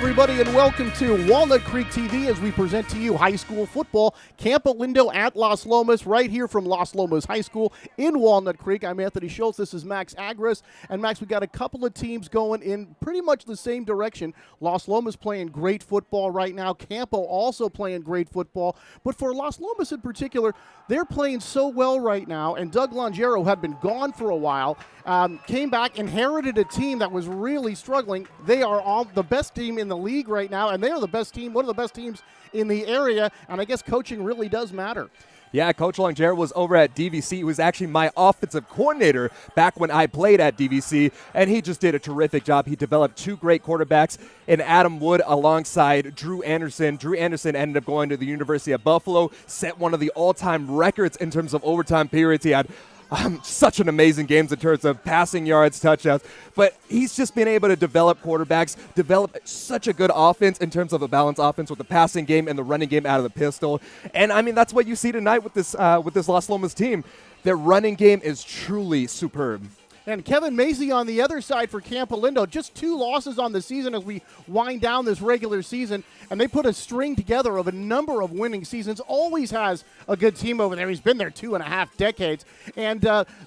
everybody, and welcome to Walnut Creek TV as we present to you high school football. Campo Lindo at Las Lomas, right here from Las Lomas High School in Walnut Creek. I'm Anthony Schultz. This is Max Agras. And Max, we got a couple of teams going in pretty much the same direction. Las Lomas playing great football right now. Campo also playing great football. But for Las Lomas in particular, they're playing so well right now. And Doug Longero had been gone for a while. Came back, inherited a team that was really struggling. They are all the best team in the league right now, and they are the best team, one of the best teams in the area, and I guess coaching really does matter. Yeah, Coach Longero was over at DVC. He was actually my offensive coordinator back when I played at DVC, and he just did a terrific job. He developed two great quarterbacks in Adam Wood alongside Drew Anderson. Drew Anderson ended up going to the University of Buffalo, set one of the all-time records in terms of overtime periods. He had such an amazing games in terms of passing yards, touchdowns, but he's just been able to develop quarterbacks, develop such a good offense in terms of a balanced offense with the passing game and the running game out of the pistol. And I mean, that's what you see tonight with this Las Lomas team. Their running game is truly superb. And Kevin Macy on the other side for Campolindo, just 2 losses on the season as we wind down this regular season, and they put a string together of a number of winning seasons. Always has a good team over there. He's been there 2.5 decades, and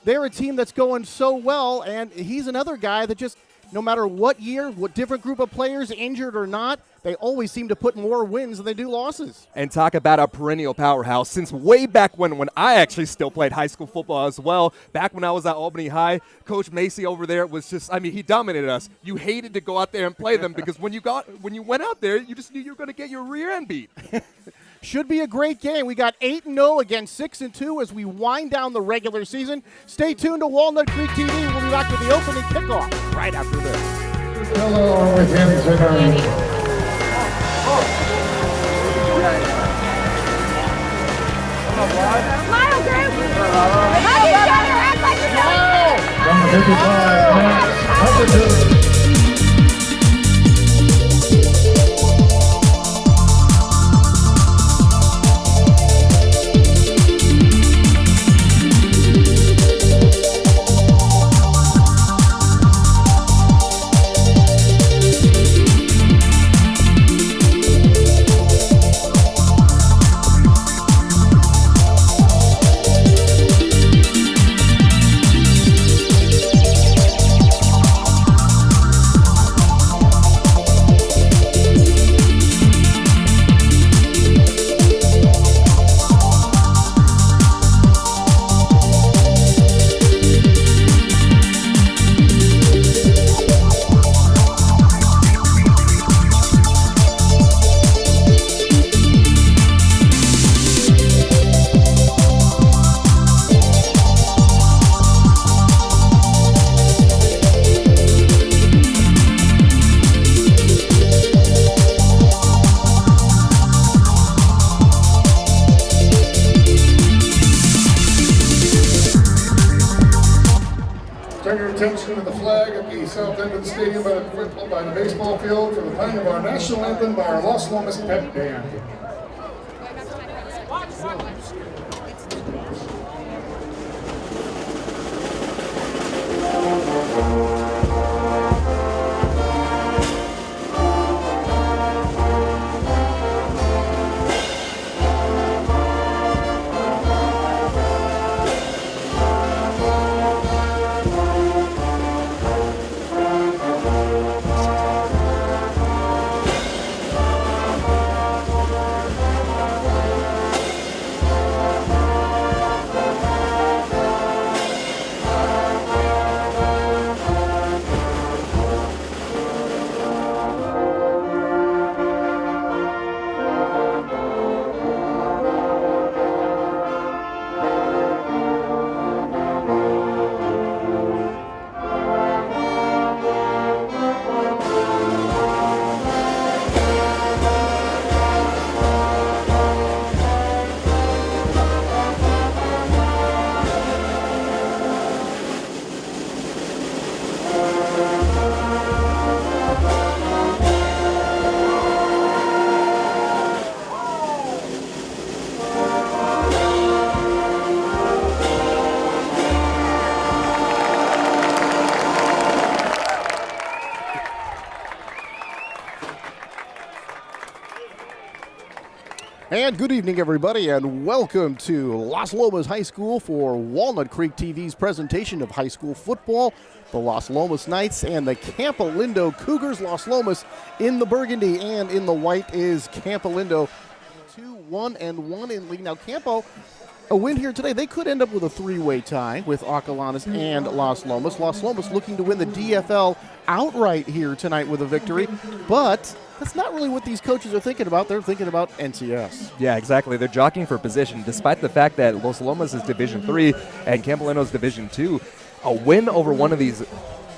they're a team that's going so well, and he's another guy that just, no matter what year, what different group of players, injured or not, they always seem to put more wins than they do losses. And talk about a perennial powerhouse. Since way back when I actually still played high school football as well, back when I was at Albany High, Coach Macy over there was just, I mean, he dominated us. You hated to go out there and play them because when you went out there, you just knew you were going to get your rear end beat. Should be a great game. We got 8-0 against 6-2 as we wind down the regular season. Stay tuned to Walnut Creek TV. We'll be back with the opening kickoff right after this. Hello, with him tonight. Smile, group! Hug each other! Act like you're Number 55, Max Hubbard. Turn your attention to the flag at the south end of the stadium by the baseball field for the playing of our national anthem by our Las Lomas Pep Band. And good evening, everybody, and welcome to Las Lomas High School for Walnut Creek TV's presentation of high school football. The Las Lomas Knights and the Campo Lindo Cougars. Las Lomas in the burgundy and in the white is Campolindo. 2-1-1 in league. Now, Campo, a win here today. They could end up with a three-way tie with Acalanes and Las Lomas. Las Lomas looking to win the DFL outright here tonight with a victory, but that's not really what these coaches are thinking about. They're thinking about NCS. Yeah, exactly. They're jockeying for position, despite the fact that Las Lomas is Division 3 and Campolindo is Division 2. A win over one of these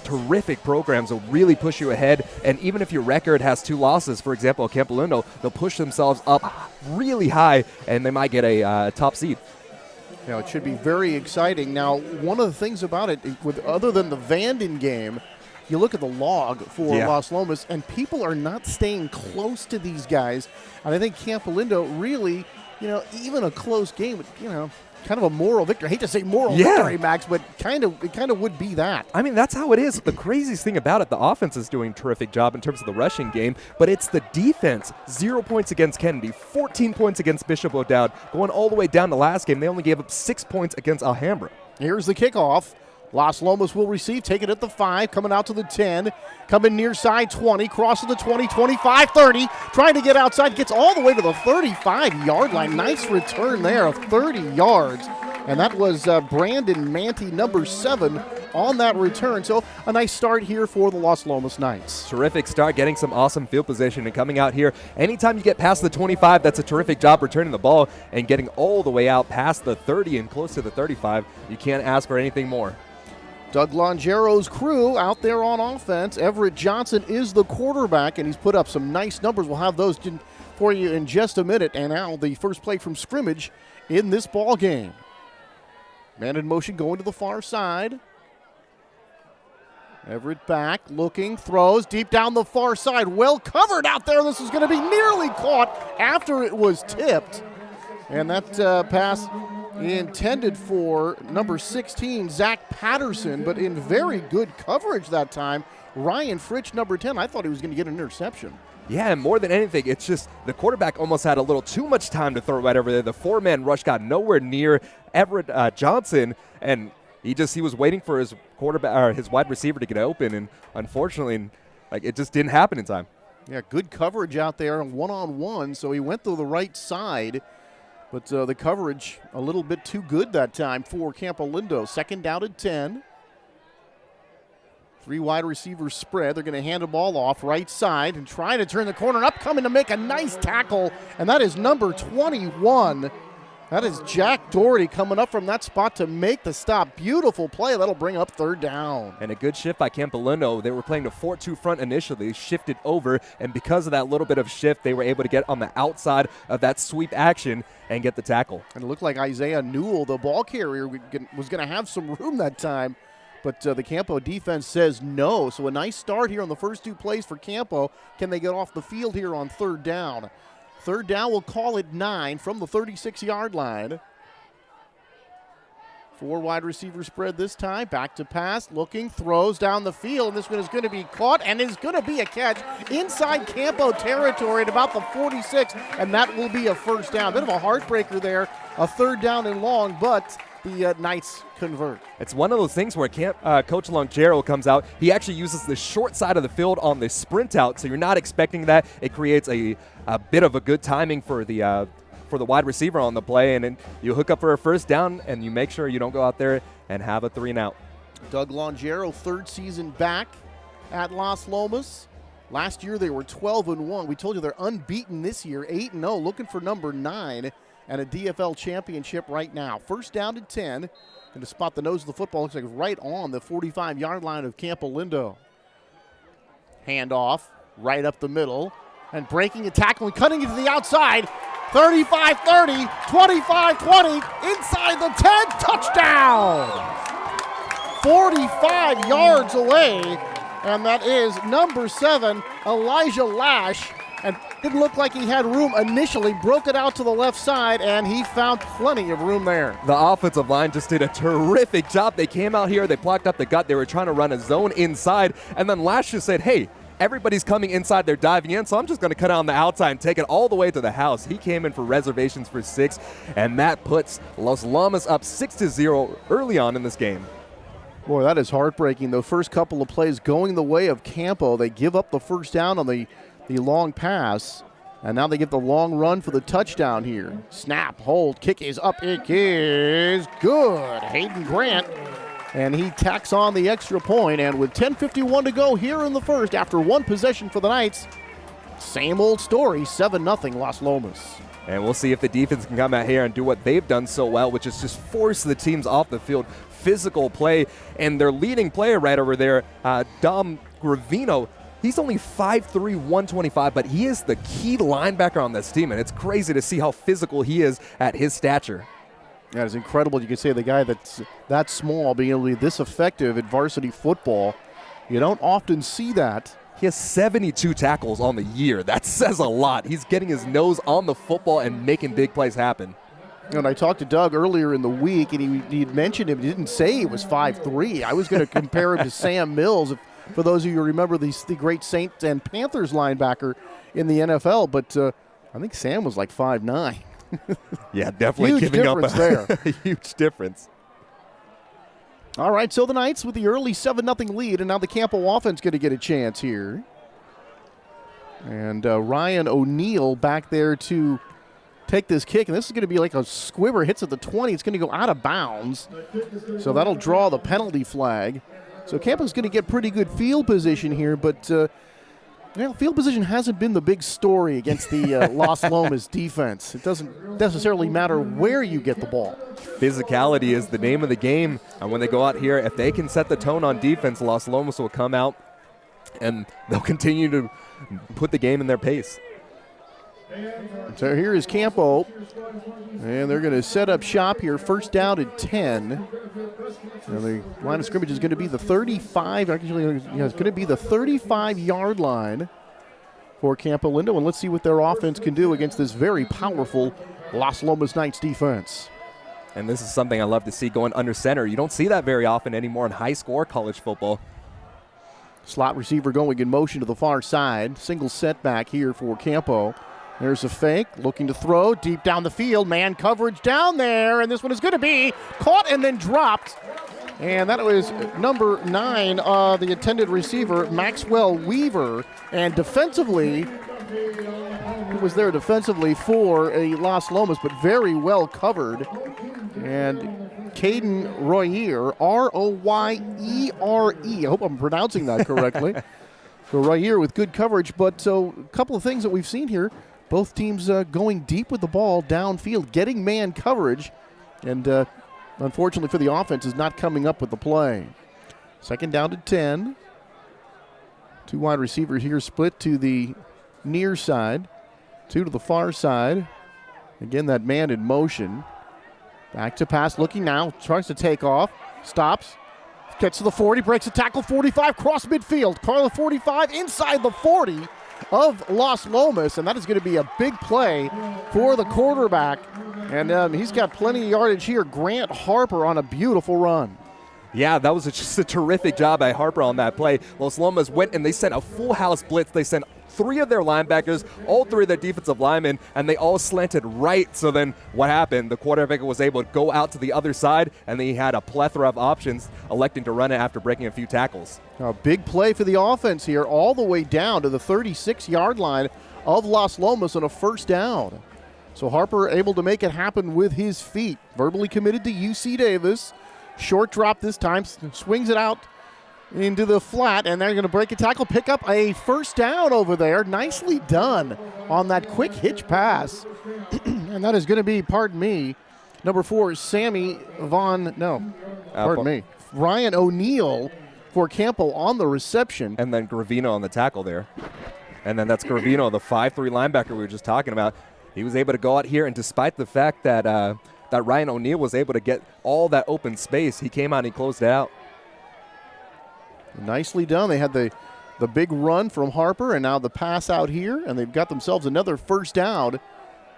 terrific programs will really push you ahead, and even if your record has 2 losses, for example, Campolindo, they'll push themselves up really high, and they might get a top seed. You know, it should be very exciting. Now, one of the things about it, other than the Vanden game, you look at the log for Las Lomas, and people are not staying close to these guys. And I think Campolindo really, even a close game, kind of a moral victory. I hate to say moral victory, Max, but it kind of would be that. I mean, that's how it is. The craziest thing about it, the offense is doing a terrific job in terms of the rushing game, but it's the defense. 0 points against Kennedy, 14 points against Bishop O'Dowd. Going all the way down to last game, they only gave up 6 points against Alhambra. Here's the kickoff. Las Lomas will receive, take it at the 5, coming out to the 10, coming near side 20, crosses the 20, 25, 30, trying to get outside, gets all the way to the 35-yard line. Nice return there of 30 yards, and that was Brandon Manty, number 7, on that return. So a nice start here for the Las Lomas Knights. Terrific start, getting some awesome field position and coming out here. Anytime you get past the 25, that's a terrific job returning the ball and getting all the way out past the 30 and close to the 35. You can't ask for anything more. Doug Longero's crew out there on offense. Everett Johnson is the quarterback, and he's put up some nice numbers. We'll have those for you in just a minute. And now the first play from scrimmage in this ball game. Man in motion going to the far side. Everett back, looking, throws deep down the far side. Well covered out there. This is going to be nearly caught after it was tipped. And that pass intended for number 16, Zach Patterson, but in very good coverage that time. Ryan Fritsch, number 10, I thought he was going to get an interception. Yeah, and more than anything, it's just the quarterback almost had a little too much time to throw it right over there. The 4-man rush got nowhere near Everett Johnson, and he was waiting for his quarterback or his wide receiver to get open, and unfortunately, it just didn't happen in time. Yeah, good coverage out there, one-on-one, so he went to the right side. But the coverage a little bit too good that time for Campolindo. Second down and 10. 3 wide receivers spread. They're going to hand the ball off right side and try to turn the corner. Up coming to make a nice tackle, and that is number 21. That is Jack Doherty coming up from that spot to make the stop. Beautiful play. That'll bring up third down. And a good shift by Campolindo. They were playing the 4-2 front initially, shifted over, and because of that little bit of shift, they were able to get on the outside of that sweep action and get the tackle. And it looked like Isaiah Newell, the ball carrier, was going to have some room that time, but the Campo defense says no. So a nice start here on the first 2 plays for Campo. Can they get off the field here on third down? Third down, we'll call it 9 from the 36-yard line. 4 wide receiver spread this time. Back to pass, looking, throws down the field. And this one is going to be caught and is going to be a catch inside Campo territory at about the 46, and that will be a first down. Bit of a heartbreaker there, a third down and long, but the Knights convert. It's one of those things where Coach Longero comes out. He actually uses the short side of the field on the sprint out, so you're not expecting that. It creates a bit of a good timing for the wide receiver on the play, and then you hook up for a first down, and you make sure you don't go out there and have a 3-and-out. Doug Longero, 3rd season back at Las Lomas. Last year they were 12-1. We told you they're unbeaten this year, 8-0, looking for number 9 and a DFL championship right now. First down and 10. And to spot the nose of the football, looks like right on the 45-yard line of Campolindo. Handoff right up the middle. And breaking and tackling, cutting into the outside. 35-30, 25-20, inside the 10, touchdown! 45 yards away, and that is number 7, Elijah Lash. And didn't look like he had room initially, broke it out to the left side, and he found plenty of room there. The offensive line just did a terrific job. They came out here, they blocked up the gut, they were trying to run a zone inside, and then Lash just said, hey, everybody's coming inside, they're diving in, so I'm just going to cut on the outside and take it all the way to the house. He came in for reservations for 6, and that puts Los Lomas up 6-0 early on in this game. Boy, that is heartbreaking. The first couple of plays going the way of Campo. They give up the first down on the long pass, and now they get the long run for the touchdown here. Snap, hold, kick is up. It is good. Hayden Grant, and he tacks on the extra point, and with 10:51 to go here in the first, after one possession for the Knights, same old story, 7-0 Los Lomas. And we'll see if the defense can come out here and do what they've done so well, which is just force the teams off the field. Physical play, and their leading player right over there, Dom Gravino, he's only 5'3", 125, but he is the key linebacker on this team, and it's crazy to see how physical he is at his stature. That is incredible. You can say the guy that's that small being able to be this effective at varsity football. You don't often see that. He has 72 tackles on the year. That says a lot. He's getting his nose on the football and making big plays happen. And I talked to Doug earlier in the week, and he had mentioned him. He didn't say he was 5'3". I was going to compare him to Sam Mills, for those of you who remember the great Saints and Panthers linebacker in the NFL. But I think Sam was like 5'9". Yeah, definitely huge giving up there. a huge difference. All right, so the Knights with the early 7-0 lead, and now the Campo offense going to get a chance here. And Ryan O'Neill back there to take this kick, and this is going to be like a squibber. Hits at the 20. It's going to go out of bounds, so that'll draw the penalty flag. So Campo's going to get pretty good field position here, but field position hasn't been the big story against the Los Lomas defense. It doesn't necessarily matter where you get the ball. Physicality is the name of the game, and when they go out here, if they can set the tone on defense, Los Lomas will come out, and they'll continue to put the game in their pace. So here is Campo, and they're going to set up shop here. First down at 10. And the line of scrimmage is going to be the 35. Actually, it's going to be the 35-yard line for Campolindo, and let's see what their offense can do against this very powerful Los Lomas Knights defense. And this is something I love to see going under center. You don't see that very often anymore in high school or college football. Slot receiver going in motion to the far side. Single setback here for Campo. There's a fake, looking to throw deep down the field. Man coverage down there, and this one is going to be caught and then dropped. And that was number 9, the intended receiver, Maxwell Weaver. And defensively, he was there defensively for a Los Lomas, but very well covered. And Caden Royer, Royere. I hope I'm pronouncing that correctly. So Royer with good coverage, but so a couple of things that we've seen here. Both teams going deep with the ball downfield, getting man coverage, and unfortunately for the offense is not coming up with the play. Second down to 10. 2 wide receivers here split to the near side, 2 to the far side. Again, that man in motion. Back to pass, looking now, tries to take off, stops, gets to the 40, breaks a tackle, 45, cross midfield. Carla 45 inside the 40 of Los Lomas, and that is going to be a big play for the quarterback. And he's got plenty of yardage here. Grant Harper on a beautiful run. Yeah, that was just a terrific job by Harper on that play. Los Lomas went and they sent a full house blitz. They sent 3 of their linebackers, all 3 of their defensive linemen, and they all slanted right. So then what happened? The quarterback was able to go out to the other side, and then he had a plethora of options, electing to run it after breaking a few tackles. A big play for the offense here, all the way down to the 36-yard line of Los Lomas on a first down. So Harper able to make it happen with his feet. Verbally committed to UC Davis. Short drop this time, swings it out into the flat, and they're going to break a tackle, pick up a first down over there. Nicely done on that quick hitch pass. And that is going to be, pardon me, number 4, Ryan O'Neill for Campo on the reception. And then Gravino on the tackle there. And then that's Gravino, the 5'3" linebacker we were just talking about. He was able to go out here, and despite the fact that that Ryan O'Neill was able to get all that open space, he came out and he closed it out. Nicely done. They had the big run from Harper, and now the pass out here, and they've got themselves another first down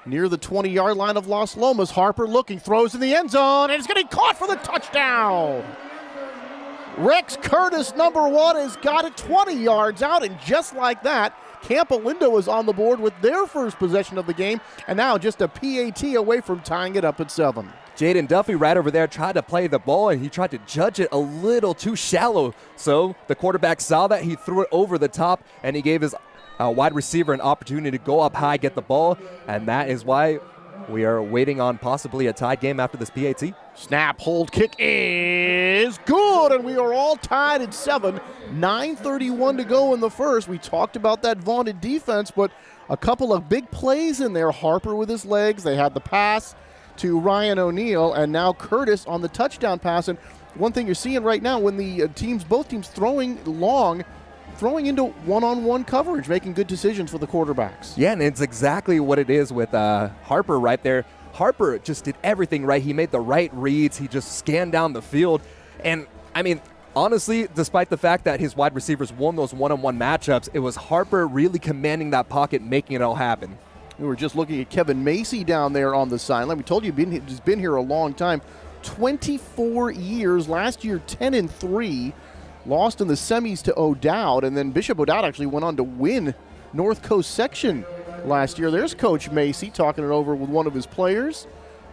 near the 20-yard line of Los Lomas. Harper looking, throws in the end zone, and it's going to be caught for the touchdown. Rex Curtis, number 1, has got it 20 yards out, and just like that, Campolindo is on the board with their first possession of the game, and now just a PAT away from tying it up at 7. Jaden Duffy right over there tried to play the ball, and he tried to judge it a little too shallow. So the quarterback saw that, he threw it over the top, and he gave his wide receiver an opportunity to go up high, get the ball, and that is why we are waiting on possibly a tied game after this PAT. Snap, hold, kick is good, and we are all tied at 7. 9:31 to go in the first. We talked about that vaunted defense, but a couple of big plays in there. Harper with his legs. They had the pass to Ryan O'Neal, and now Curtis on the touchdown pass. And one thing you're seeing right now when the both teams throwing long, throwing into one-on-one coverage, making good decisions for the quarterbacks. Yeah, and it's exactly what it is with Harper right there. Harper just did everything right. He made the right reads. He just scanned down the field. And, I mean, honestly, despite the fact that his wide receivers won those one-on-one matchups, it was Harper really commanding that pocket, making it all happen. We were just looking at Kevin Macy down there on the sideline. We told you he's been here a long time. 24 years. Last year, 10-3. Lost in the semis to O'Dowd, and then Bishop O'Dowd actually went on to win North Coast section last year. There's Coach Macy talking it over with one of his players,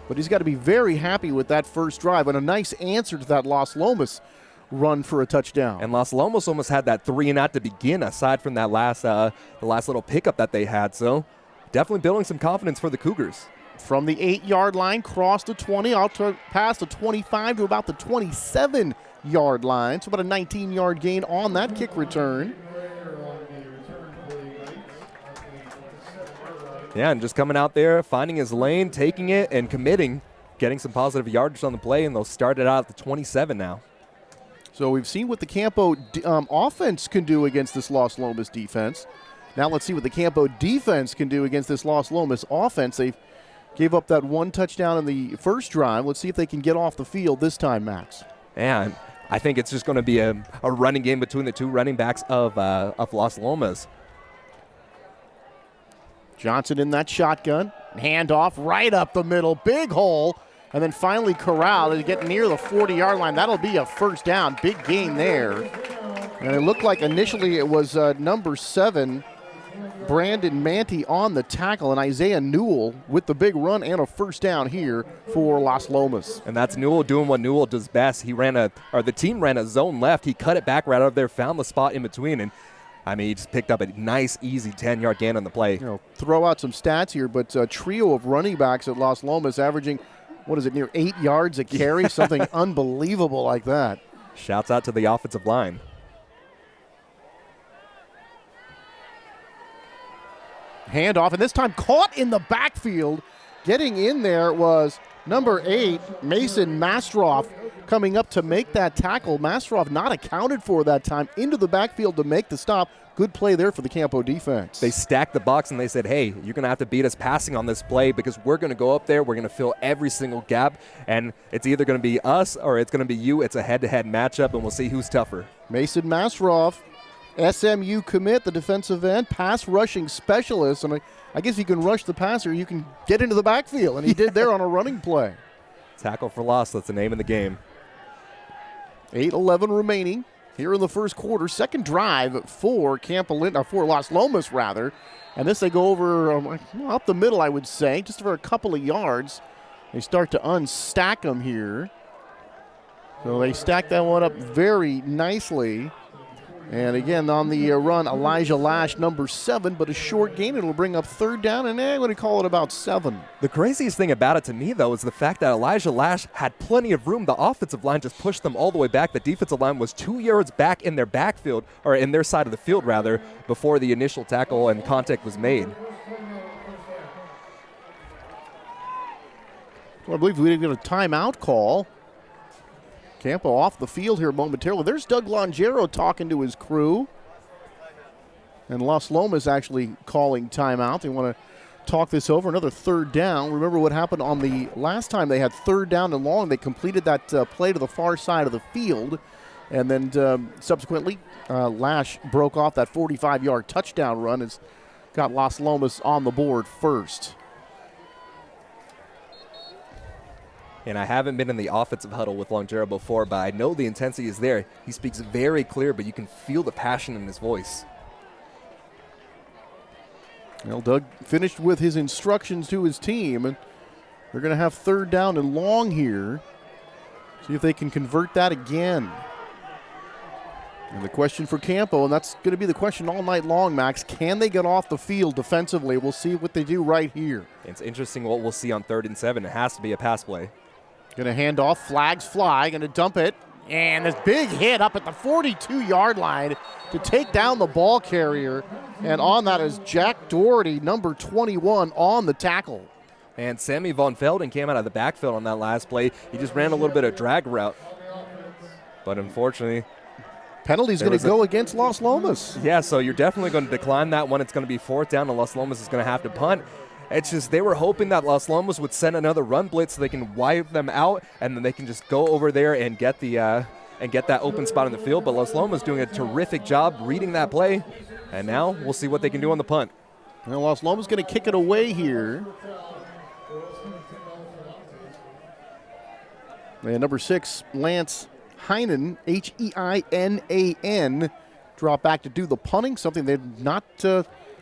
but he's got to be very happy with that first drive and a nice answer to that Los Lomas run for a touchdown. And Los Lomas almost had that 3-and-out to begin, aside from that last little pickup that they had. So definitely building some confidence for the Cougars. From the 8-yard line, cross the 20, past the 25 to about the 27-yard line. So about a 19-yard gain on that kick return. Yeah, and just coming out there, finding his lane, taking it, and committing, getting some positive yardage on the play, and they'll start it out at the 27 now. So we've seen what the Campo offense can do against this Los Lomas defense. Now let's see what the Campo defense can do against this Los Lomas offense. They gave up that one touchdown in the first drive. Let's see if they can get off the field this time, Max. And I think it's just going to be a running game between the two running backs of Los Lomas. Johnson in that shotgun. Handoff right up the middle. Big hole. And then finally corralled to get near the 40-yard line. That'll be a first down. Big gain there. And it looked like initially it was number 7, Brandon Manti on the tackle, and Isaiah Newell with the big run and a first down here for Las Lomas. And that's Newell doing what Newell does best. The team ran a zone left. He cut it back right out of there, found the spot in between, and he just picked up a nice, easy 10-yard gain on the play. Throw out some stats here, but a trio of running backs at Las Lomas averaging, near 8 yards a carry? Something unbelievable like that. Shouts out to the offensive line. Handoff, and this time caught in the backfield. Getting in there was number 8, Mason Mastroff, coming up to make that tackle. Mastroff not accounted for that time, into the backfield to make the stop. Good play there for the Campo defense. They stacked the box and they said, hey, you're going to have to beat us passing on this play because we're going to go up there, we're going to fill every single gap, and it's either going to be us or it's going to be you. It's a head-to-head matchup, and we'll see who's tougher. Mason Mastroff, SMU commit, the defensive end, pass rushing specialist, and I guess you can rush the passer, you can get into the backfield, and he did there on a running play. Tackle for loss, that's the name of the game. 8:11 remaining here in the first quarter. Second drive for for Las Lomas, rather. And this they go over up the middle, I would say, just for a couple of yards. They start to unstack them here. So they stack that one up very nicely. And again, on the run, Elijah Lash, number 7, but a short gain. It'll bring up third down, and I'm going to call it about 7. The craziest thing about it to me, though, is the fact that Elijah Lash had plenty of room. The offensive line just pushed them all the way back. The defensive line was 2 yards back in their backfield, or in their side of the field, rather, before the initial tackle and contact was made. Well, I believe we didn't get a timeout call. Campo off the field here momentarily. There's Doug Longero talking to his crew. And Las Lomas actually calling timeout. They want to talk this over. Another third down. Remember what happened on the last time they had third down and long. They completed that play to the far side of the field. And then subsequently, Lash broke off that 45-yard touchdown run. It's got Las Lomas on the board first. And I haven't been in the offensive huddle with Longero before, but I know the intensity is there. He speaks very clear, but you can feel the passion in his voice. Well, Doug finished with his instructions to his team, and they're going to have 3rd down and long here. See if they can convert that again. And the question for Campo, and that's going to be the question all night long, Max, can they get off the field defensively? We'll see what they do right here. It's interesting what we'll see on 3rd and 7. It has to be a pass play. Going to hand off, flags fly, going to dump it. And this big hit up at the 42-yard line to take down the ball carrier. And on that is Jack Doherty, number 21, on the tackle. And Sammy Von Felden came out of the backfield on that last play. He just ran a little bit of drag route. But unfortunately, penalty's going to go against Los Lomas. Yeah, so you're definitely going to decline that one. It's going to be 4th down, and Los Lomas is going to have to punt. It's just they were hoping that Los Lomas would send another run blitz so they can wipe them out, and then they can just go over there and get that open spot in the field. But Los Lomas doing a terrific job reading that play, and now we'll see what they can do on the punt. Well, Los Lomas going to kick it away here. And number 6, Lance Heinan, Heinan, drop back to do the punting, something they've not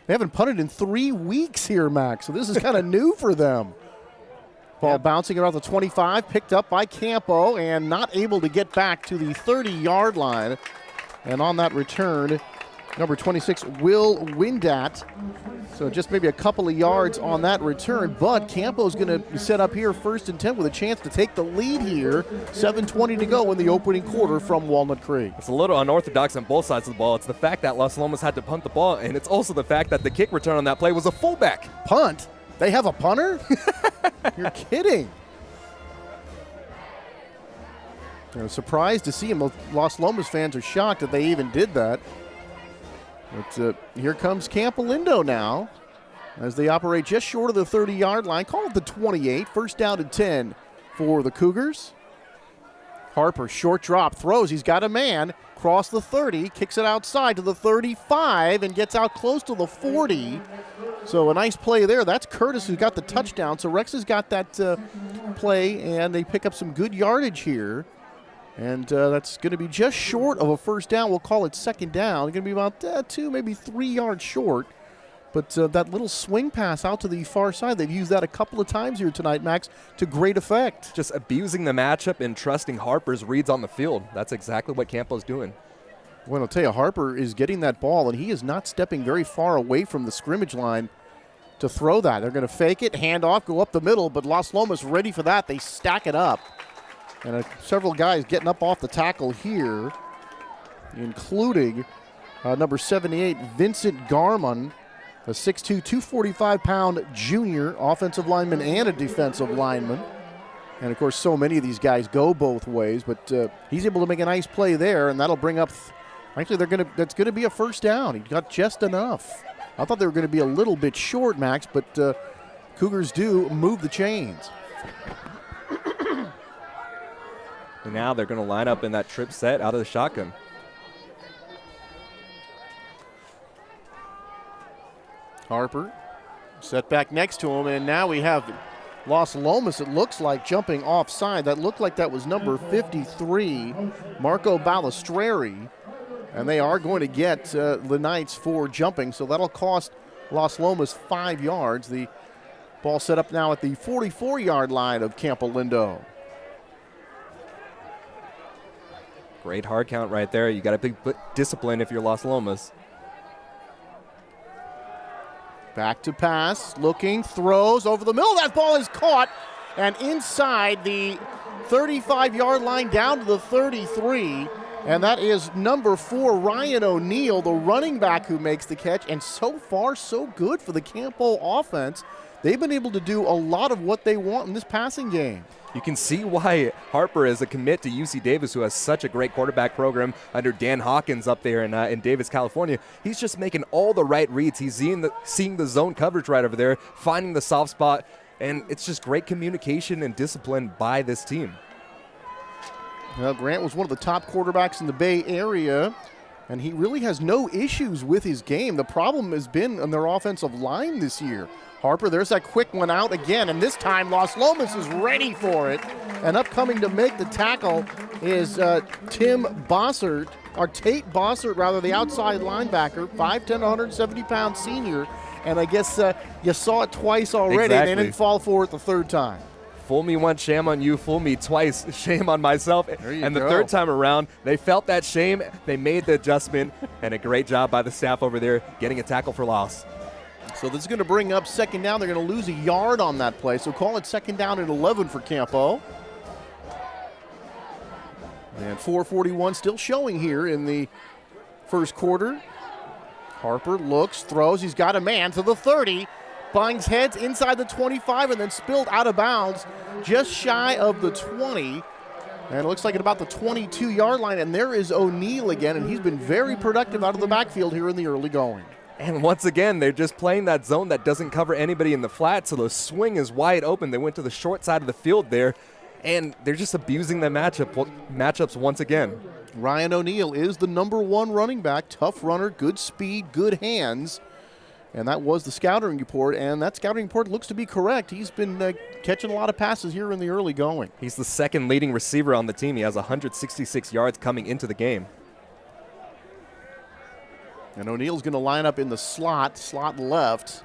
they haven't punted in 3 weeks here, Max. So this is kind of new for them. Ball bouncing around the 25, picked up by Campo, and not able to get back to the 30-yard line. And on that return, number 26, Will Windat. So just maybe a couple of yards on that return, but Campo's going to set up here 1st and 10 with a chance to take the lead here. 7:20 to go in the opening quarter from Walnut Creek. It's a little unorthodox on both sides of the ball. It's the fact that Los Lomas had to punt the ball, and it's also the fact that the kick return on that play was a fullback. Punt? They have a punter? You're kidding. I'm surprised to see him. Los Lomas fans are shocked that they even did that. But here comes Campolindo now as they operate just short of the 30-yard line. Call it the 28. 1st down and 10 for the Cougars. Harper, short drop, throws. He's got a man. Cross the 30, kicks it outside to the 35, and gets out close to the 40. So a nice play there. That's Curtis who got the touchdown. So Rex has got that play, and they pick up some good yardage here. And that's going to be just short of a 1st down. We'll call it 2nd down. It's going to be about 2, maybe 3 yards short. But that little swing pass out to the far side, they've used that a couple of times here tonight, Max, to great effect. Just abusing the matchup and trusting Harper's reads on the field. That's exactly what Campo's doing. Well, I'll tell you, Harper is getting that ball, and he is not stepping very far away from the scrimmage line to throw that. They're going to fake it, hand off, go up the middle, but Los Lomas ready for that. They stack it up. And several guys getting up off the tackle here, including number 78, Vincent Garmon, a 6'2", 245-pound junior offensive lineman and a defensive lineman. And, of course, so many of these guys go both ways, but he's able to make a nice play there, and that'll bring up actually, that's going to be a 1st down. He got just enough. I thought they were going to be a little bit short, Max, but Cougars do move the chains. And now they're going to line up in that trip set out of the shotgun. Harper set back next to him, and now we have Los Lomas, it looks like, jumping offside. That looked like that was number 53, Marco Balistreri. And they are going to get the Knights for jumping, so that'll cost Los Lomas 5 yards. The ball set up now at the 44-yard line of Campolindo. Great hard count right there. You got to be disciplined if you're Los Lomas. Back to pass, looking, throws over the middle. That ball is caught, and inside the 35-yard line down to the 33. And that is number 4, Ryan O'Neal, the running back who makes the catch. And so far, so good for the Campo offense. They've been able to do a lot of what they want in this passing game. You can see why Harper is a commit to UC Davis, who has such a great quarterback program under Dan Hawkins up there in Davis, California. He's just making all the right reads. He's seeing the zone coverage right over there, finding the soft spot, and it's just great communication and discipline by this team. Well, Grant was one of the top quarterbacks in the Bay Area And he really has no issues with his game. The problem has been on their offensive line this year. Harper, there's that quick one out again, and this time Las Lomas is ready for it. And upcoming to make the tackle is Tate Bossert, rather, the outside linebacker, 5'10", 170-pound senior. And I guess you saw it twice already, Exactly. and they didn't fall for it the third time. Fool me once, shame on you. Fool me twice, shame on myself. And the go. third time around, they felt that shame. They made the adjustment, and a great job by the staff over there getting a tackle for loss. So this is going to bring up second down. They're going to lose a yard on that play. So call it second down and 11 for Campo. And 4:41 still showing here in the first quarter. Harper looks, throws. He's got a man to the 30. Bangs heads inside the 25 and then spilled out of bounds just shy of the 20. And it looks like at about the 22-yard line. And there is O'Neal again, and he's been very productive out of the backfield here in the early going. And once again, they're just playing that zone that doesn't cover anybody in the flat, so the swing is wide open. They went to the short side of the field there, and they're just abusing the matchups once again. Ryan O'Neal is the number 1 running back. Tough runner, good speed, good hands. And that was the scouting report, and that scouting report looks to be correct. He's been catching a lot of passes here in the early going. He's the second leading receiver on the team. He has 166 yards coming into the game. And O'Neal's going to line up in the slot left.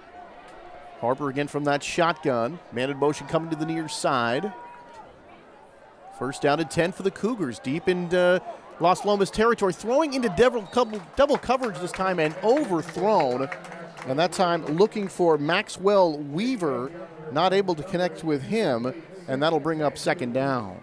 Harper again from that shotgun. Man in motion coming to the near side. First down and 10 for the Cougars, deep into Las Lomas territory. Throwing into double coverage this time and overthrown. And that time looking for Maxwell Weaver, not able to connect with him, and that'll bring up second down.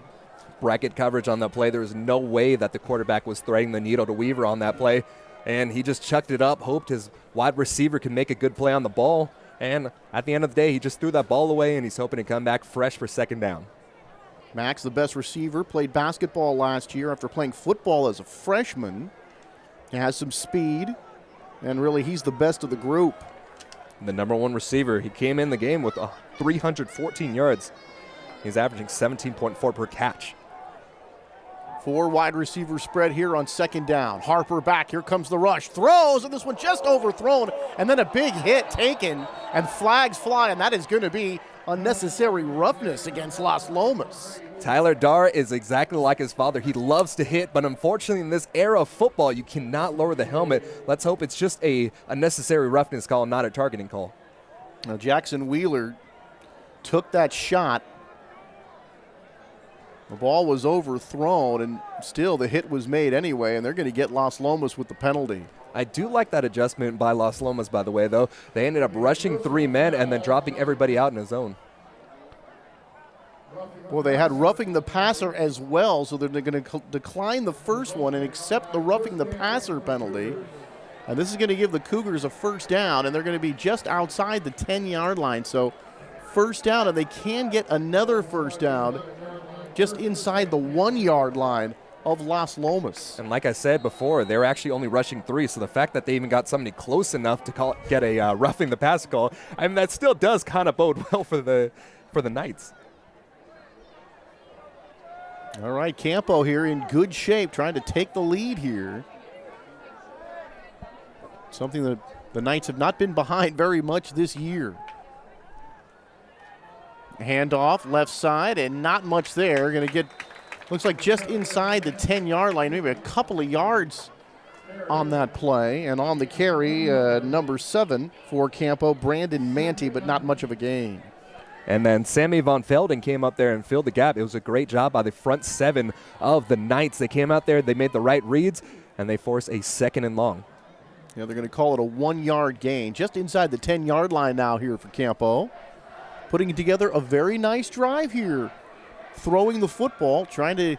Bracket coverage on that play. There was no way that the quarterback was threading the needle to Weaver on that play. And he just chucked it up, hoped his wide receiver could make a good play on the ball. And at the end of the day, he just threw that ball away, and he's hoping to come back fresh for second down. Max, the best receiver, played basketball last year after playing football as a freshman. He has some speed, and really he's the best of the group. The number 1 receiver, he came in the game with 314 yards. He's averaging 17.4 per catch. 4 wide receiver spread here on second down. Harper back, here comes the rush. Throws, and this one just overthrown, and then a big hit taken, and flags fly, and that is going to be unnecessary roughness against Las Lomas. Tyler Darr is exactly like his father. He loves to hit, but unfortunately in this era of football, you cannot lower the helmet. Let's hope it's just a unnecessary roughness call, not a targeting call. Now Jackson Wheeler took that shot. The ball was overthrown, and still the hit was made anyway, and they're going to get Las Lomas with the penalty. I do like that adjustment by Las Lomas, by the way, though. They ended up rushing 3 men and then dropping everybody out in a zone. Well, they had roughing the passer as well, so they're going to decline the first one and accept the roughing the passer penalty. And this is going to give the Cougars a first down, and they're going to be just outside the 10-yard line. So first down, and they can get another first down just inside the 1-yard line of Las Lomas. And like I said before, they're actually only rushing 3, so the fact that they even got somebody close enough to get a roughing the pass call, I mean, that still does kind of bode well for the Knights. All right, Campo here in good shape, trying to take the lead here. Something that the Knights have not been behind very much this year. Handoff, left side, and not much there. Going to get, looks like just inside the 10-yard line, maybe a couple of yards on that play. And on the carry, number 7 for Campo, Brandon Manti, but not much of a gain. And then Sammy Von Felden came up there and filled the gap. It was a great job by the front 7 of the Knights. They came out there, they made the right reads, and they forced a second and long. Yeah, they're going to call it a 1-yard gain, just inside the 10-yard line now here for Campo. Putting together a very nice drive here. Throwing the football, trying to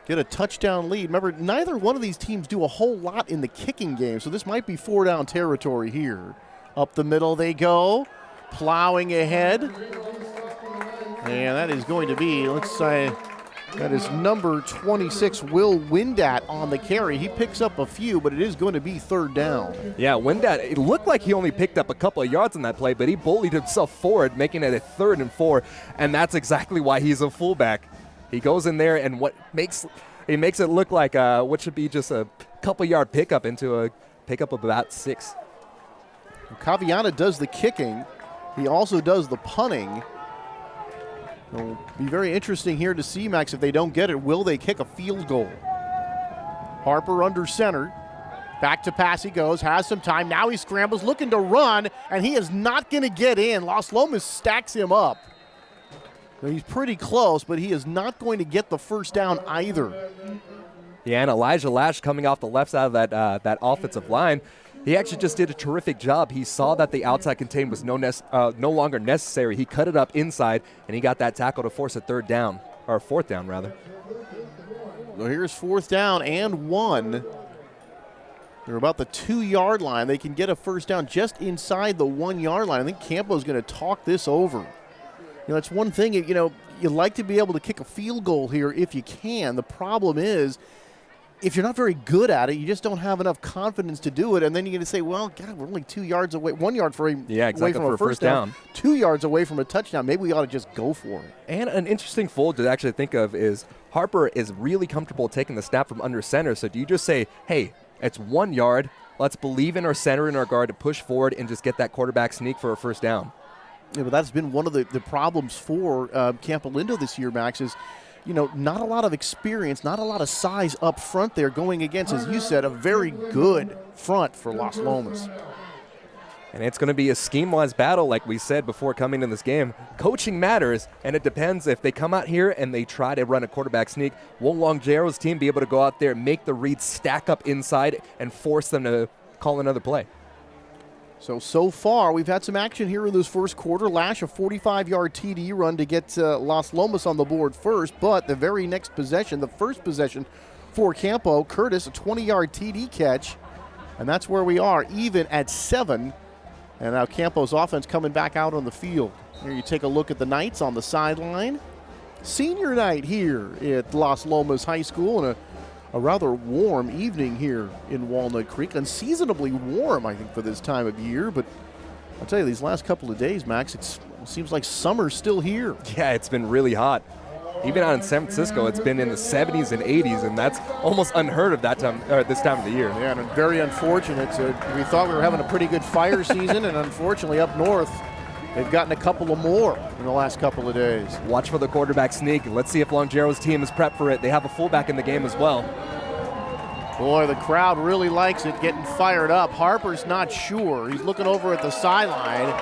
get a touchdown lead. Remember, neither one of these teams do a whole lot in the kicking game, so this might be 4-down territory here. Up the middle they go, plowing ahead. And that is going to be, let's say, that is number 26, Will Windat on the carry. He picks up a few, but it is going to be third down. Yeah, Windat, it looked like he only picked up a couple of yards on that play, but he bullied himself forward, making it a 3rd and 4, and that's exactly why he's a fullback. He goes in there, and he makes it look like what should be just a couple yard pickup into a pickup of about 6. Caviana does the kicking. He also does the punting. It'll be very interesting here to see, Max, if they don't get it, will they kick a field goal? Harper under center. Back to pass he goes, has some time. Now he scrambles, looking to run, and he is not going to get in. Las Lomas stacks him up. He's pretty close, but he is not going to get the first down either. Yeah, and Elijah Lash coming off the left side of that offensive line, he actually just did a terrific job. He saw that the outside contain was no longer necessary. He cut it up inside, and he got that tackle to force a fourth down. Well, here's 4th down and 1. They're about the 2-yard line. They can get a first down just inside the 1-yard line. I think Campo's going to talk this over. It's one thing, you like to be able to kick a field goal here if you can. The problem is, if you're not very good at it, you just don't have enough confidence to do it, and then you're going to say, well, God, we're only 2 yards away, 1 yard away from a first down, 2 yards away from a touchdown. Maybe we ought to just go for it. And an interesting fold to actually think of is Harper is really comfortable taking the snap from under center, so do you just say, hey, it's 1 yard, let's believe in our center and our guard to push forward and just get that quarterback sneak for a first down? Yeah, but that's been one of the problems for Campolindo this year, Max, is, not a lot of experience, not a lot of size up front there going against, as you said, a very good front for Las Lomas. And it's going to be a scheme-wise battle, like we said before coming in this game. Coaching matters, and it depends if they come out here and they try to run a quarterback sneak. Will Longero's team be able to go out there, make the reads stack up inside, and force them to call another play? So far, we've had some action here in this first quarter. Lash, a 45-yard TD run to get Las Lomas on the board first, but the very next possession, the first possession for Campo, Curtis, a 20-yard TD catch, and that's where we are, even at 7. And now Campo's offense coming back out on the field. Here you take a look at the Knights on the sideline. Senior night here at Las Lomas High School, and a rather warm evening here in Walnut Creek. Unseasonably warm, I think, for this time of year. But I'll tell you, these last couple of days, Max, it seems like summer's still here. Yeah, it's been really hot. Even out in San Francisco, it's been in the 70s and 80s, and that's almost unheard of this time of the year. Yeah, and very unfortunate. We thought we were having a pretty good fire season, and unfortunately up north, they've gotten a couple of more in the last couple of days. Watch for the quarterback sneak. Let's see if Longero's team is prepped for it. They have a fullback in the game as well. Boy, the crowd really likes it, getting fired up. Harper's not sure. He's looking over at the sideline.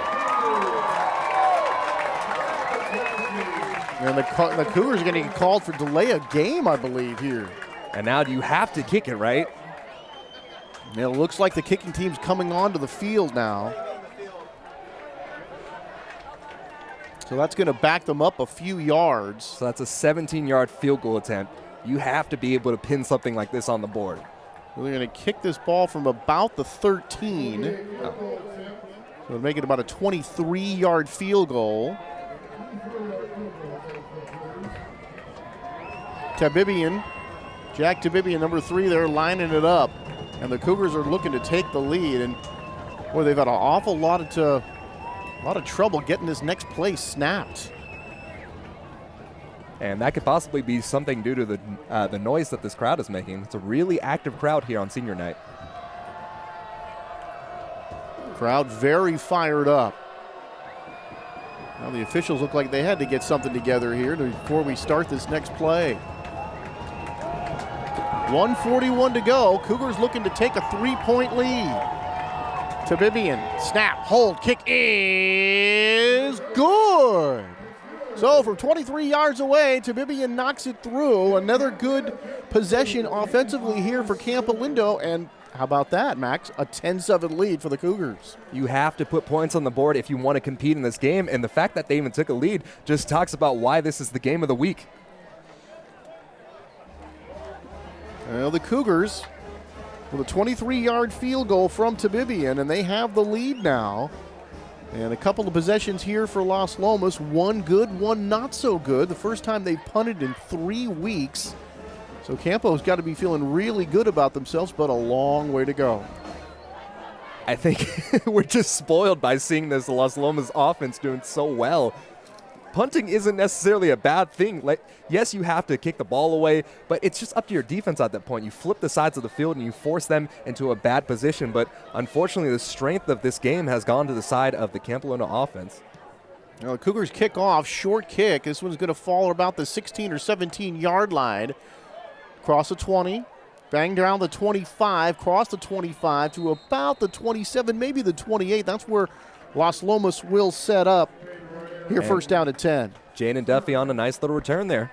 And the Cougars are going to get called for delay of game, I believe, here. And now you have to kick it, right? It looks like the kicking team's coming onto the field now. So that's going to back them up a few yards. So that's a 17-yard field goal attempt. You have to be able to pin something like this on the board. Well, they're going to kick this ball from about the 13. So it'll make it about a 23-yard field goal. Jack Tabibian, number 3, they're lining it up. And the Cougars are looking to take the lead. And, boy, they've had an awful lot of trouble getting this next play snapped. And that could possibly be something due to the noise that this crowd is making. It's a really active crowd here on senior night. Crowd very fired up. Now the officials look like they had to get something together here before we start this next play. 1:41 to go. Cougars looking to take a 3-point lead. Tabibian, snap, hold, kick is good. So from 23 yards away, Tabibian knocks it through. Another good possession offensively here for Campolindo. And how about that, Max? A 10-7 lead for the Cougars. You have to put points on the board if you want to compete in this game. And the fact that they even took a lead just talks about why this is the game of the week. Well, the Cougars with a 23-yard field goal from Tabibian, and they have the lead now. And a couple of possessions here for Las Lomas. One good, one not so good. The first time they've punted in 3 weeks. So Campo's got to be feeling really good about themselves, but a long way to go. I think we're just spoiled by seeing this Las Lomas offense doing so well. punting isn't necessarily a bad thing. Like, yes, you have to kick the ball away, but it's just up to your defense at that point. You flip the sides of the field and you force them into a bad position. But unfortunately, the strength of this game has gone to the side of the Campolindo offense. Now the Cougars kick off, short kick. This one's going to fall about the 16 or 17-yard line. Cross the 20, bang down the 25, cross the 25 to about the 27, maybe the 28. That's where Las Lomas will set up here, first down at 10. Jaden Duffy on a nice little return there.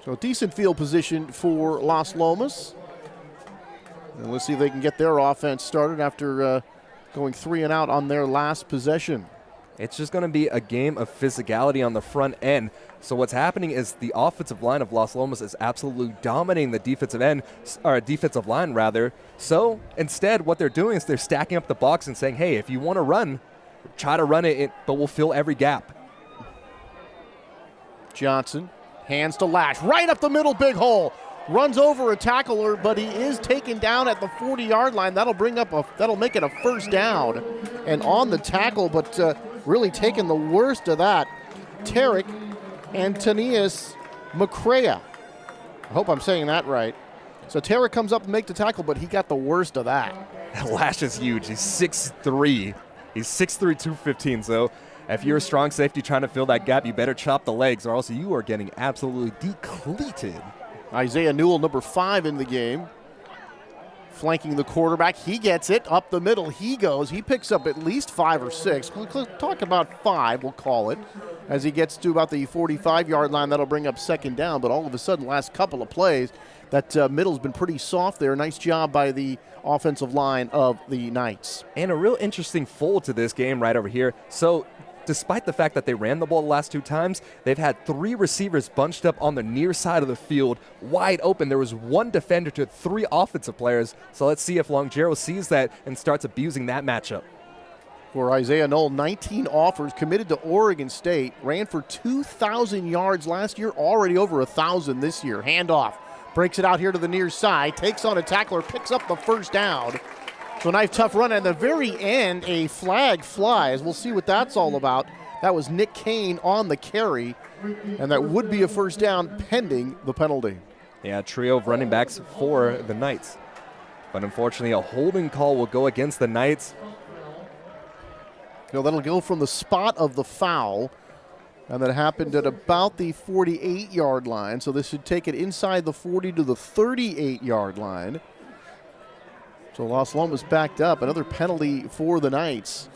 So decent field position for Las Lomas. And let's see if they can get their offense started after going 3 and out on their last possession. It's just going to be a game of physicality on the front end. So what's happening is the offensive line of Las Lomas is absolutely dominating the defensive line rather. So instead, what they're doing is they're stacking up the box and saying, hey, if you want to run, try to run it, but we'll fill every gap. Johnson, hands to Lash, right up the middle, big hole. Runs over a tackler, but he is taken down at the 40-yard line. That'll make it a first down. And on the tackle, but really taking the worst of that, Tarek Antonius McCrea. I hope I'm saying that right. So Tarek comes up to make the tackle, but he got the worst of that. Lash is huge. He's 6'3". He's 6'3", 215. So if you're a strong safety trying to fill that gap, you better chop the legs, or else you are getting absolutely depleted. Isaiah Newell, number 5 in the game, flanking the quarterback. He gets it up the middle. He goes. He picks up at least 5 or 6. We'll talk about 5, we'll call it. As he gets to about the 45-yard line, that'll bring up second down. But all of a sudden, last couple of plays, that middle's been pretty soft there. Nice job by the offensive line of the Knights. And a real interesting fold to this game right over here. So despite the fact that they ran the ball the last 2 times, they've had 3 receivers bunched up on the near side of the field, wide open. There was 1 defender to 3 offensive players. So let's see if Longero sees that and starts abusing that matchup. For Isaiah Knoll, 19 offers, committed to Oregon State, ran for 2,000 yards last year, already over 1,000 this year. Handoff, breaks it out here to the near side, takes on a tackler, picks up the first down. So a nice tough run. At the very end, a flag flies. We'll see what that's all about. That was Nick Kane on the carry, and that would be a first down pending the penalty. Yeah, trio of running backs for the Knights. But unfortunately, a holding call will go against the Knights. You know, that'll go from the spot of the foul, and that happened at about the 48-yard line. So this should take it inside the 40 to the 38-yard line. So Las Lomas backed up. Another penalty for the Knights.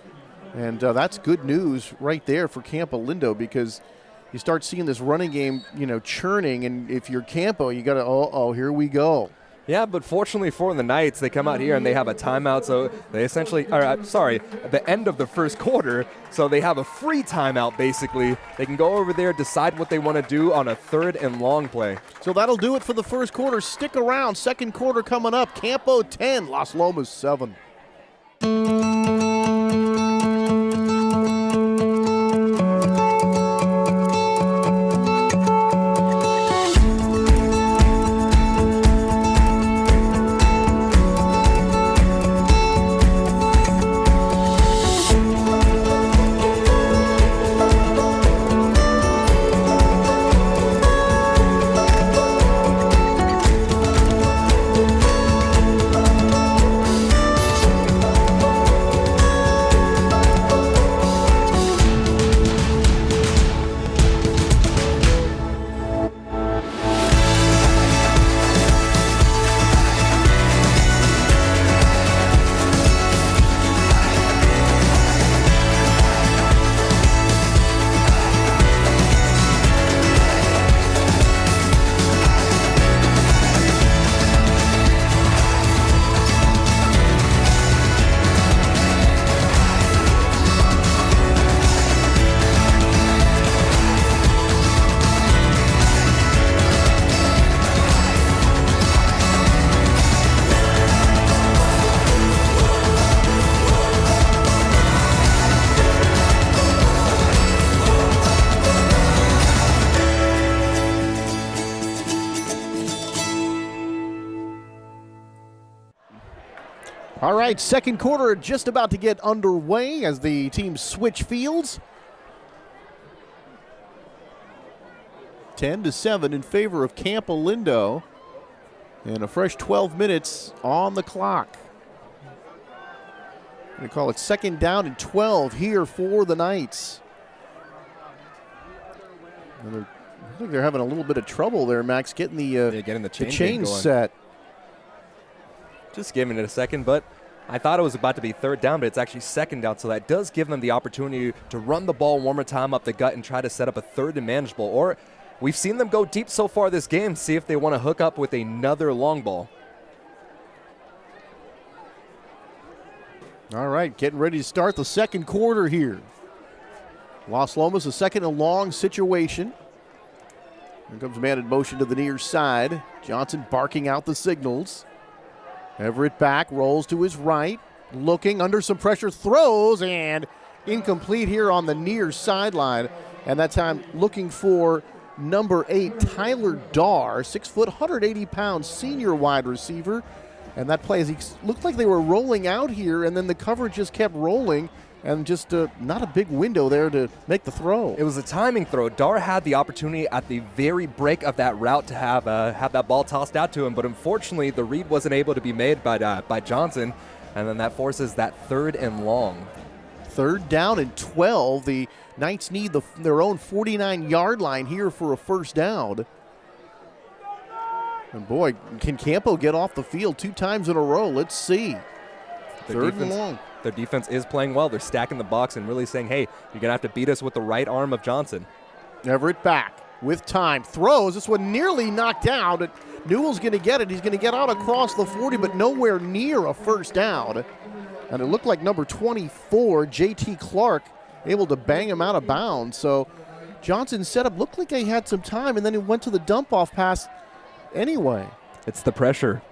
And that's good news right there for Campolindo, because you start seeing this running game, churning. And if you're Campo, you got to, here we go. Yeah, but fortunately for the Knights, they come out here and they have a timeout. So they essentially, at the end of the first quarter, so they have a free timeout basically. They can go over there, decide what they want to do on a 3rd and long play. So that'll do it for the first quarter. Stick around. Second quarter coming up. Campo 10, Las Lomas 7. All right, second quarter just about to get underway as the teams switch fields. 10-7 in favor of Campo Lindo. And a fresh 12 minutes on the clock. We call it 2nd down and 12 here for the Knights. I think they're having a little bit of trouble there, Max, getting the chain set. Just giving it a second, but I thought it was about to be 3rd down, but it's actually 2nd down, so that does give them the opportunity to run the ball one more time up the gut and try to set up a 3rd and manageable. Or we've seen them go deep so far this game, see if they want to hook up with another long ball. All right, getting ready to start the second quarter here. Las Lomas, a 2nd and long situation. Here comes man in motion to the near side. Johnson barking out the signals. Everett back, rolls to his right. Looking under some pressure, throws, and incomplete here on the near sideline. And that time looking for number 8, Tyler Darr, 6 foot, 180-pound senior wide receiver. And that play, as he looked like they were rolling out here, and then the coverage just kept rolling, and just not a big window there to make the throw. It was a timing throw. Darr had the opportunity at the very break of that route to have that ball tossed out to him, but unfortunately the read wasn't able to be made by Johnson, and then that forces that 3rd and long. 3rd down and 12. The Knights need their own 49-yard line here for a 1st down. And boy, can Campo get off the field 2 times in a row? Let's see. 3rd and long. Their defense is playing well. They're stacking the box and really saying, hey, you're going to have to beat us with the right arm of Johnson. Everett back with time. Throws. This one nearly knocked down. Newell's going to get it. He's going to get out across the 40, but nowhere near a 1st down. And it looked like number 24, J.T. Clark, able to bang him out of bounds. So Johnson's setup looked like he had some time, and then he went to the dump-off pass anyway. It's the pressure.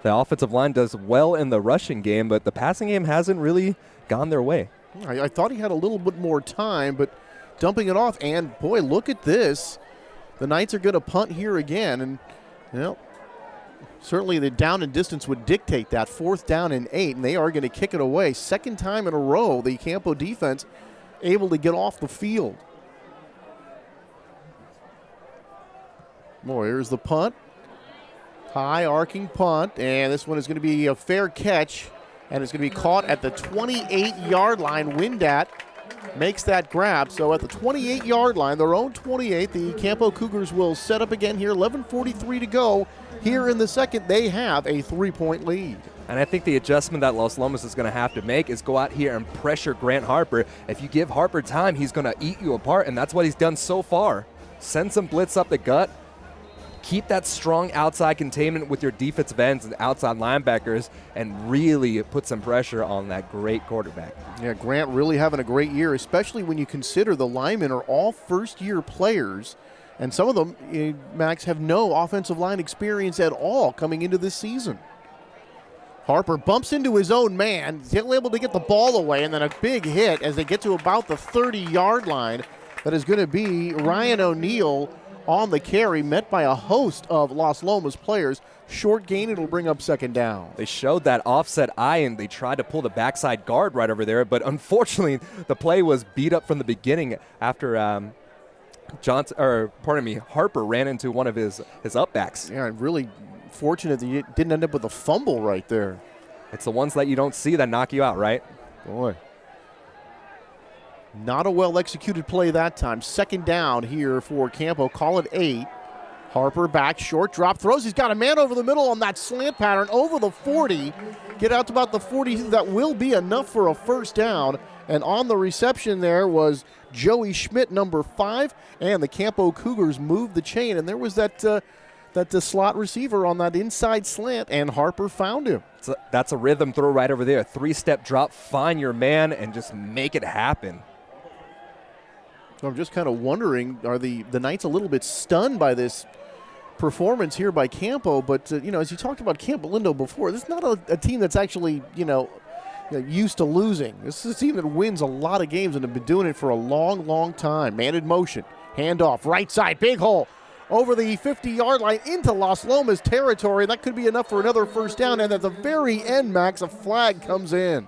The offensive line does well in the rushing game, but the passing game hasn't really gone their way. I thought he had a little bit more time, but dumping it off, and boy, look at this. The Knights are going to punt here again, and certainly the down and distance would dictate that. 4th down and 8, and they are going to kick it away. 2nd time in a row, the Campo defense able to get off the field. Boy, here's the punt. High arcing punt, and this one is going to be a fair catch, and it's going to be caught at the 28-yard line. Windat makes that grab. So at the 28-yard line, their own 28, the Campo Cougars will set up again here. 11:43 to go here in the second. They have a 3-point lead. And I think the adjustment that Las Lomas is going to have to make is go out here and pressure Grant Harper. If you give Harper time, he's going to eat you apart, and that's what he's done so far. Send some blitz up the gut. Keep that strong outside containment with your defensive ends and outside linebackers and really put some pressure on that great quarterback. Yeah, Grant really having a great year, especially when you consider the linemen are all first-year players, and some of them, Max, have no offensive line experience at all coming into this season. Harper bumps into his own man, still able to get the ball away, and then a big hit as they get to about the 30-yard line. That is going to be Ryan O'Neal on the carry, met by a host of Las Lomas players. Short gain, it'll bring up 2nd down. They showed that offset eye, and they tried to pull the backside guard right over there, but unfortunately, the play was beat up from the beginning after Harper ran into one of his upbacks. Yeah, really fortunate that you didn't end up with a fumble right there. It's the ones that you don't see that knock you out, right? Boy. Not a well-executed play that time. 2nd down here for Campo. Call it 8. Harper back, short drop, throws. He's got a man over the middle on that slant pattern, over the 40. Get out to about the 40. That will be enough for a 1st down. And on the reception there was Joey Schmidt, number 5. And the Campo Cougars moved the chain. And there was that slot receiver on that inside slant, and Harper found him. That's a rhythm throw right over there. 3-step drop, find your man, and just make it happen. So I'm just kind of wondering, are the Knights a little bit stunned by this performance here by Campo? But, as you talked about Campolindo before, this is not a team that's actually, used to losing. This is a team that wins a lot of games and have been doing it for a long, long time. Man in motion, handoff, right side, big hole. Over the 50-yard line into Las Lomas territory. That could be enough for another 1st down. And at the very end, Max, a flag comes in.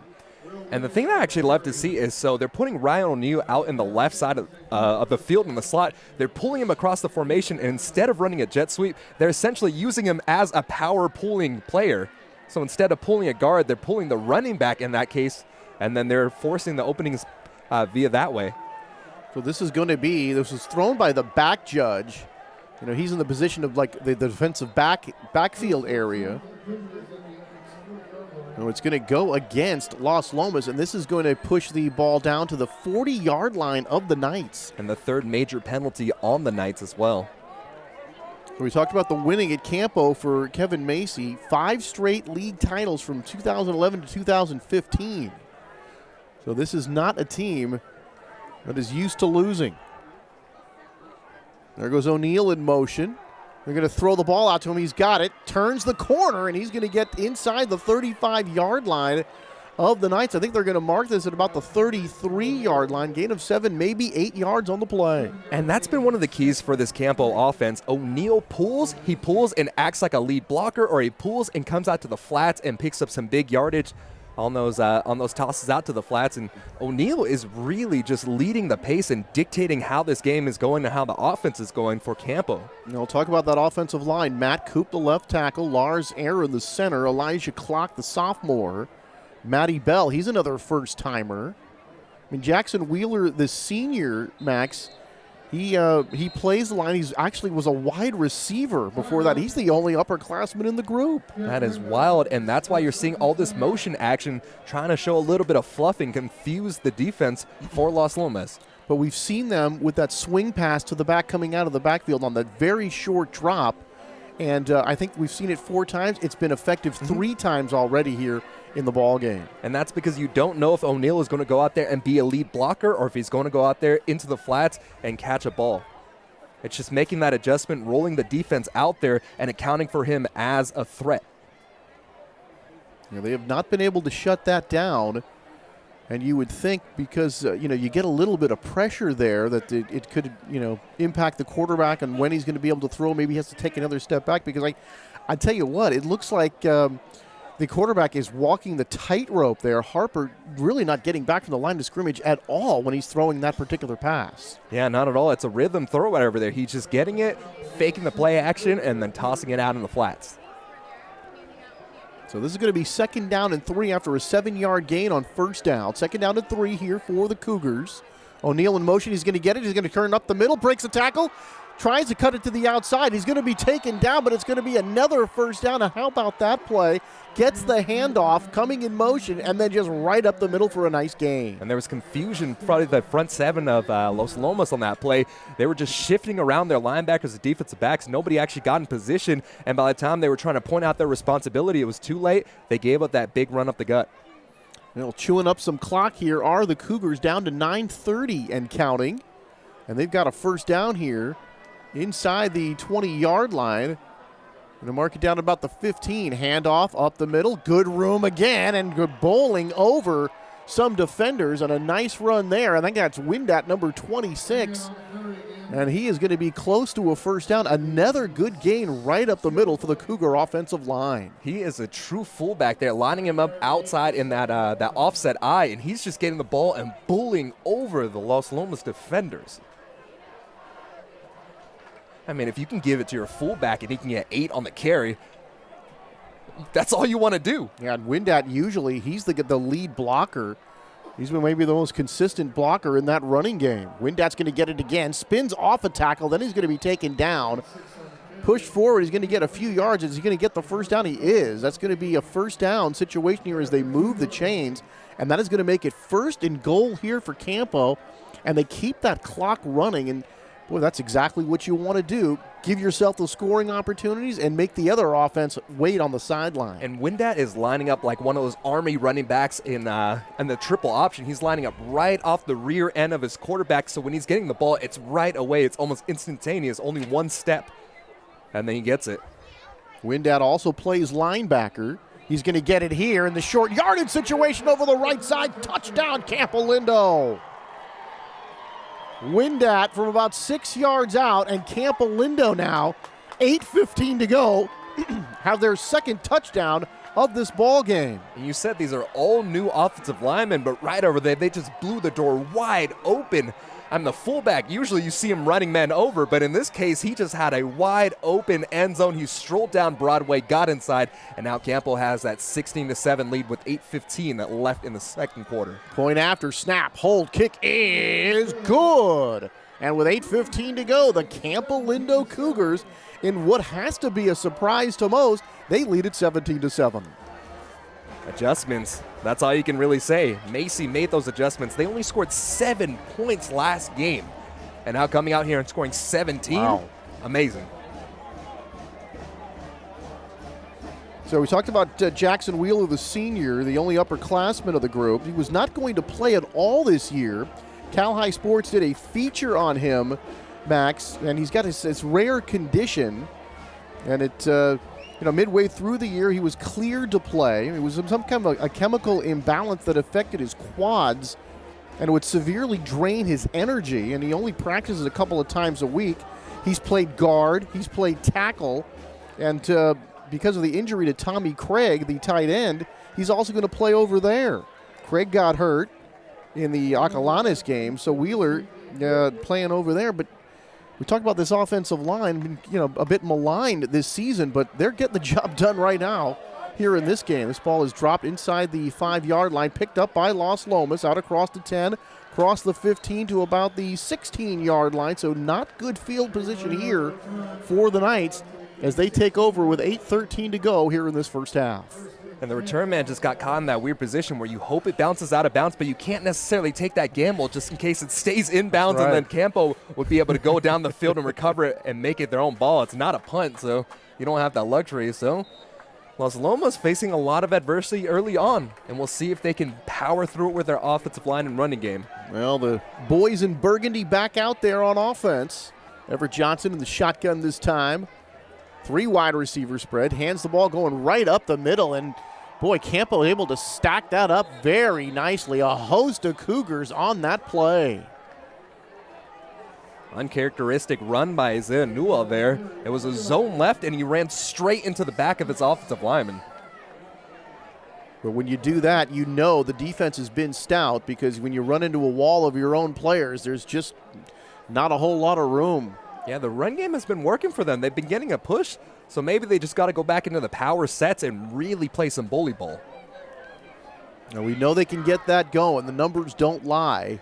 And the thing that I actually love to see is, so they're putting Ryan O'Neal out in the left side of the field in the slot. They're pulling him across the formation, and instead of running a jet sweep, they're essentially using him as a power pulling player. So instead of pulling a guard, they're pulling the running back in that case, and then they're forcing the openings via that way. So this is thrown by the back judge. You know, he's in the position of like the defensive backfield area. No, it's going to go against Los Lomas, and this is going to push the ball down to the 40-yard line of the Knights. And the third major penalty on the Knights as well. We talked about the winning at Campo for Kevin Macy. 5 straight league titles from 2011 to 2015. So this is not a team that is used to losing. There goes O'Neal in motion. They're going to throw the ball out to him. He's got it. Turns the corner, and he's going to get inside the 35-yard line of the Knights. I think they're going to mark this at about the 33-yard line. Gain of 7, maybe 8 yards on the play. And that's been one of the keys for this Campo offense. O'Neal pulls. He pulls and acts like a lead blocker, or he pulls and comes out to the flats and picks up some big yardage on those tosses out to the flats. And O'Neal is really just leading the pace and dictating how this game is going and how the offense is going for Campo. And we'll talk about that offensive line. Matt Coop, the left tackle. Lars Ayer, the center. Elijah Clark, the sophomore. Matty Bell, he's another first-timer. I mean, Jackson Wheeler, the senior, Max, he plays the line. He actually was a wide receiver before that. He's the only upperclassman in the group. That is wild, and that's why you're seeing all this motion action, trying to show a little bit of fluff and confuse the defense for Los Lomas. But we've seen them with that swing pass to the back coming out of the backfield on that very short drop, and I think we've seen it 4 times. It's been effective 3 times already here in the ball game. And that's because you don't know if O'Neal is going to go out there and be a lead blocker or if he's going to go out there into the flats and catch a ball. It's just making that adjustment, rolling the defense out there and accounting for him as a threat. You know, they have not been able to shut that down, and you would think because you get a little bit of pressure there that it could impact the quarterback and when he's going to be able to throw. Maybe he has to take another step back, because I tell you what, it looks like the quarterback is walking the tightrope there. Harper really not getting back from the line of scrimmage at all when he's throwing that particular pass. Yeah, not at all. It's a rhythm throw over there. He's just getting it, faking the play action, and then tossing it out in the flats. So this is going to be 2nd down and 3 after a 7-yard gain on 1st down. 2nd down and 3 here for the Cougars. O'Neal in motion. He's going to get it. He's going to turn up the middle, breaks a tackle, tries to cut it to the outside. He's going to be taken down, but it's going to be another 1st down. And how about that play? Gets the handoff, coming in motion, and then just right up the middle for a nice gain. And there was confusion, probably the front 7 of Los Lomas on that play. They were just shifting around their linebackers and defensive backs. Nobody actually got in position, and by the time they were trying to point out their responsibility, it was too late. They gave up that big run up the gut. Chewing up some clock here are the Cougars, down to 9:30 and counting. And they've got a 1st down here inside the 20-yard line. Going to mark it down about the 15. Handoff up the middle. Good room again, and good bowling over some defenders, and a nice run there. I think that's Windat, number 26. And he is going to be close to a 1st down. Another good gain right up the middle for the Cougar offensive line. He is a true fullback there, lining him up outside in that offset eye, and he's just getting the ball and bullying over the Los Lomas defenders. I mean, if you can give it to your fullback and he can get 8 on the carry, that's all you want to do. Yeah, and Windat usually, he's the lead blocker. He's been maybe the most consistent blocker in that running game. Windat's going to get it again, spins off a tackle, then he's going to be taken down. Pushed forward, he's going to get a few yards. Is he going to get the 1st down? He is. That's going to be a 1st down situation here as they move the chains, and that is going to make it 1st and goal here for Campo, and they keep that clock running, and boy, that's exactly what you want to do. Give yourself those scoring opportunities and make the other offense wait on the sideline. And Windat is lining up like one of those Army running backs in the triple option. He's lining up right off the rear end of his quarterback, so when he's getting the ball, it's right away. It's almost instantaneous, only 1 step, and then he gets it. Windat also plays linebacker. He's going to get it here in the short yardage situation over the right side. Touchdown, Campolindo. Windat from about 6 yards out, and Campolindo now, 8:15 to go, have their 2nd touchdown of this ball game. And you said these are all new offensive linemen, but right over there, they just blew the door wide open. I'm the fullback. Usually you see him running men over, but in this case, he just had a wide open end zone. He strolled down Broadway, got inside, and now Campo has that 16-7 lead with 8:15 left in the second quarter. Point after snap, hold, kick is good. And with 8:15 to go, the Campo Lindo Cougars, in what has to be a surprise to most, they lead it 17-7. Adjustments. That's all you can really say. Macy made those adjustments. They only scored 7 points last game. And now coming out here and scoring 17? Wow. Amazing. So we talked about Jackson Wheeler, the senior, the only upperclassman of the group. He was not going to play at all this year. Cal High Sports did a feature on him, Max, and he's got his rare condition. And it... midway through the year, he was cleared to play. It was some kind of a chemical imbalance that affected his quads, and it would severely drain his energy, and he only practices a couple of times a week. He's played guard, he's played tackle, and because of the injury to Tommy Craig, the tight end, he's also going to play over there. Craig got hurt in the Acalanes game, so Wheeler playing over there, but we talked about this offensive line, a bit maligned this season, but they're getting the job done right now here in this game. This ball is dropped inside the 5-yard line, picked up by Los Lomas, out across the 10, across the 15 to about the 16-yard line, so not good field position here for the Knights as they take over with 8:13 to go here in this first half. And the return man just got caught in that weird position where you hope it bounces out of bounds, but you can't necessarily take that gamble just in case it stays in bounds, right. And then Campo would be able to go down the field and recover it and make it their own ball. It's not a punt, so you don't have that luxury. So Los Lomas facing a lot of adversity early on, and we'll see if they can power through it with their offensive line and running game. Well, the boys in burgundy back out there on offense. Everett Johnson in the shotgun this time. 3 wide receiver spread, hands the ball going right up the middle, and boy, Campo able to stack that up very nicely. A host of Cougars on that play. Uncharacteristic run by Isaiah Newell there. It was a zone left, and he ran straight into the back of his offensive lineman. But when you do that, you know the defense has been stout, because when you run into a wall of your own players, there's just not a whole lot of room. Yeah, the run game has been working for them. They've been getting a push, so maybe they just got to go back into the power sets and really play some bully ball. Now we know they can get that going. The numbers don't lie.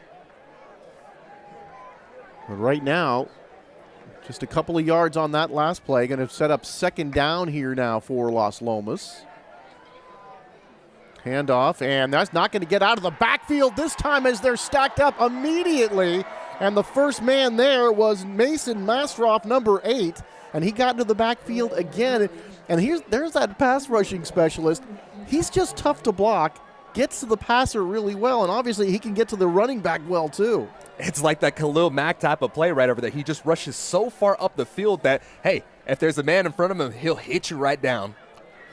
But right now, just a couple of yards on that last play. Going to set up second down here now for Los Lomas. Handoff, and that's not going to get out of the backfield this time as they're stacked up immediately. And the first man there was Mason Mastroff, number 8, and he got into the backfield again. And there's that pass rushing specialist. He's just tough to block, gets to the passer really well, and obviously he can get to the running back well too. It's like that Khalil Mack type of play right over there. He just rushes so far up the field that, hey, if there's a man in front of him, he'll hit you right down.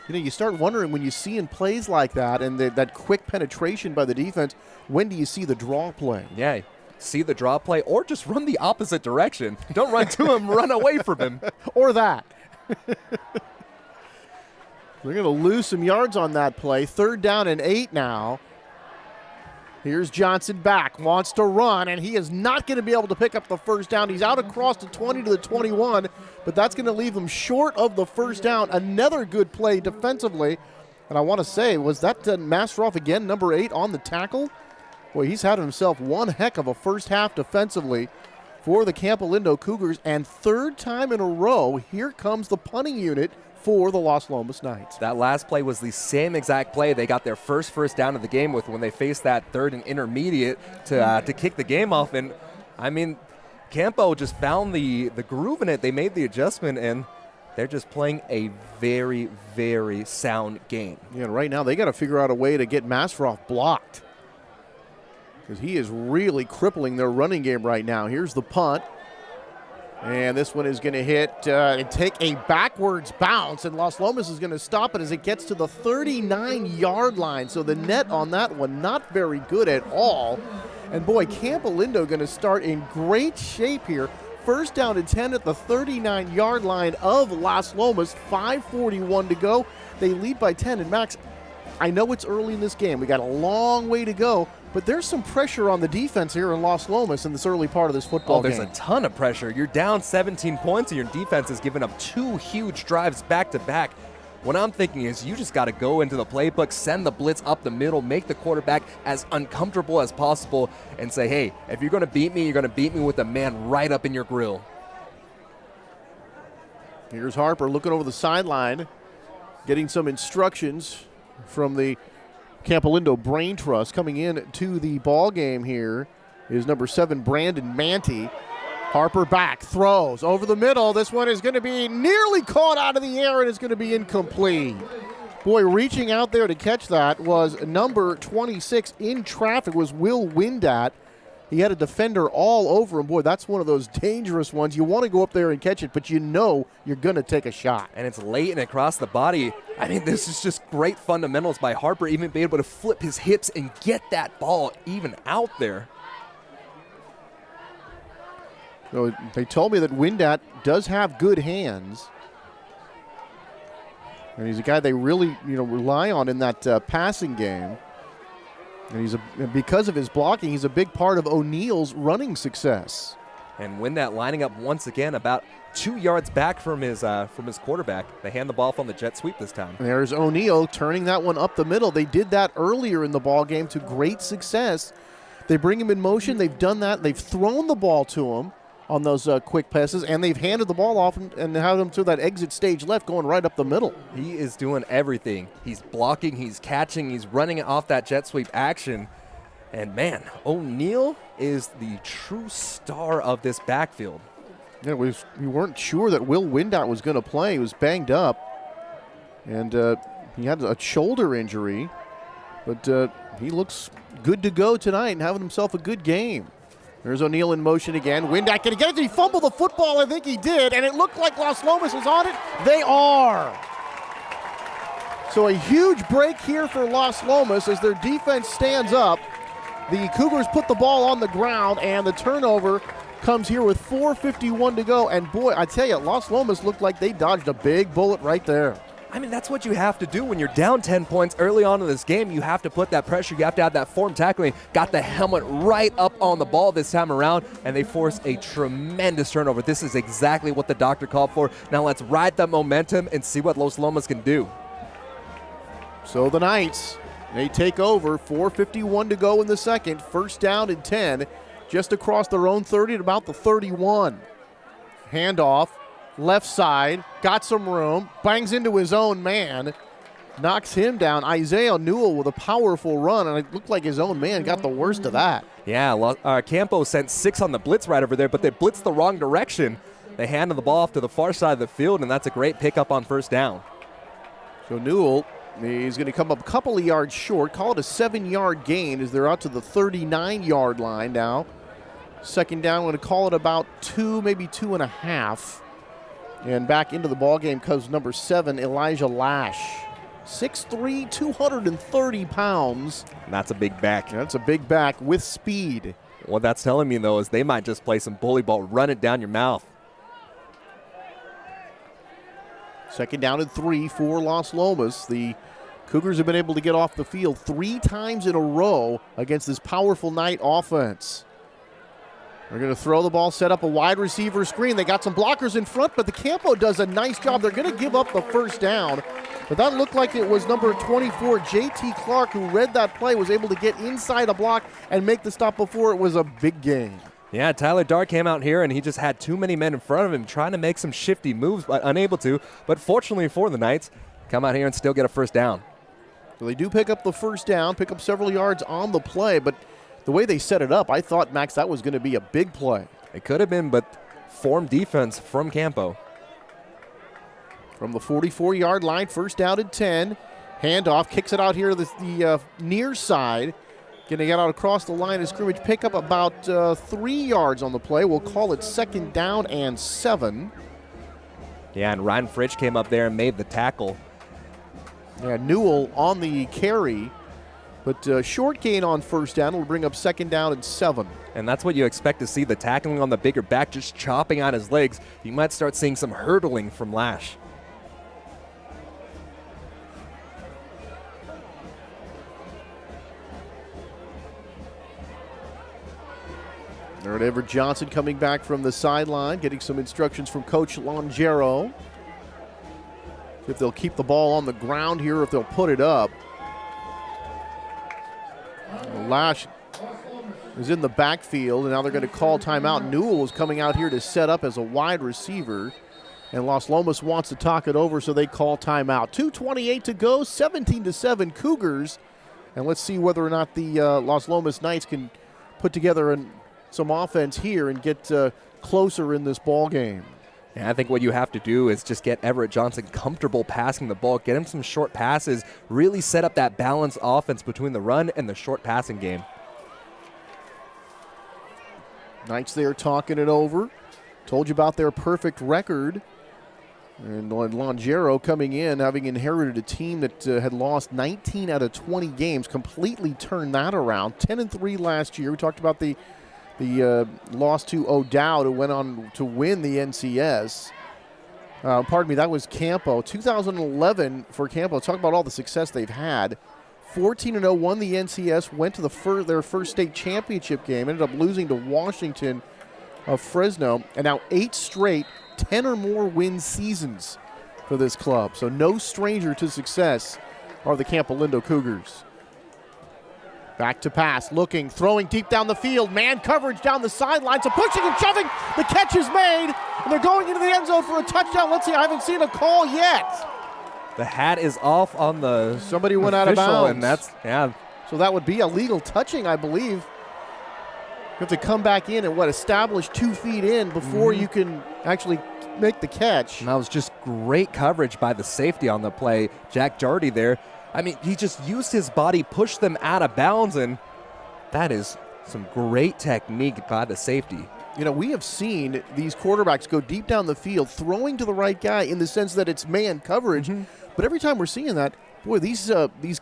You start wondering when you see in plays like that and that quick penetration by the defense, when do you see the draw play? Yeah, see the draw play or just run the opposite direction. Don't run to him, run away from him. Or that. They're going to lose some yards on that play. 3rd down and 8 now. Here's Johnson back, wants to run, and he is not going to be able to pick up the first down. He's out across the 20 to the 21, but that's going to leave him short of the first down. Another good play defensively. And I want to say, was that Mastroff again, number 8, on the tackle? Boy, he's had himself one heck of a first half defensively for the Campolindo Cougars. And 3rd time in a row, here comes the punting unit for the Los Lomas Knights. That last play was the same exact play they got their first down of the game with when they faced that 3rd and intermediate to kick the game off. And, I mean, Campo just found the groove in it. They made the adjustment, and they're just playing a very, very sound game. Yeah, right now they got to figure out a way to get Mastroff blocked, because he is really crippling their running game right now. Here's the punt. And this one is going to hit and take a backwards bounce, and Los Lomas is going to stop it as it gets to the 39-yard line. So the net on that one, not very good at all. And boy, Campolindo going to start in great shape here. 1st down and 10 at the 39-yard line of Las Lomas, 5:41 to go. They lead by 10. And Max, I know it's early in this game. We got a long way to go, but there's some pressure on the defense here in Los Lomas in this early part of this football game. There's a ton of pressure. You're down 17 points, and your defense has given up 2 huge drives back-to-back. What I'm thinking is you just got to go into the playbook, send the blitz up the middle, make the quarterback as uncomfortable as possible, and say, hey, if you're going to beat me, you're going to beat me with a man right up in your grill. Here's Harper looking over the sideline, getting some instructions from the Campolindo Brain Trust. Coming in to the ball game here is number 7, Brandon Manti. Harper back, throws over the middle. This one is going to be nearly caught out of the air, and it's going to be incomplete. Boy, reaching out there to catch that was number 26 in traffic, was Will Windat. He had a defender all over him. Boy, that's one of those dangerous ones. You want to go up there and catch it, but you know you're going to take a shot. And it's late and across the body. I mean, this is just great fundamentals by Harper, even being able to flip his hips and get that ball even out there. So they told me that Windat does have good hands. And he's a guy they really, rely on in that passing game. And because of his blocking, he's a big part of O'Neill's running success. And Windat lining up once again about 2 yards back from his quarterback. They hand the ball off on the jet sweep this time. And there's O'Neill turning that one up the middle. They did that earlier in the ball game to great success. They bring him in motion. They've done that. They've thrown the ball to him on those quick passes, and they've handed the ball off and had him to that exit stage left going right up the middle. He is doing everything. He's blocking, he's catching, he's running off that jet sweep action. And, man, O'Neill is the true star of this backfield. Yeah, we weren't sure that Will Windat was going to play. He was banged up, and he had a shoulder injury, but he looks good to go tonight and having himself a good game. There's O'Neill in motion again. Windat can he get it? Did he fumble the football? I think he did, and it looked like Los Lomas is on it. They are. So a huge break here for Los Lomas as their defense stands up. The Cougars put the ball on the ground, and the turnover comes here with 4:51 to go. And boy, I tell you, Los Lomas looked like they dodged a big bullet right there. I mean, that's what you have to do when you're down 10 points early on in this game. You have to put that pressure. You have to have that form tackling. Got the helmet right up on the ball this time around, and they force a tremendous turnover. This is exactly what the doctor called for. Now let's ride that momentum and see what Los Lomas can do. So the Knights, they take over. 4:51 to go in the second. First down and 10, just across their own 30 at about the 31. Handoff. Left side, got some room, bangs into his own man, knocks him down. Isaiah Newell with a powerful run, and it looked like his own man got the worst of that. Yeah, Campo sent 6 on the blitz right over there, but they blitzed the wrong direction. They handed the ball off to the far side of the field, and that's a great pickup on first down. So Newell, he's going to come up a couple of yards short, call it a 7-yard gain as they're out to the 39-yard line now. Second down, I'm going to call it about 2, maybe 2.5. And back into the ballgame comes number 7, Elijah Lash. 6'3", 230 pounds. And that's a big back. That's a big back with speed. What that's telling me, though, is they might just play some bully ball, run it down your mouth. Second down and 3 for Los Lomas. The Cougars have been able to get off the field 3 times in a row against this powerful Knight offense. They're going to throw the ball, set up a wide receiver screen. They got some blockers in front, but the Campo does a nice job. They're going to give up the first down, but that looked like it was number 24, J.T. Clark, who read that play, was able to get inside a block and make the stop before it was a big gain. Yeah, Tyler Dart came out here, and he just had too many men in front of him trying to make some shifty moves, but unable to. But fortunately for the Knights, come out here and still get a first down. So they do pick up the first down, pick up several yards on the play, but the way they set it up, I thought, Max, that was going to be a big play. It could have been, but form defense from Campo. From the 44-yard line, first down and 10. Handoff, kicks it out here to the near side. Going to get out across the line of scrimmage, pick up about 3 yards on the play. We'll call it second down and 7. Yeah, and Ryan Fritsch came up there and made the tackle. Yeah, Newell on the carry. But short gain on first down will bring up second down and 7. And that's what you expect to see, the tackling on the bigger back, just chopping out his legs. You might start seeing some hurdling from Lash. Aaron Everett Johnson coming back from the sideline, getting some instructions from Coach Longero. If they'll keep the ball on the ground here, if they'll put it up. Lash is in the backfield, and now they're going to call timeout. Newell is coming out here to set up as a wide receiver, and Las Lomas wants to talk it over, so they call timeout. 2:28 to go, 17-7 Cougars, and let's see whether or not the Las Lomas Knights can put together some offense here and get closer in this ball game. And I think what you have to do is just get Everett Johnson comfortable passing the ball, get him some short passes, really set up that balanced offense between the run and the short passing game. Knights there talking it over. Told you about their perfect record. And Longero coming in, having inherited a team that had lost 19 out of 20 games, completely turned that around. 10-3 last year. We talked about the loss to O'Dowd, who went on to win the NCS. Pardon me, that was Campo. 2011 for Campo. Talk about all the success they've had. 14-0, won the NCS, went to their first state championship game, ended up losing to Washington of Fresno, and now 8 straight 10 or more win seasons for this club. So no stranger to success are the Campolindo Cougars. Back to pass, looking, throwing deep down the field. Man coverage down the sideline. So pushing and shoving. The catch is made, and they're going into the end zone for a touchdown. Let's see, I haven't seen a call yet. The hat is off on the Somebody went out of bounds. And that's, yeah. So that would be illegal touching, I believe. You have to come back in and, establish 2 feet in before you can actually make the catch. And that was just great coverage by the safety on the play. Jack Jardy there. I mean, he just used his body, pushed them out of bounds, and that is some great technique by the safety. You know, we have seen these quarterbacks go deep down the field, throwing to the right guy in the sense that it's man coverage. But every time we're seeing that, boy, these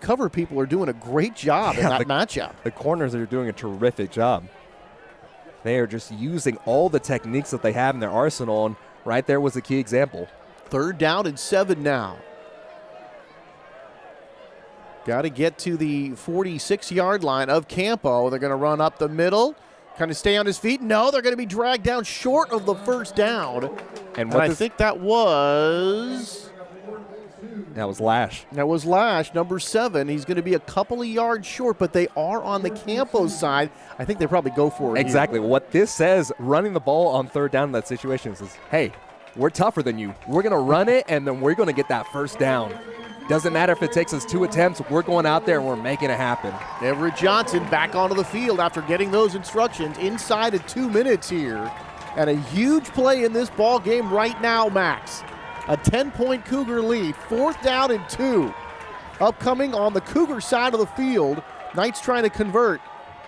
cover people are doing a great job in that matchup. The corners are doing a terrific job. They are just using all the techniques that they have in their arsenal, and right there was a key example. 3rd down and 7 now. Got to get to the 46-yard line of Campo. They're going to run up the middle, kind of stay on his feet. No, they're going to be dragged down short of the first down. And I think that was Lash. That was Lash, number 7. He's going to be a couple of yards short, but they are on the Campo side. I think they probably go for it. Exactly. What this says, running the ball on 3rd down in that situation says, hey, we're tougher than you. We're going to run it, and then we're going to get that first down. Doesn't matter if it takes us 2 attempts. We're going out there and we're making it happen. Everett Johnson back onto the field after getting those instructions inside of 2 minutes here. And a huge play in this ball game right now, Max. A 10-point Cougar lead, 4th down and 2. Upcoming on the Cougar side of the field. Knights trying to convert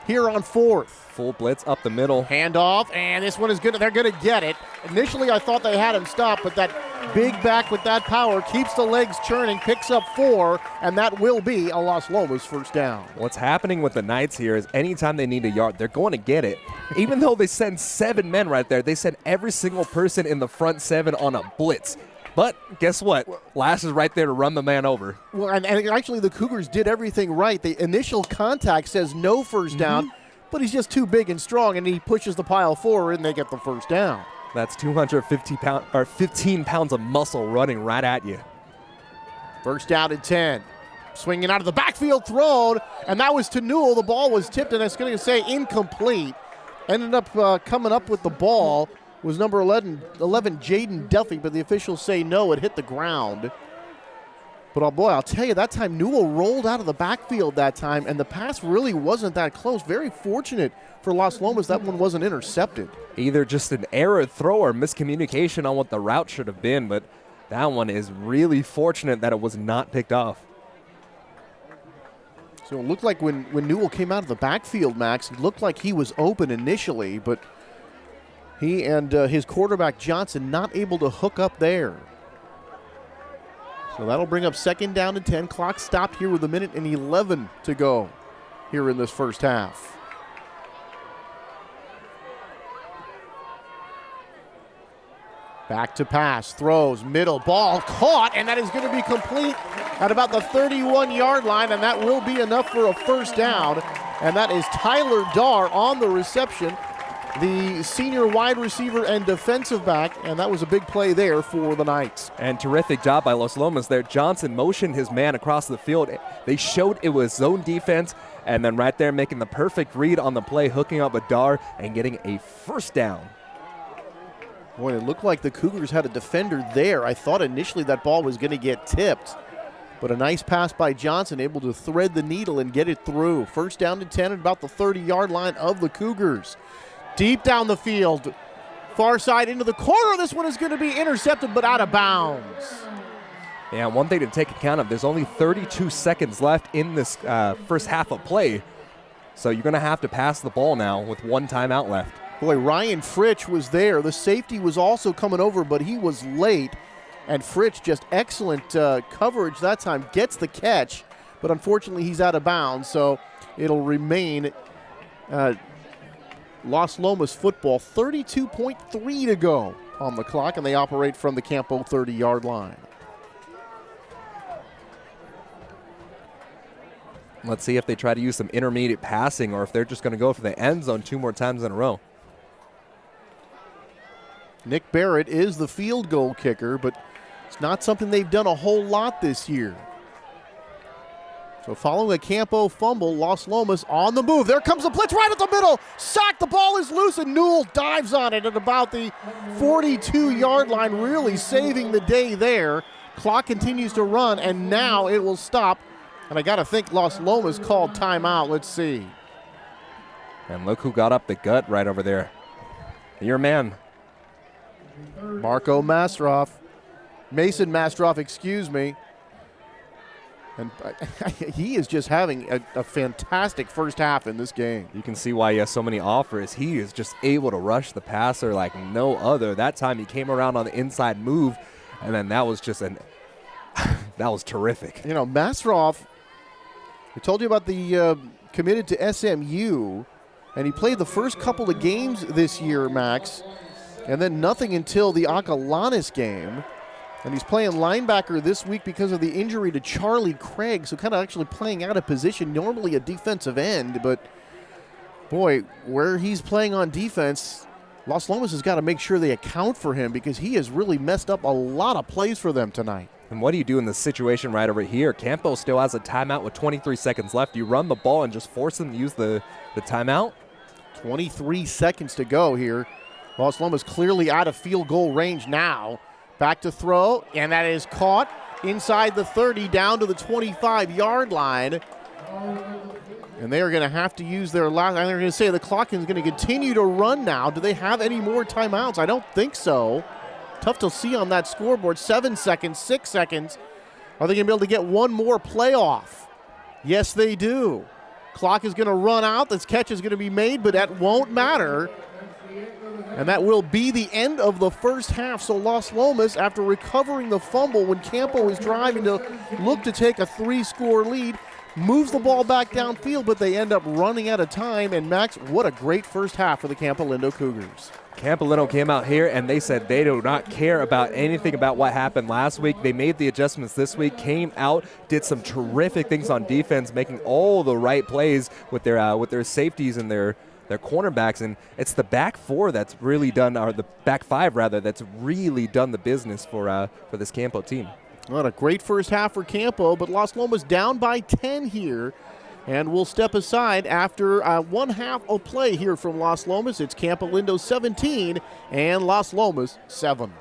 here on 4th. Full blitz up the middle. Handoff, and this one is good. They're going to get it. Initially, I thought they had him stopped, but that big back with that power keeps the legs churning, picks up 4, and that will be a Las Lomas first down. What's happening with the Knights here is anytime they need a yard, they're going to get it. Even though they send 7 men right there, they send every single person in the front 7 on a blitz. But guess what? Lash is right there to run the man over. Well, and actually the Cougars did everything right. The initial contact says no first down, but he's just too big and strong, and he pushes the pile forward, and they get the first down. That's 15 pounds of muscle running right at you. First down and 10. Swinging out of the backfield, thrown, and that was to Newell. The ball was tipped, and it's going to say incomplete. Ended up coming up with the ball was number 11 Jaden Duffy, but the officials say no, it hit the ground. But, oh boy, I'll tell you, that time Newell rolled out of the backfield that time, and the pass really wasn't that close. Very fortunate for Las Lomas that one wasn't intercepted. Either just an error throw or miscommunication on what the route should have been, but that one is really fortunate that it was not picked off. So it looked like when Newell came out of the backfield, Max, it looked like he was open initially, but he and his quarterback Johnson not able to hook up there. So that'll bring up 2nd down and 10. Clock stopped here with 1:11 to go here in this first half. Back to pass, throws, middle, ball caught, and that is going to be complete at about the 31-yard line, and that will be enough for a first down. And that is Tyler Darr on the reception. the senior wide receiver and defensive back, and that was a big play there for the Knights. And terrific job by Los Lomas there. Johnson motioned his man across the field. They showed it was zone defense, and then right there making the perfect read on the play, hooking up Adar and getting a first down. Boy, it looked like the Cougars had a defender there. I thought initially that ball was going to get tipped, but a nice pass by Johnson, able to thread the needle and get it through. First down to 10 at about the 30-yard line of the Cougars. Deep down the field, far side into the corner. This one is going to be intercepted but out of bounds. Yeah, one thing to take account of, there's only 32 seconds left in this first half of play. So you're going to have to pass the ball now with one timeout left. Boy, Ryan Fritsch was there. The safety was also coming over, but he was late. And Fritsch, just excellent coverage that time, gets the catch. But unfortunately, he's out of bounds, so it'll remain Los Lomas football. 32.3 to go on the clock, and they operate from the Campo 30-yard line. Let's see if they try to use some intermediate passing or if they're just going to go for the end zone 2 more times in a row. Nick Barrett is the field goal kicker, but it's not something they've done a whole lot this year. So following a Campo fumble, Los Lomas on the move. There comes the blitz right at the middle. Sack, the ball is loose, and Newell dives on it at about the 42-yard line, really saving the day there. Clock continues to run, and now it will stop. And I got to think Los Lomas called timeout. Let's see. And look who got up the gut right over there. Your man. Marco Mastroff. Mason Mastroff, excuse me. And he is just having a fantastic first half in this game. You can see why he has so many offers. He is just able to rush the passer like no other. That time he came around on the inside move, and then that was just that was terrific. You know, Mastroff, we told you about the committed to SMU, and he played the first couple of games this year, Max, and then nothing until the Acalanes game. And he's playing linebacker this week because of the injury to Charlie Craig, so kind of actually playing out of position, normally a defensive end. But, boy, where he's playing on defense, Los Lomas has got to make sure they account for him because he has really messed up a lot of plays for them tonight. And what do you do in this situation right over here? Campo still has a timeout with 23 seconds left. You run the ball and just force them to use the timeout? 23 seconds to go here. Los Lomas clearly out of field goal range now. Back to throw, and that is caught inside the 30 down to the 25-yard line. And they are going to have to use their last. They're going to say the clock is going to continue to run now. Do they have any more timeouts? I don't think so. Tough to see on that scoreboard. 7 seconds, 6 seconds. Are they going to be able to get one more play off? Yes, they do. Clock is going to run out. This catch is going to be made, but that won't matter. And that will be the end of the first half. So Los Lomas, after recovering the fumble when Campo is driving to look to take a 3-score lead, moves the ball back downfield, but they end up running out of time. And Max, what a great first half for the Campolindo Cougars. Campolindo came out here and they said they do not care about anything about what happened last week. They made the adjustments this week, came out, did some terrific things on defense, making all the right plays with their safeties and their cornerbacks, and it's the back four that's really done, or the back five rather, that's really done the business for this Campo team. What a great first half for Campo, but Los Lomas down by 10 here, and we'll step aside after one half of play here from Los Lomas. It's Campolindo 17 and Los Lomas 7.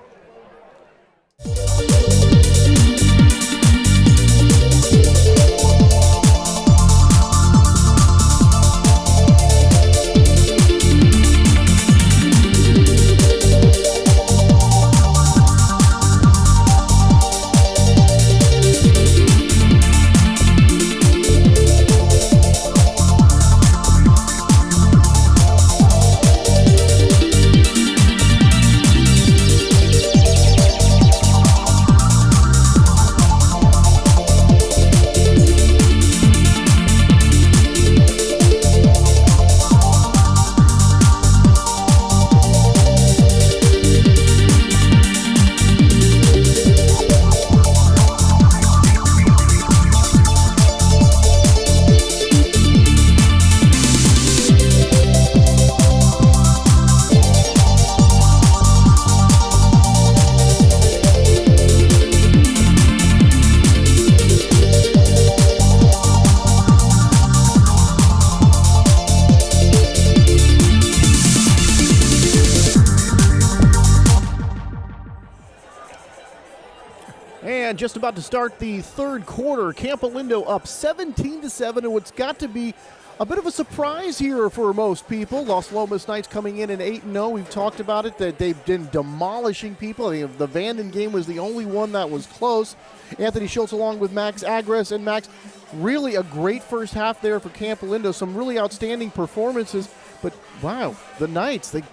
just about to start the third quarter. Campolindo up 17-7, and what's got to be a bit of a surprise here for most people. Los Lomas Knights coming in at 8-0. We've talked about it, that they've been demolishing people. The Vanden game was the only one that was close. Anthony Schultz along with Max Agres. And Max, really a great first half there for Campolindo. Some really outstanding performances. But, wow, the Knights, they're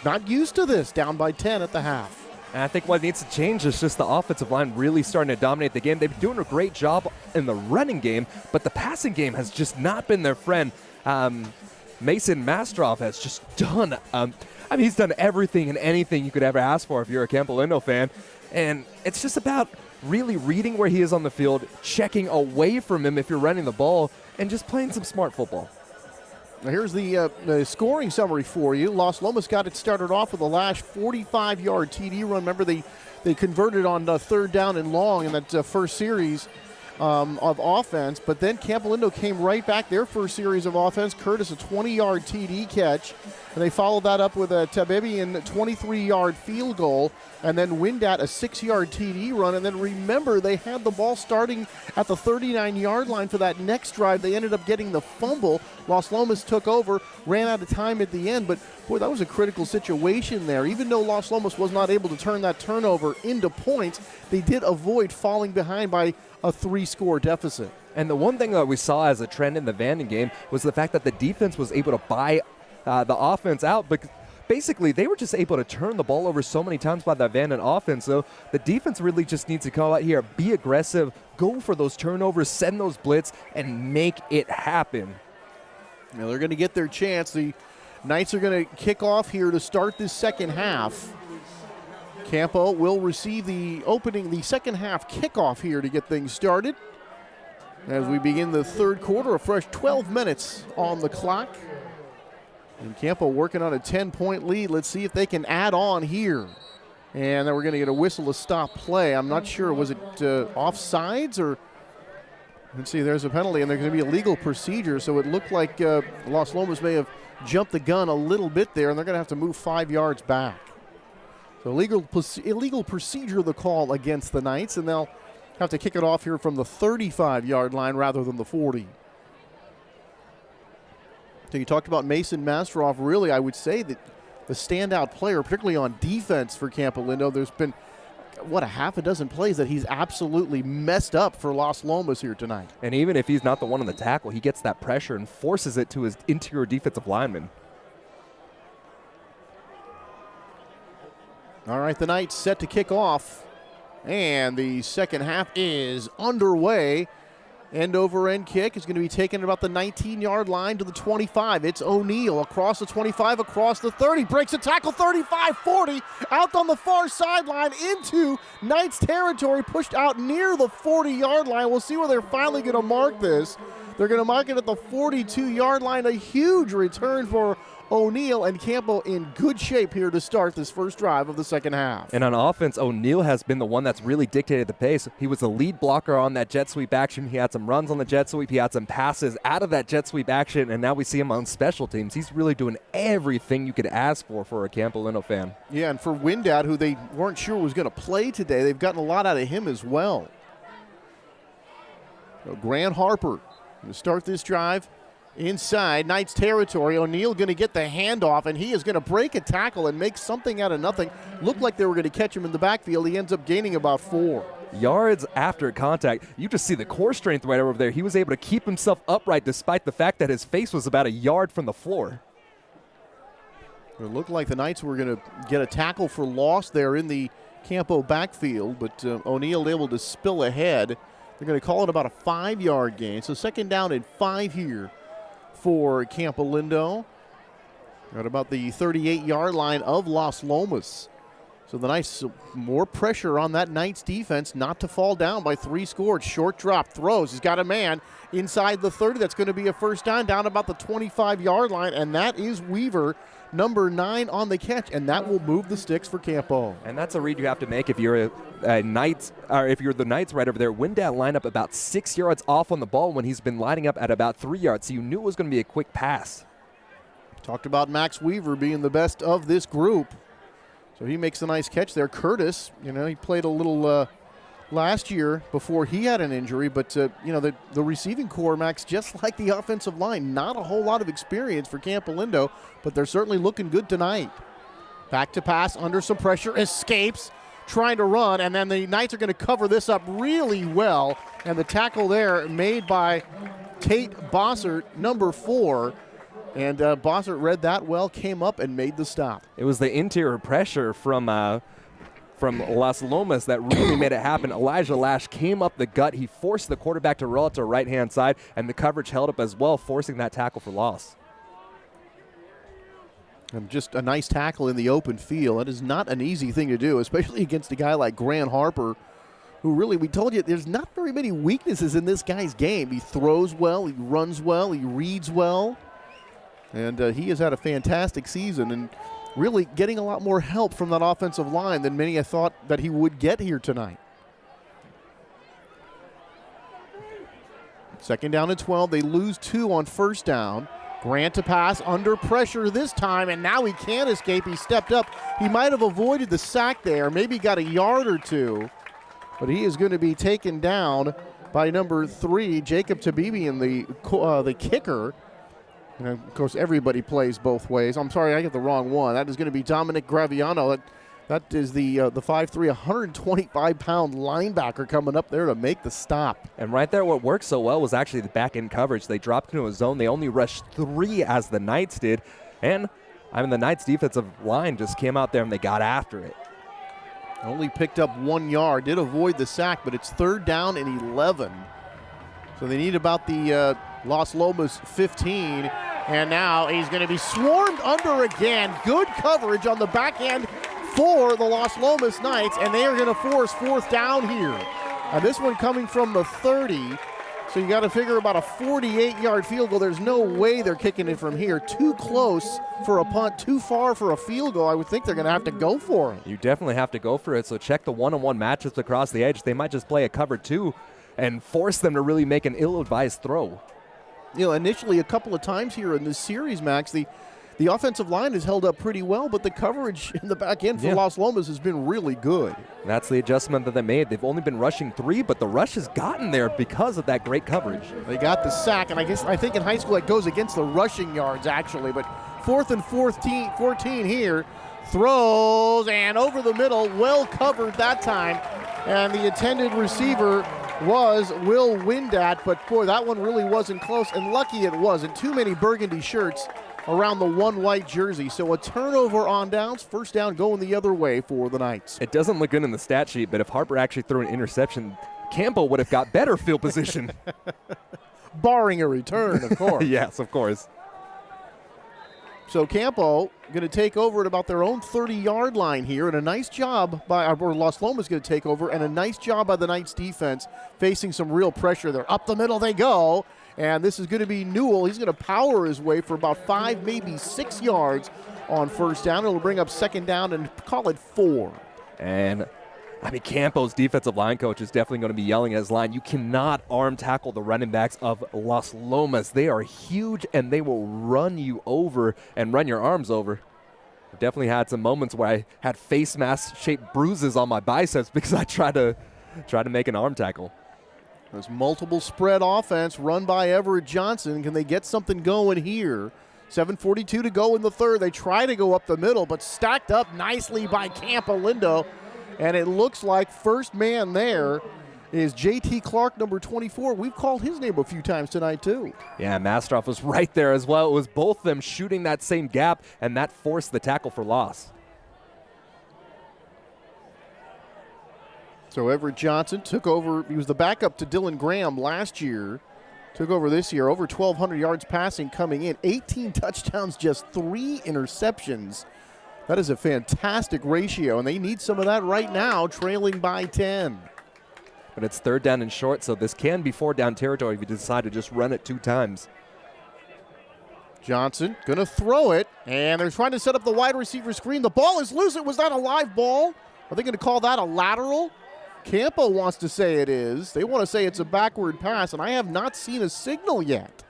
not used to this, down by 10 at the half. And I think what needs to change is just the offensive line really starting to dominate the game. They've been doing a great job in the running game, but the passing game has just not been their friend. Mason Mastrov has just done, he's done everything and anything you could ever ask for if you're a Campolindo fan. And it's just about really reading where he is on the field, checking away from him if you're running the ball, and just playing some smart football. Now here's the scoring summary for you. Los Lomas got it started off with a last 45-yard TD run. Remember, they converted on third down and long in that first series of offense, but then Campolindo came right back. Their first series of offense, Curtis a 20-yard TD catch, and they followed that up with a Tabebian 23-yard field goal, and then Windat a 6-yard TD run. And then remember, they had the ball starting at the 39-yard line for that next drive. They ended up getting the fumble. Los Lomas took over, ran out of time at the end, but boy, that was a critical situation there. Even though Los Lomas was not able to turn that turnover into points, they did avoid falling behind by a 3-score deficit. And the one thing that we saw as a trend in the Vanden game was the fact that the defense was able to buy the offense out, because basically they were just able to turn the ball over so many times by that Vanden offense. So the defense really just needs to come out here, be aggressive, go for those turnovers, send those blitz, and make it happen. Now they're going to get their chance. The Knights are going to kick off here to start this second half. Campo will receive the second half kickoff here to get things started. As we begin the third quarter, a fresh 12 minutes on the clock. And Campo working on a 10-point lead. Let's see if they can add on here. And then we're going to get a whistle to stop play. I'm not sure. Was it offsides or? Let's see, there's a penalty, and there's going to be a legal procedure. So it looked like Los Lomas may have jumped the gun a little bit there, and they're going to have to move 5 yards back. So illegal procedure, the call against the Knights, and they'll have to kick it off here from the 35-yard line rather than the 40. So you talked about Mason Mastrov. Really, I would say that the standout player, particularly on defense for Campolindo. There's been, a half a dozen plays that he's absolutely messed up for Los Lomas here tonight. And even if he's not the one on the tackle, he gets that pressure and forces it to his interior defensive lineman. All right, the Knights set to kick off, and the second half is underway. End-over-end kick is going to be taken at about the 19-yard line to the 25. It's O'Neal across the 25, across the 30. Breaks a tackle, 35-40, out on the far sideline into Knights territory, pushed out near the 40-yard line. We'll see where they're finally going to mark this. They're going to mark it at the 42-yard line. A huge return for O'Neal, and Campo in good shape here to start this first drive of the second half. And on offense, O'Neal has been the one that's really dictated the pace. He was the lead blocker on that jet sweep action. He had some runs on the jet sweep. He had some passes out of that jet sweep action, and now we see him on special teams. He's really doing everything you could ask for a Campolindo fan. Yeah, and for Windat, who they weren't sure was going to play today, they've gotten a lot out of him as well. So Grant Harper going to start this drive inside Knights territory. O'Neal going to get the handoff, and he is going to break a tackle and make something out of nothing. Looked like they were going to catch him in the backfield. He ends up gaining about 4 yards after contact. You just see the core strength right over there. He was able to keep himself upright despite the fact that his face was about a yard from the floor. It looked like the Knights were going to get a tackle for loss there in the Campo backfield, but O'Neal able to spill ahead. They're going to call it about a 5-yard gain. So second down and 5 here for Campolindo at about the 38-yard line of Los Lomas. So the Knights, more pressure on that Knights defense not to fall down by 3 scores. Short drop, throws. He's got a man inside the 30. That's going to be a first down about the 25-yard line, and that is Weaver, number 9 on the catch, and that will move the sticks for Campo. And that's a read you have to make if you're a Knights, or if you're the Knights right over there. Windat lined up about 6 yards off on the ball when he's been lining up at about 3 yards, so you knew it was going to be a quick pass. Talked about Max Weaver being the best of this group. So he makes a nice catch there. Curtis, he played a little last year before he had an injury, but the receiving core, Max, just like the offensive line, not a whole lot of experience for Campolindo, but they're certainly looking good tonight. Back to pass, under some pressure, escapes, trying to run, and then the Knights are going to cover this up really well, and the tackle there made by Tate Bossert, number 4, and Bossert read that well, came up and made the stop. It was the interior pressure from Las Lomas that really made it happen. Elijah Lash came up the gut. He forced the quarterback to roll out to the right-hand side, and the coverage held up as well, forcing that tackle for loss. And just a nice tackle in the open field. That is not an easy thing to do, especially against a guy like Grant Harper, who really, we told you, there's not very many weaknesses in this guy's game. He throws well, he runs well, he reads well, and he has had a fantastic season and really getting a lot more help from that offensive line than many had thought that he would get here tonight. Second down and 12. They lose 2 on first down. Grant to pass, under pressure this time, and now he can't escape. He stepped up. He might have avoided the sack there, maybe got a yard or 2, but he is going to be taken down by number 3, Jacob Tabibi, and the kicker. And of course, everybody plays both ways. I'm sorry, I got the wrong one. That is going to be Dominic Graviano. That is the 5'3", 125-pound linebacker coming up there to make the stop. And right there, what worked so well was actually the back-end coverage. They dropped into a zone. They only rushed 3 as the Knights did. And, the Knights' defensive line just came out there and they got after it. Only picked up 1 yard. Did avoid the sack, but it's 3rd down and 11. So they need about the Las Lomas 15. And now he's going to be swarmed under again. Good coverage on the back end for the Las Lomas Knights, and they are going to force 4th down here. And this one coming from the 30, so you got to figure about a 48-yard field goal. There's no way they're kicking it from here. Too close for a punt, too far for a field goal. I would think they're going to have to go for it. You definitely have to go for it, so check the one-on-one matchups across the edge. They might just play a cover 2 and force them to really make an ill-advised throw. Initially a couple of times here in this series, Max, the offensive line has held up pretty well, but the coverage in the back end for Las Lomas has been really good. That's the adjustment that they made. They've only been rushing 3, but the rush has gotten there because of that great coverage. They got the sack, and I think in high school it goes against the rushing yards, actually. But 4th and 14 here. Throws, and over the middle, well covered that time. And the intended receiver was Will Windat, but boy, that one really wasn't close, and lucky it wasn't. Too many burgundy shirts around the 1 white jersey. So a turnover on downs, 1st down going the other way for the Knights. It doesn't look good in the stat sheet, but if Harper actually threw an interception, Campo would have got better field position. Barring a return, of course. Yes, of course. So Campo going to take over at about their own 30-yard line here, and a nice job or Las Lomas going to take over, and a nice job by the Knights defense facing some real pressure there. Up the middle they go, and this is going to be Newell. He's going to power his way for about 5, maybe 6 yards on 1st down. It'll bring up 2nd down and call it 4. And Campo's defensive line coach is definitely going to be yelling at his line. You cannot arm tackle the running backs of Las Lomas. They are huge, and they will run you over and run your arms over. I've definitely had some moments where I had face mask-shaped bruises on my biceps because I tried to make an arm tackle. There's multiple spread offense run by Everett Johnson. Can they get something going here? 7:42 to go in the 3rd. They try to go up the middle, but stacked up nicely by Campolindo. And it looks like first man there is J.T. Clark, number 24. We've called his name a few times tonight, too. Yeah, Mastroff was right there as well. It was both of them shooting that same gap, and that forced the tackle for loss. So Everett Johnson took over. He was the backup to Dylan Graham last year. Took over this year, over 1,200 yards passing coming in. 18 touchdowns, just 3 interceptions. That is a fantastic ratio, and they need some of that right now, trailing by 10. But it's 3rd down and short, so this can be 4th down territory if you decide to just run it 2 times. Johnson going to throw it, and they're trying to set up the wide receiver screen. The ball is loose. It was not a live ball. Are they going to call that a lateral? Campo wants to say it is. They want to say it's a backward pass, and I have not seen a signal yet.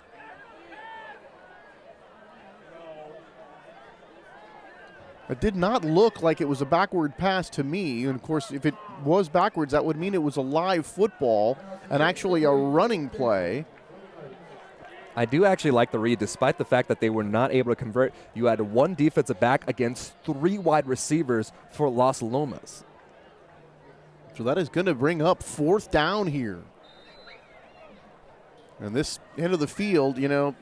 It did not look like it was a backward pass to me. And, of course, if it was backwards, that would mean it was a live football and actually a running play. I do actually like the read, despite the fact that they were not able to convert. You had one defensive back against 3 wide receivers for Las Lomas. So that is going to bring up 4th down here. And this end of the field, you know,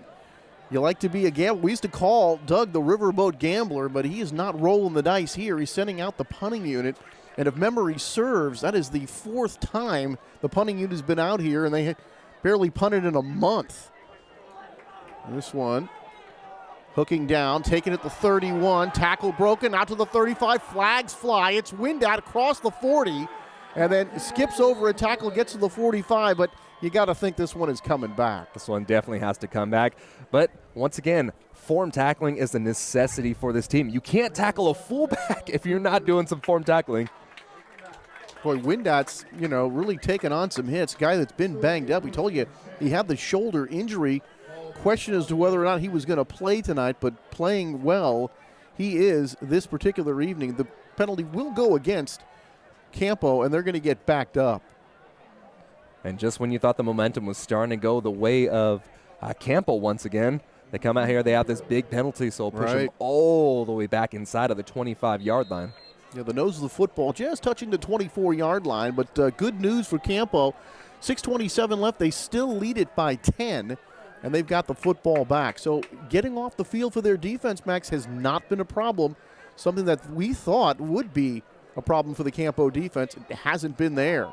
you like to be a gambler. We used to call Doug the riverboat gambler, but he is not rolling the dice here. He's sending out the punting unit. And if memory serves, that is the 4th time the punting unit has been out here, and they had barely punted in a month. This one, hooking down, taking it to 31, tackle broken, out to the 35, flags fly. It's Windat across the 40, and then skips over a tackle, gets to the 45, but you got to think this one is coming back. This one definitely has to come back. But once again, form tackling is a necessity for this team. You can't tackle a fullback if you're not doing some form tackling. Boy, Windat's, you know, really taken on some hits. Guy that's been banged up. We told you he had the shoulder injury. Question as to whether or not he was going to play tonight, but playing well, he is this particular evening. The penalty will go against Campo, and they're going to get backed up. And just when you thought the momentum was starting to go the way of Campo once again, they come out here, they have this big penalty, so push them all the way back inside of the 25-yard line. Yeah, the nose of the football just touching the 24-yard line, but good news for Campo. 6:27 left. They still lead it by 10, and they've got the football back. So getting off the field for their defense, Max, has not been a problem, something that we thought would be a problem for the Campo defense. It hasn't been there.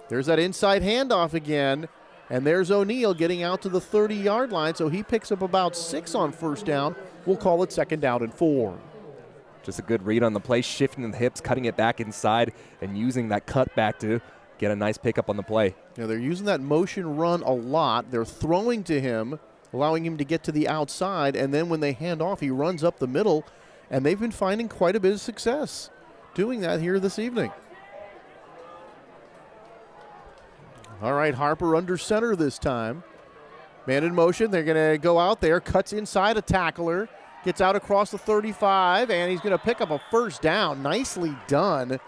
There's that inside handoff again, and there's O'Neal getting out to the 30-yard line, so he picks up about 6 on 1st down. We'll call it 2nd down and 4. Just a good read on the play, shifting the hips, cutting it back inside, and using that cutback to get a nice pickup on the play. Yeah, they're using that motion run a lot. They're throwing to him, allowing him to get to the outside, and then when they hand off, he runs up the middle, and they've been finding quite a bit of success doing that here this evening. All right, Harper under center this time. Man in motion, they're going to go out there, cuts inside a tackler, gets out across the 35, and he's going to pick up a 1st down. Nicely done.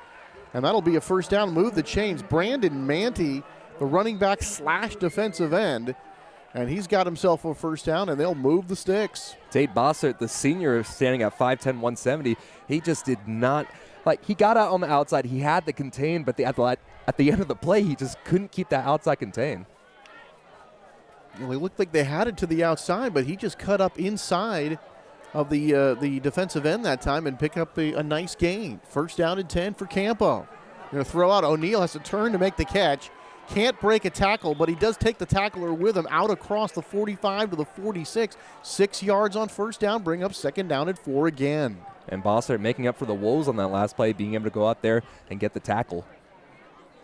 And that'll be a 1st down, move the chains. Brandon Manti, the running back / defensive end, and he's got himself a 1st down, and they'll move the sticks. Tate Bossert, the senior, standing at 5'10", 170, he just did not, he got out on the outside. He had to contain, but at the end of the play, he just couldn't keep that outside contained. Well, it looked like they had it to the outside, but he just cut up inside of the defensive end that time and pick up a nice gain. 1st down and 10 for Campo. Going to throw out. O'Neal has to turn to make the catch. Can't break a tackle, but he does take the tackler with him out across the 45 to the 46. 6 yards on 1st down, bring up 2nd down and 4 again. And Bossert making up for the woes on that last play, being able to go out there and get the tackle.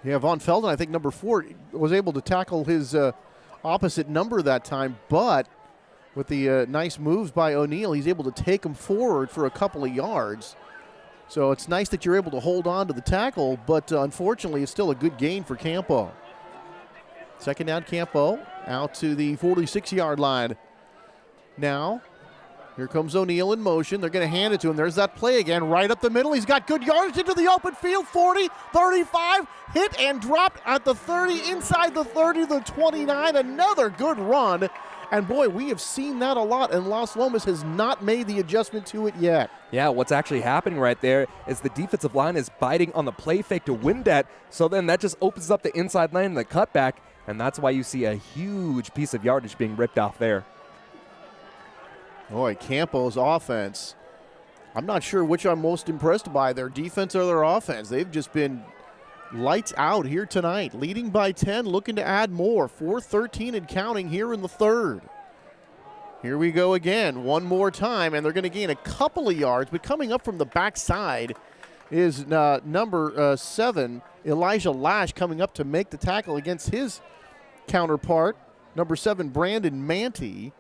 Yeah, Von Felden, I think number 4, was able to tackle his opposite number that time, but with the nice moves by O'Neal, he's able to take him forward for a couple of yards. So it's nice that you're able to hold on to the tackle, but unfortunately it's still a good gain for Campo. 2nd down, Campo out to the 46-yard line. Now, here comes O'Neal in motion. They're going to hand it to him. There's that play again, right up the middle. He's got good yardage into the open field. 40, 35, hit and dropped at the 30, inside the 30, the 29. Another good run. And boy, we have seen that a lot, and Las Lomas has not made the adjustment to it yet. Yeah, what's actually happening right there is the defensive line is biting on the play fake to Windat, so then that just opens up the inside lane and the cutback, and that's why you see a huge piece of yardage being ripped off there. Boy, Campo's offense, I'm not sure which I'm most impressed by, their defense or their offense. They've just been lights out here tonight, leading by 10, looking to add more. 4:13 and counting here in the 3rd. Here we go again, one more time, and they're going to gain a couple of yards, but coming up from the backside is number 7, Elijah Lash, coming up to make the tackle against his counterpart, number 7, Brandon Manti.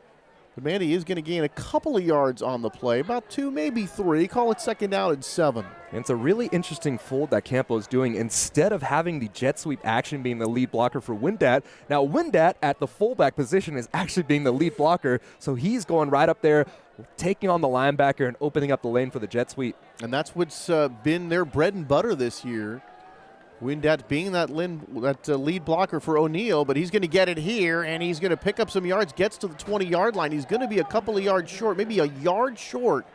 But Manti is going to gain a couple of yards on the play, about 2, maybe 3. Call it 2nd down and 7. And it's a really interesting fold that Campo is doing. Instead of having the jet sweep action being the lead blocker for Windat, now Windat at the fullback position is actually being the lead blocker, so he's going right up there, taking on the linebacker and opening up the lane for the jet sweep. And that's what's been their bread and butter this year. Windat being that lead blocker for O'Neal, but he's going to get it here, and he's going to pick up some yards, gets to the 20-yard line. He's going to be a couple of yards short, maybe a yard short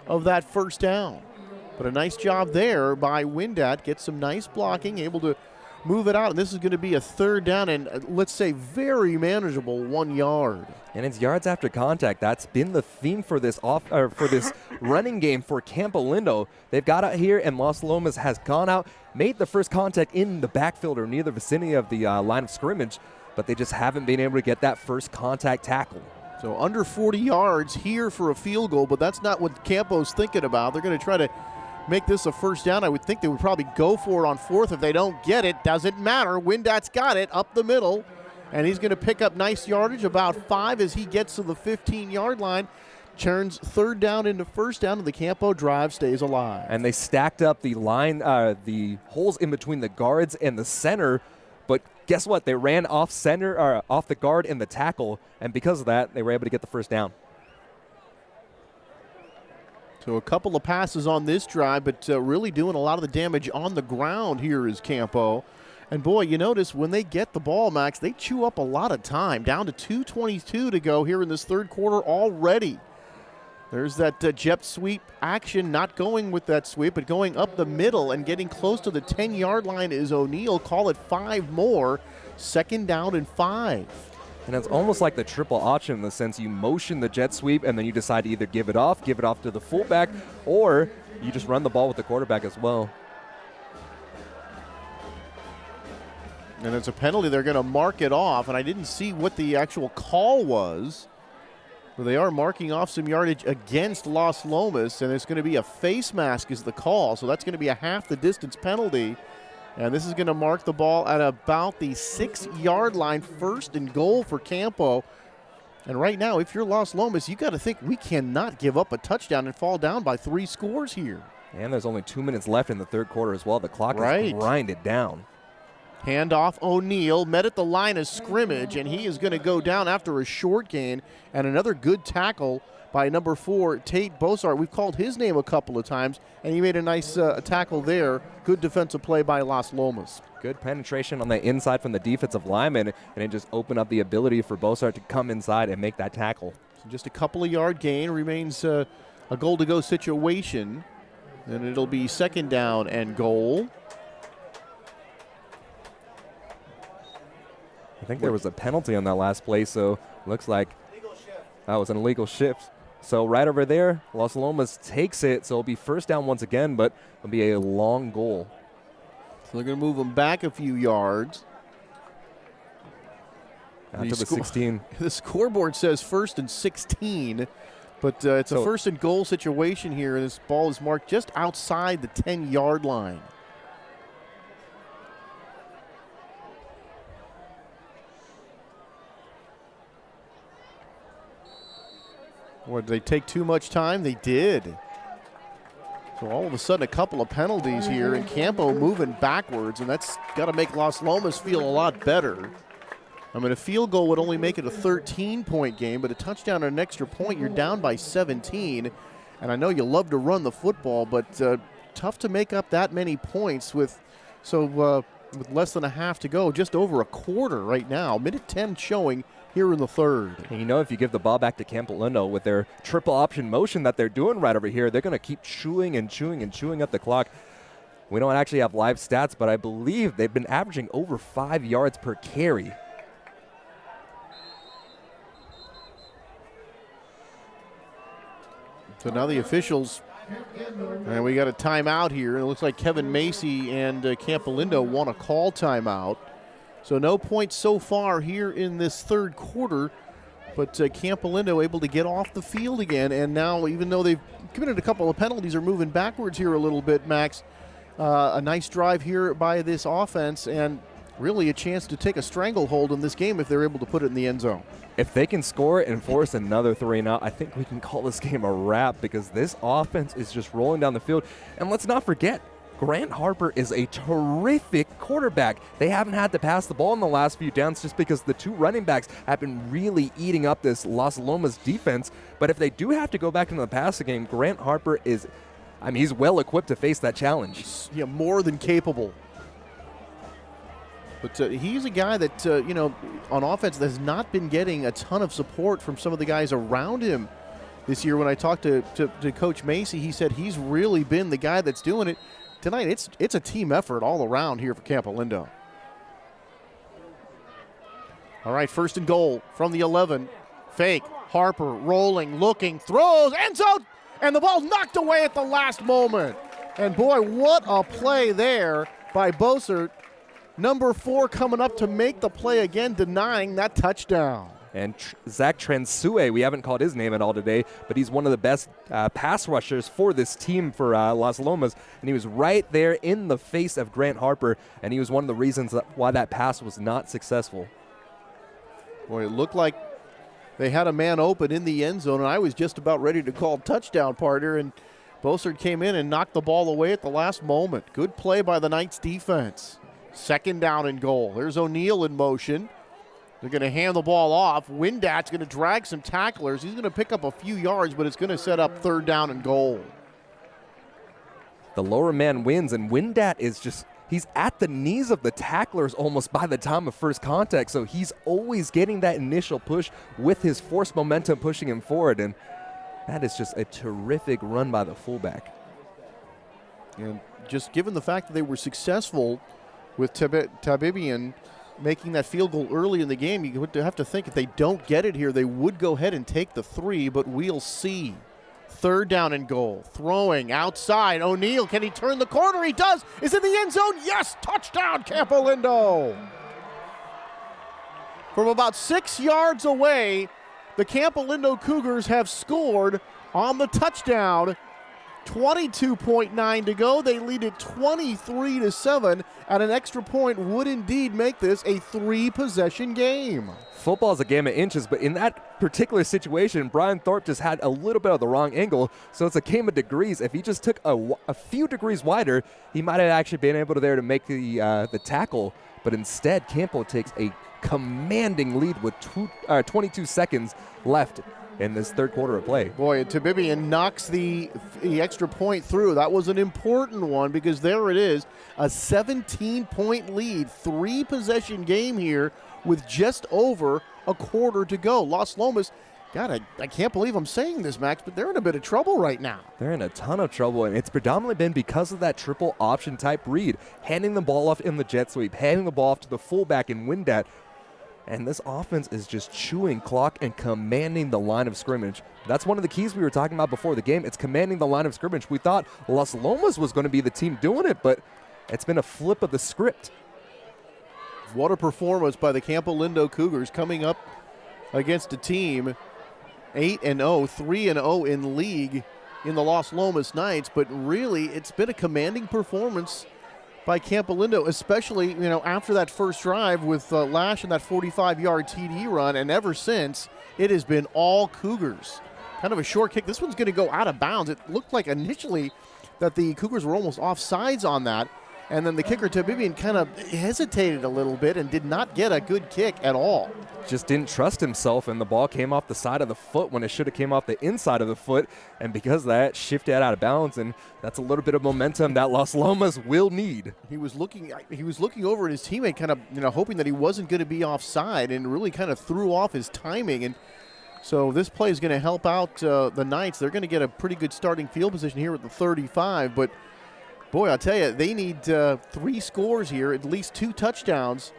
of that first down. But a nice job there by Windat. Gets some nice blocking, able to move it out. And this is going to be a third down and, let's say, very manageable 1 yard. And it's yards after contact. That's been the theme for this running game for Campo Lindo. They've got out here, and Los Lomas has gone out, made the first contact in the backfield or near the vicinity of the line of scrimmage, but they just haven't been able to get that first contact tackle. So under 40 yards here for a field goal, but that's not what Campo's thinking about. They're going to try to make this a first down. I would think they would probably go for it on fourth. If they don't get it, doesn't matter. Windat's got it up the middle, and he's going to pick up nice yardage, about 5 as he gets to the 15-yard line. Turns third down into first down, and the Campo drive stays alive. And they stacked up the line, the holes in between the guards and the center, but guess what? They ran off the guard and the tackle, and because of that, they were able to get the first down. So a couple of passes on this drive, but really doing a lot of the damage on the ground here is Campo. And boy, you notice when they get the ball, Max, they chew up a lot of time. Down to 2:22 to go here in this third quarter already. There's that jet sweep action, not going with that sweep, but going up the middle and getting close to the 10-yard line is O'Neal. Call it 5 more. Second down and 5. And it's almost like the triple option in the sense you motion the jet sweep and then you decide to either give it off to the fullback, or you just run the ball with the quarterback as well. And it's a penalty. They're going to mark it off, and I didn't see what the actual call was. But they are marking off some yardage against Los Lomas, and it's going to be a face mask is the call. So that's going to be a half the distance penalty. And this is going to mark the ball at about the 6-yard line, first and goal for Campo. And right now, if you're Los Lomas, you got to think we cannot give up a touchdown and fall down by 3 scores here. And there's only 2 minutes left in the third quarter as well. The clock is grinded down. Handoff, O'Neal met at the line of scrimmage, and he is going to go down after a short gain. And another good tackle by number 4, Tate Bossart. We've called his name a couple of times, and he made a nice tackle there. Good defensive play by Los Lomas. Good penetration on the inside from the defensive lineman, and it just opened up the ability for Bossart to come inside and make that tackle. So just a couple of yard gain, remains a goal-to-go situation. And it'll be second down and goal. I think there was a penalty on that last play, so looks like that was an illegal shift. So right over there, Los Lomas takes it, so it'll be first down once again, but it'll be a long goal. So they're going to move them back a few yards. Out to the 16. The scoreboard says first and 16, but it's a first and goal situation here, and this ball is marked just outside the 10-yard line. Or did they take too much time? They did. So all of a sudden, a couple of penalties here, and Campo moving backwards, and that's got to make Los Lomas feel a lot better. I mean, a field goal would only make it a 13-point game, but a touchdown and an extra point, you're down by 17. And I know you love to run the football, but tough to make up that many points with less than a half to go, just over a quarter right now. Minute 10 showing here in the third. And you know, if you give the ball back to Campolindo with their triple option motion that they're doing right over here, they're going to keep chewing and chewing and chewing up the clock. We don't actually have live stats, but I believe they've been averaging over 5 yards per carry. So now the officials, and we got a timeout here. It looks like Kevin Macy and Campolindo want to call timeout. So no points so far here in this third quarter, but Campolindo able to get off the field again. And now, even though they've committed a couple of penalties, are moving backwards here a little bit, Max. A nice drive here by this offense, and really a chance to take a stranglehold in this game if they're able to put it in the end zone. If they can score and force another 3 and out, I think we can call this game a wrap, because this offense is just rolling down the field. And let's not forget, Grant Harper is a terrific quarterback. They haven't had to pass the ball in the last few downs just because the 2 running backs have been really eating up this Los Lomas defense. But if they do have to go back into the passing game, Grant Harper is, he's well equipped to face that challenge. Yeah, more than capable. But he's a guy that, on offense that has not been getting a ton of support from some of the guys around him this year. When I talked to Coach Macy, he said he's really been the guy that's doing it. Tonight, it's a team effort all around here for Campolindo. All right, 1st and goal from the 11. Fake, Harper rolling, looking, throws, end zone, and the ball's knocked away at the last moment. And boy, what a play there by Bossert. Number 4 coming up to make the play again, denying that touchdown. And Zach Transue, we haven't called his name at all today, but he's one of the best pass rushers for this team for Las Lomas. And he was right there in the face of Grant Harper, and he was one of the reasons why that pass was not successful. Boy, it looked like they had a man open in the end zone, and I was just about ready to call touchdown, partner, and Bossert came in and knocked the ball away at the last moment. Good play by the Knights defense. 2nd down and goal. There's O'Neal in motion. They're going to hand the ball off. Windat's going to drag some tacklers. He's going to pick up a few yards, but it's going to set up 3rd down and goal. The lower man wins, and Windat is just, he's at the knees of the tacklers almost by the time of first contact, so he's always getting that initial push with his force momentum pushing him forward, and that is just a terrific run by the fullback. And just given the fact that they were successful with Tabibian making that field goal early in the game, you would have to think if they don't get it here, they would go ahead and take the 3, but we'll see. 3rd down and goal. Throwing outside. O'Neal, can he turn the corner? He does. Is in the end zone. Yes, touchdown, Campolindo. From about 6 yards away, the Campolindo Cougars have scored on the touchdown. 22.9 to go. They lead it 23-7, and an extra point would indeed make this a 3-possession game. Football is a game of inches, but in that particular situation, Brian Thorpe just had a little bit of the wrong angle, so it's a game of degrees. If he just took a few degrees wider, he might have actually been able to make the tackle, but instead, Campo takes a commanding lead with 22 seconds left in this 3rd quarter of play. Boy, Tabibian knocks the extra point through. That was an important one because there it is, a 17-point lead, 3-possession game here with just over a quarter to go. Las Lomas, God, I can't believe I'm saying this, Max, but they're in a bit of trouble right now. They're in a ton of trouble, and it's predominantly been because of that triple option type read, handing the ball off in the jet sweep, handing the ball off to the fullback in Windat. And this offense is just chewing clock and commanding the line of scrimmage. That's one of the keys we were talking about before the game. It's commanding the line of scrimmage. We thought Las Lomas was going to be the team doing it, but it's been a flip of the script. What a performance by the Campolindo Cougars coming up against a team 8-0, 3-0 in league in the Las Lomas Knights. But really, it's been a commanding performance by Campolindo, especially after that first drive with Lash and that 45-yard TD run, and ever since it has been all Cougars. Kind of a short kick. This one's going to go out of bounds. It looked like initially that the Cougars were almost offsides on that, and then the kicker Tabibian kind of hesitated a little bit and did not get a good kick at all. Just didn't trust himself, and the ball came off the side of the foot when it should have came off the inside of the foot, and because of that, shifted out of bounds, and that's a little bit of momentum that Las Lomas will need. He was looking over at his teammate, kind of hoping that he wasn't going to be offside, and really kind of threw off his timing. And so this play is going to help out the Knights. They're going to get a pretty good starting field position here at the 35, but boy, I'll tell you, they need 3 scores here, at least 2 touchdowns.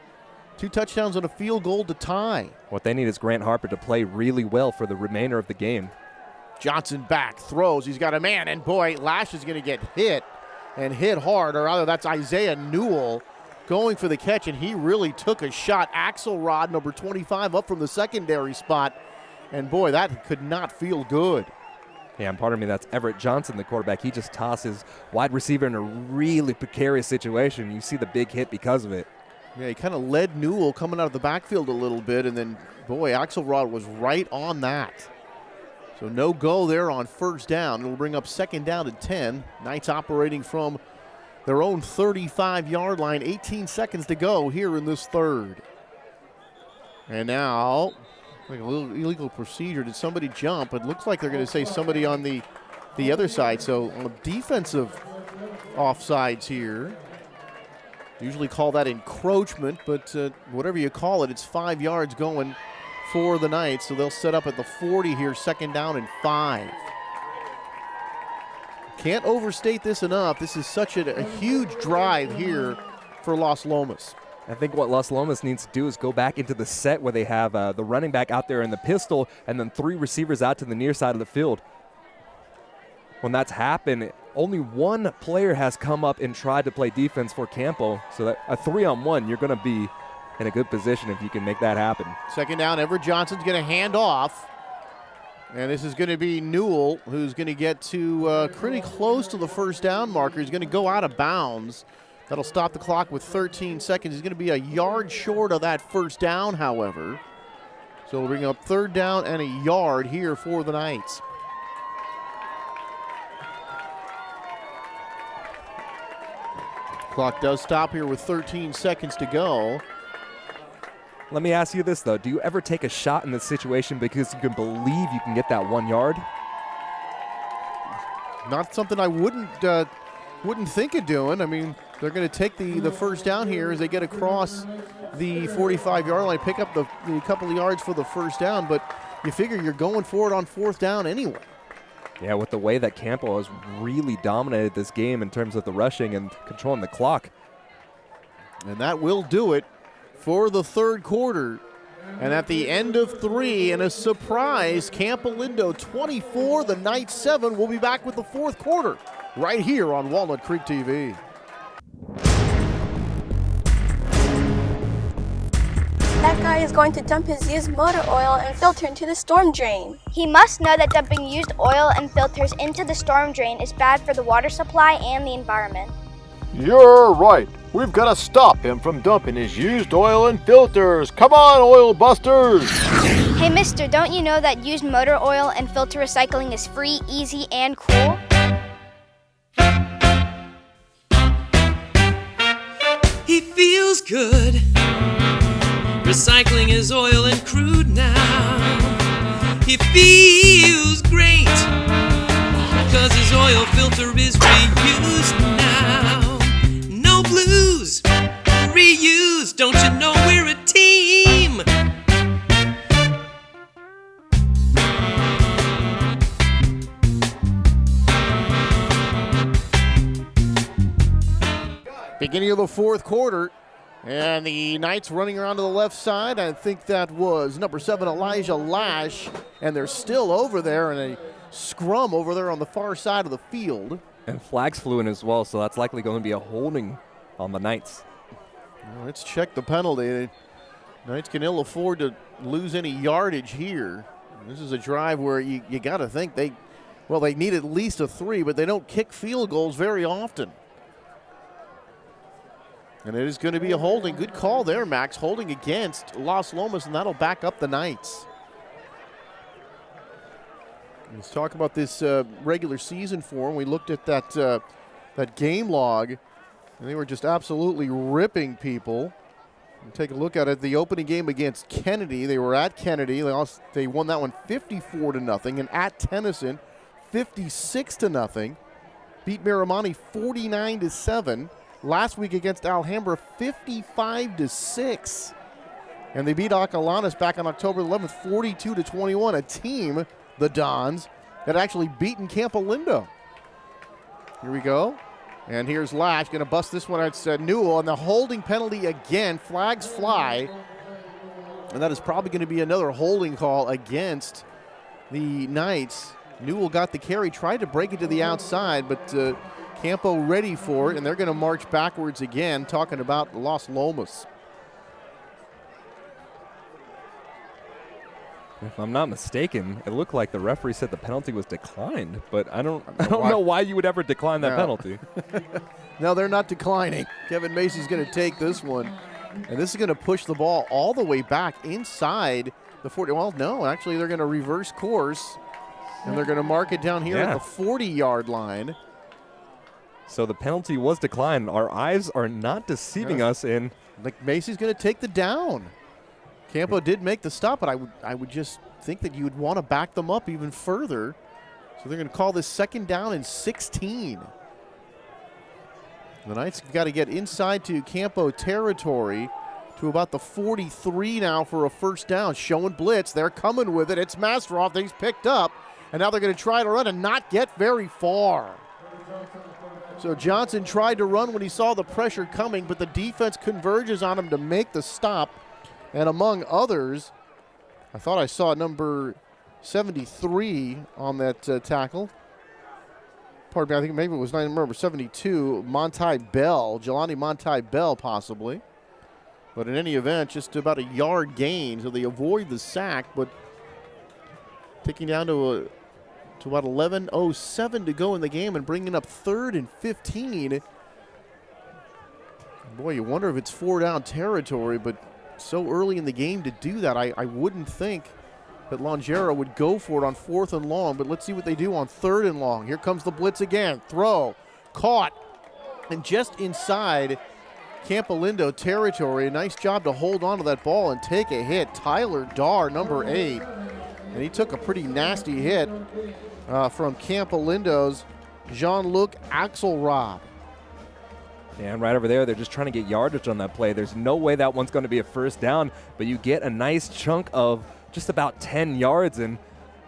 2 touchdowns and a field goal to tie. What they need is Grant Harper to play really well for the remainder of the game. Johnson back, throws, he's got a man, and boy, Lash is going to get hit, and hit hard, or rather that's Isaiah Newell going for the catch, and he really took a shot. Axelrod, number 25, up from the secondary spot, and boy, that could not feel good. Yeah, and pardon me, that's Everett Johnson, the quarterback. He just tosses wide receiver in a really precarious situation. You see the big hit because of it. Yeah, he kind of led Newell coming out of the backfield a little bit, and then, boy, Axelrod was right on that. So no go there on first down. It'll bring up 2nd down and 10. Knights operating from their own 35-yard line. 18 seconds to go here in this 3rd. And now, like a little illegal procedure. Did somebody jump? It looks like they're going to say somebody on the other side. So defensive offsides here. Usually call that encroachment, but whatever you call it, it's 5 yards going for the Knights. So they'll set up at the 40 here, 2nd down and 5. Can't overstate this enough. This is such a huge drive here for Las Lomas. I think what Las Lomas needs to do is go back into the set where they have the running back out there in the pistol and then 3 receivers out to the near side of the field. When that's happened, only 1 player has come up and tried to play defense for Campo. So that a 3-on-1, you're going to be in a good position if you can make that happen. 2nd down, Everett Johnson's going to hand off. And this is going to be Newell, who's going to get to pretty close to the 1st down marker. He's going to go out of bounds. That'll stop the clock with 13 seconds. He's going to be a yard short of that 1st down, however. So we'll bring up 3rd down and a yard here for the Knights. Clock does stop here with 13 seconds to go. Let me ask you this, though. Do you ever take a shot in this situation because you can believe you can get that 1 yard? Not something I wouldn't think of doing. I mean, they're going to take the 1st down here as they get across the 45-yard line, pick up the couple of yards for the 1st down, but you figure you're going for it on 4th down anyway. Yeah, with the way that Campo has really dominated this game in terms of the rushing and controlling the clock. And that will do it for the 3rd quarter. And at the end of 3, and a surprise, Campolindo 24, the Knights 7. We'll be back with the 4th quarter right here on Walnut Creek TV. That guy is going to dump his used motor oil and filter into the storm drain. He must know that dumping used oil and filters into the storm drain is bad for the water supply and the environment. You're right. We've got to stop him from dumping his used oil and filters. Come on, oil busters! Hey mister, don't you know that used motor oil and filter recycling is free, easy, and cool? He feels good. Recycling his oil and crude now. He feels great, 'cause his oil filter is reused now. No blues, reuse, don't you know we're a team? Beginning of the 4th quarter, and the Knights running around to the left side. I think that was number 7, Elijah Lash, and they're still over there in a scrum over there on the far side of the field. And flags flew in as well, so that's likely going to be a holding on the Knights. Well, let's check the penalty. The Knights can ill afford to lose any yardage here. This is a drive where you got to think they need at least a 3, but they don't kick field goals very often. And it is going to be a holding. Good call there, Max. Holding against Las Lomas, and that'll back up the Knights. Let's talk about this regular season form. We looked at that game log, and they were just absolutely ripping people. And take a look at it. The opening game against Kennedy, they were at Kennedy. They won that one 54-0, and at Tennyson, 56-0. Beat Miramani 49-7. Last week against Alhambra, 55-6. And they beat Acalanes back on October 11th, 42-21, a team, the Dons, that actually beaten Campolindo. Here we go. And here's Lash, going to bust this one out. Newell on the holding penalty again. Flags fly. And that is probably going to be another holding call against the Knights. Newell got the carry, tried to break it to the outside, but Campo ready for it, and they're going to march backwards again, talking about Las Lomas. If I'm not mistaken, it looked like the referee said the penalty was declined, but I don't know why you would ever decline that penalty. No, they're not declining. Kevin Macy's going to take this one, and this is going to push the ball all the way back inside the 40. Well, no, actually they're going to reverse course, and they're going to mark it down here at the 40-yard line. So the penalty was declined. Our eyes are not deceiving us in. Like Macy's going to take the down. Campo did make the stop, but I would just think that you would want to back them up even further. So they're going to call this 2nd down and 16. The Knights have got to get inside to Campo territory to about the 43 now for a first down. Showing blitz. They're coming with it. It's Masteroff. He's picked up. And now they're going to try to run and not get very far. So Johnson tried to run when he saw the pressure coming, but the defense converges on him to make the stop. And among others, I thought I saw number 73 on that tackle. Pardon me, I think maybe it was number 72, Jelani Monty Bell possibly. But in any event, just about a yard gain, so they avoid the sack, but taking down to about 11:07 to go in the game and bringing up 3rd and 15. Boy, you wonder if it's 4-down territory, but so early in the game to do that, I wouldn't think that Longera would go for it on 4th and long, but let's see what they do on 3rd and long. Here comes the blitz again. Throw, caught, and just inside Campolindo territory. A nice job to hold on to that ball and take a hit. Tyler Darr, number 8, and he took a pretty nasty hit from Campolindo's Jean-Luc Axelrod. And right over there, they're just trying to get yardage on that play. There's no way that one's going to be a first down, but you get a nice chunk of just about 10 yards, and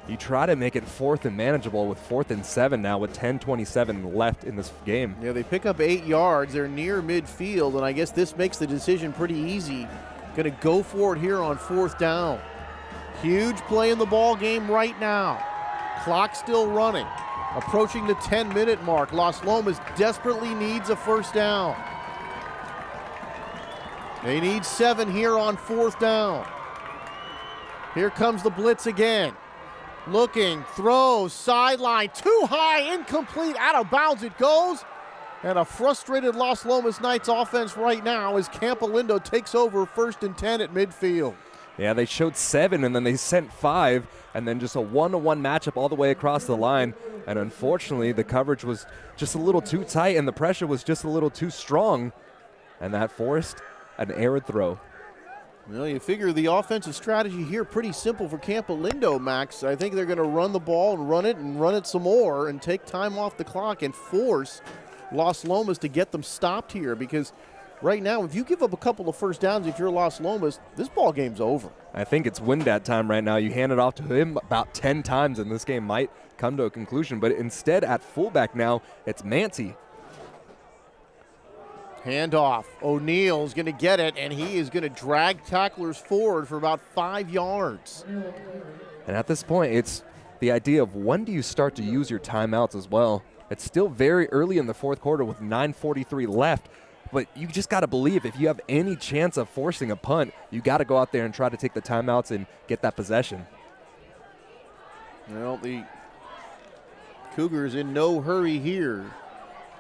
you try to make it 4th and manageable with 4th and 7 now with 10:27 left in this game. Yeah, they pick up 8 yards. They're near midfield, and I guess this makes the decision pretty easy. Going to go for it here on 4th down. Huge play in the ball game right now. Clock still running. Approaching the 10-minute mark. Las Lomas desperately needs a first down. They need 7 here on 4th down. Here comes the blitz again. Looking, throws, sideline, too high, incomplete, out of bounds it goes. And a frustrated Las Lomas Knights offense right now as Campolindo takes over 1st and 10 at midfield. Yeah, they showed 7 and then they sent 5, and then just a 1-to-1 matchup all the way across the line. And unfortunately, the coverage was just a little too tight and the pressure was just a little too strong, and that forced an errant throw. Well, you figure the offensive strategy here pretty simple for Campolindo, Max. I think they're going to run the ball and run it some more and take time off the clock and force Las Lomas to get them stopped here, because right now, if you give up a couple of first downs, if you're Las Lomas, this ball game's over. I think it's Windat time right now. You hand it off to him about 10 times, and this game might come to a conclusion. But instead, at fullback now, it's Mancy. Handoff. O'Neill's going to get it, and he is going to drag tacklers forward for about 5 yards. And at this point, it's the idea of when do you start to use your timeouts as well. It's still very early in the 4th quarter with 9:43 left. But you just got to believe if you have any chance of forcing a punt, you got to go out there and try to take the timeouts and get that possession. Well, the Cougars in no hurry here.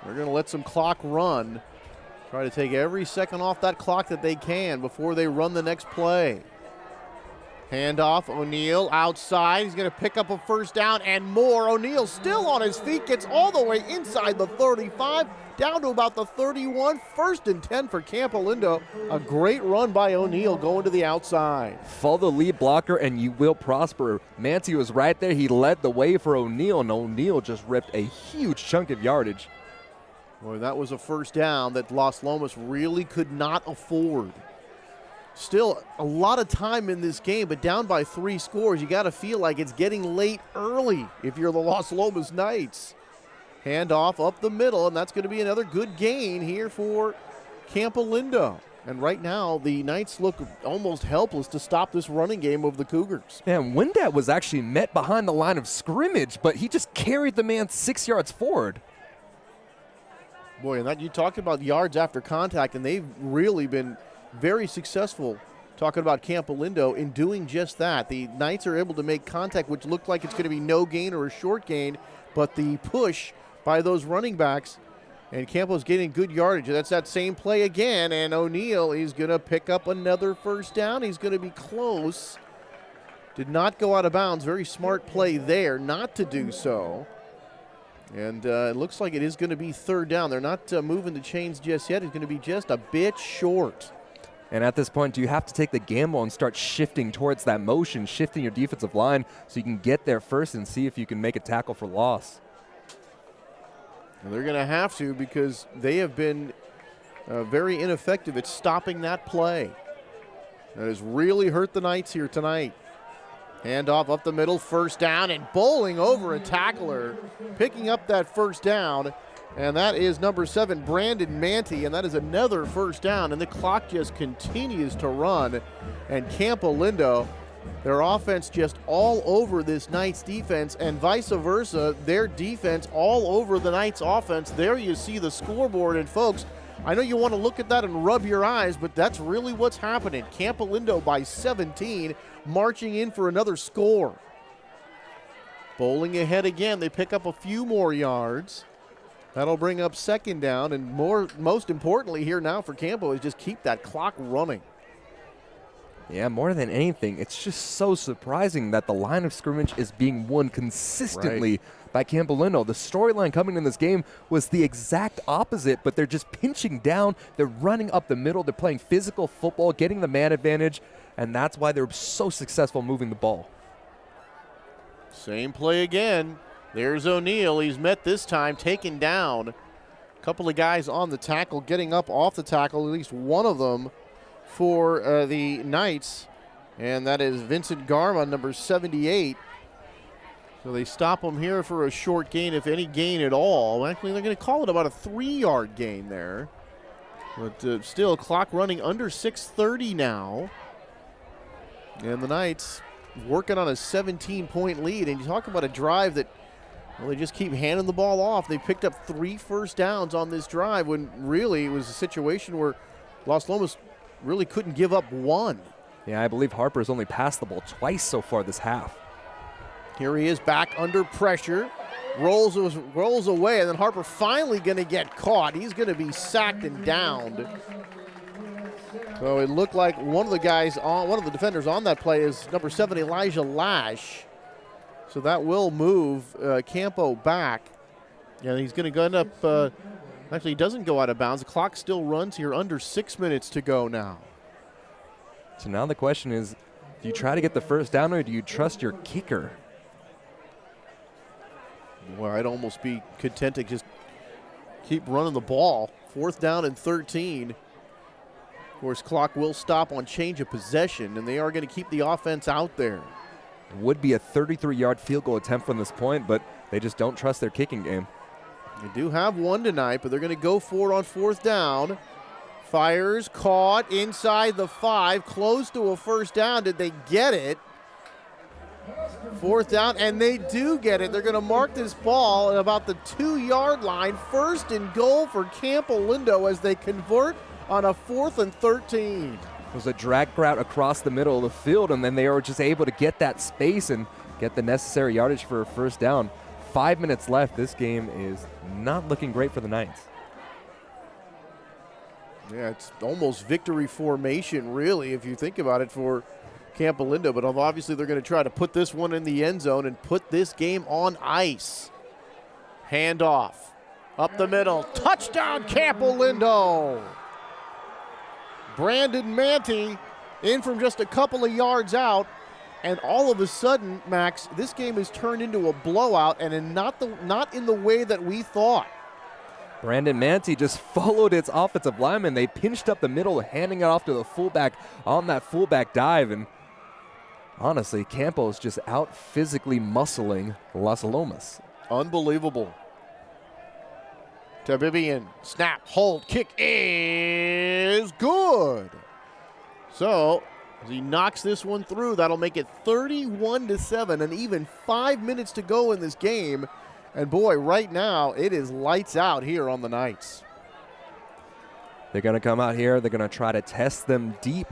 They're going to let some clock run. Try to take every second off that clock that they can before they run the next play. Handoff, O'Neill outside. He's going to pick up a first down and more. O'Neill still on his feet, gets all the way inside the 35, down to about the 31. 1st and 10 for Campolindo. A great run by O'Neill going to the outside. Follow the lead blocker and you will prosper. Mancy was right there. He led the way for O'Neill, and O'Neill just ripped a huge chunk of yardage. Boy, that was a first down that Las Lomas really could not afford. Still a lot of time in this game, but down by 3 scores. You got to feel like it's getting late early if you're the Las Lomas Knights. Handoff up the middle, and that's going to be another good gain here for Campolindo. And right now, the Knights look almost helpless to stop this running game of the Cougars. And Windat was actually met behind the line of scrimmage, but he just carried the man 6 yards forward. Boy, and that you talked about yards after contact, and they've really been very successful, talking about Campolindo, in doing just that. The Knights are able to make contact, which looked like it's going to be no gain or a short gain, but the push by those running backs, and Campo's getting good yardage. That's that same play again, and O'Neill is going to pick up another first down. He's going to be close. Did not go out of bounds. Very smart play there not to do so. And it looks like it is going to be 3rd down. They're not moving the chains just yet. It's going to be just a bit short. And at this point, do you have to take the gamble and start shifting towards that motion, shifting your defensive line so you can get there first and see if you can make a tackle for loss? And they're going to have to because they have been very ineffective at stopping that play. That has really hurt the Knights here tonight. Handoff up the middle, first down, and bowling over a tackler, picking up that first down. And that is number 7, Brandon Manti, and that is another first down. And the clock just continues to run. And Campo Lindo, their offense just all over this Knights defense, and vice versa, their defense all over the Knights offense. There you see the scoreboard, and folks, I know you want to look at that and rub your eyes, but that's really what's happening. Campo Lindo by 17, marching in for another score. Bowling ahead again, they pick up a few more yards. That'll bring up second down, and most importantly here now for Campo is just keep that clock running. Yeah, more than anything, it's just so surprising that the line of scrimmage is being won consistently by Campo Lindo. The storyline coming in this game was the exact opposite, but they're just pinching down, they're running up the middle, they're playing physical football, getting the man advantage, and that's why they're so successful moving the ball. Same play again. There's O'Neal. He's met this time, taken down. A couple of guys on the tackle, getting up off the tackle, at least one of them for the Knights, and that is Vincent Garma, number 78. So they stop him here for a short gain, if any gain at all. Actually, they're going to call it about a 3-yard gain there. But still, clock running under 6:30 now. And the Knights working on a 17-point lead. And you talk about a drive that, well, they just keep handing the ball off. They picked up 3 first downs on this drive when really it was a situation where Los Lomas really couldn't give up one. Yeah, I believe Harper's only passed the ball twice so far this half. Here he is back under pressure. Rolls away, and then Harper finally going to get caught. He's going to be sacked and downed. So it looked like one of the defenders on that play is number 7, Elijah Lash. So that will move Campo back. Yeah, he's going to end up, actually he doesn't go out of bounds. The clock still runs here, under 6 minutes to go now. So now the question is, do you try to get the first down or do you trust your kicker? Well, I'd almost be content to just keep running the ball. 4th down and 13. Of course, clock will stop on change of possession, and they are going to keep the offense out there. It would be a 33-yard field goal attempt from this point, but they just don't trust their kicking game. They do have one tonight, but they're going to go for it on 4th down. Fires, caught inside the 5, close to a first down. Did they get it? 4th down, and they do get it. They're going to mark this ball at about the 2-yard line. 1st and goal for Campo Lindo as they convert on a 4th and 13. It was a drag route across the middle of the field, and then they were just able to get that space and get the necessary yardage for a first down. 5 minutes left. This game is not looking great for the Knights. Yeah, it's almost victory formation, really, if you think about it, for Campo Lindo. But obviously they're going to try to put this one in the end zone and put this game on ice. Handoff. Up the middle. Touchdown, Campo Lindo. Brandon Manti in from just a couple of yards out. And all of a sudden, Max, this game has turned into a blowout, and not in the way that we thought. Brandon Manti just followed its offensive lineman. They pinched up the middle, handing it off to the fullback on that fullback dive. And honestly, Campo's just out physically muscling Las Lomas. Unbelievable. Tabibian, snap, hold, kick is good. So, as he knocks this one through, that'll make it 31-7, and even 5 minutes to go in this game. And boy, right now, it is lights out here on the Knights. They're going to come out here. They're going to try to test them deep.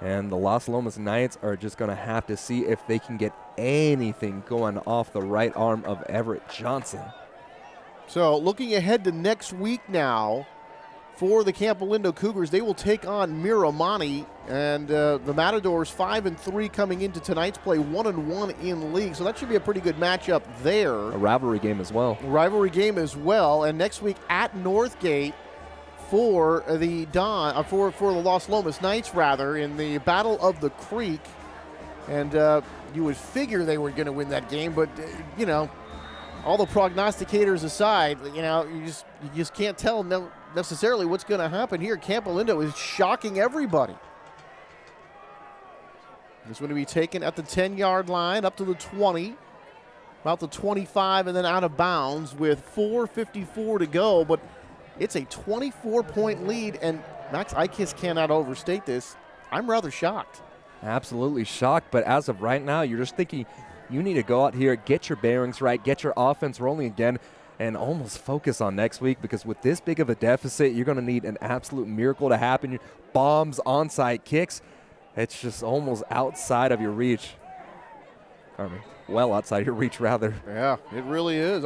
And the Las Lomas Knights are just going to have to see if they can get anything going off the right arm of Everett Johnson. So looking ahead to next week now for the Campo Lindo Cougars, they will take on Miramani. And the Matadors 5-3 coming into tonight's play, 1-1 in league. So that should be a pretty good matchup there. A rivalry game as well. And next week at Northgate for the for the Los Lomas Knights, rather, in the Battle of the Creek. And you would figure they were going to win that game, but all the prognosticators aside, you just can't tell necessarily what's going to happen here. Campolindo is shocking everybody. It's going to be taken at the 10-yard line, up to the 20, about the 25, and then out of bounds with 4:54 to go. But it's a 24-point lead, and Max, I just cannot overstate this. I'm rather shocked. Absolutely shocked, but as of right now, you're just thinking you need to go out here, get your bearings right, get your offense rolling again, and almost focus on next week, because with this big of a deficit, you're going to need an absolute miracle to happen. Bombs, onside kicks. It's just almost outside of your reach. Well outside of your reach, rather. Yeah, it really is.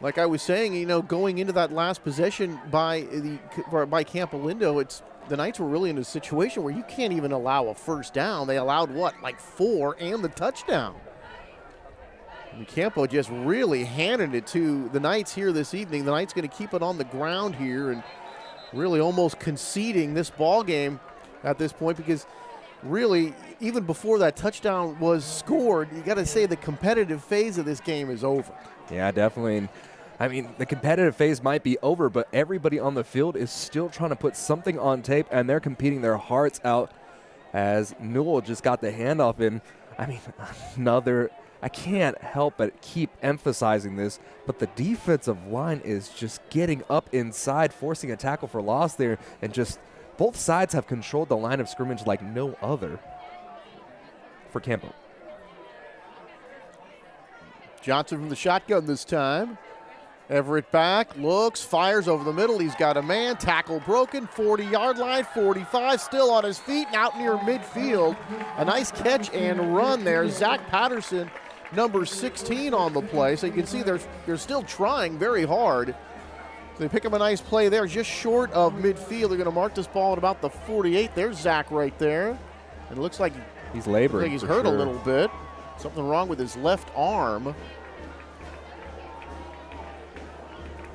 Like I was saying, going into that last possession by Campolindo, the Knights were really in a situation where you can't even allow a first down. They allowed, 4 and the touchdown. And Campo just really handed it to the Knights here this evening. The Knights going to keep it on the ground here and really almost conceding this ball game at this point, because really, even before that touchdown was scored, you got to say the competitive phase of this game is over. Yeah, definitely. I mean, the competitive phase might be over, but everybody on the field is still trying to put something on tape, and they're competing their hearts out as Newell just got the handoff in. I mean, I can't help but keep emphasizing this, but the defensive line is just getting up inside, forcing a tackle for loss there, and just both sides have controlled the line of scrimmage like no other for Campo. Johnson from the shotgun this time. Everett back, looks, fires over the middle. He's got a man, tackle broken, 40-yard line, 45, still on his feet and out near midfield. A nice catch and run there. Zach Patterson, number 16 on the play. So you can see they're still trying very hard. So they pick up a nice play there, just short of midfield. They're going to mark this ball at about the 48. There's Zach right there. And it looks like he's laboring. He's hurt a little bit. Something wrong with his left arm.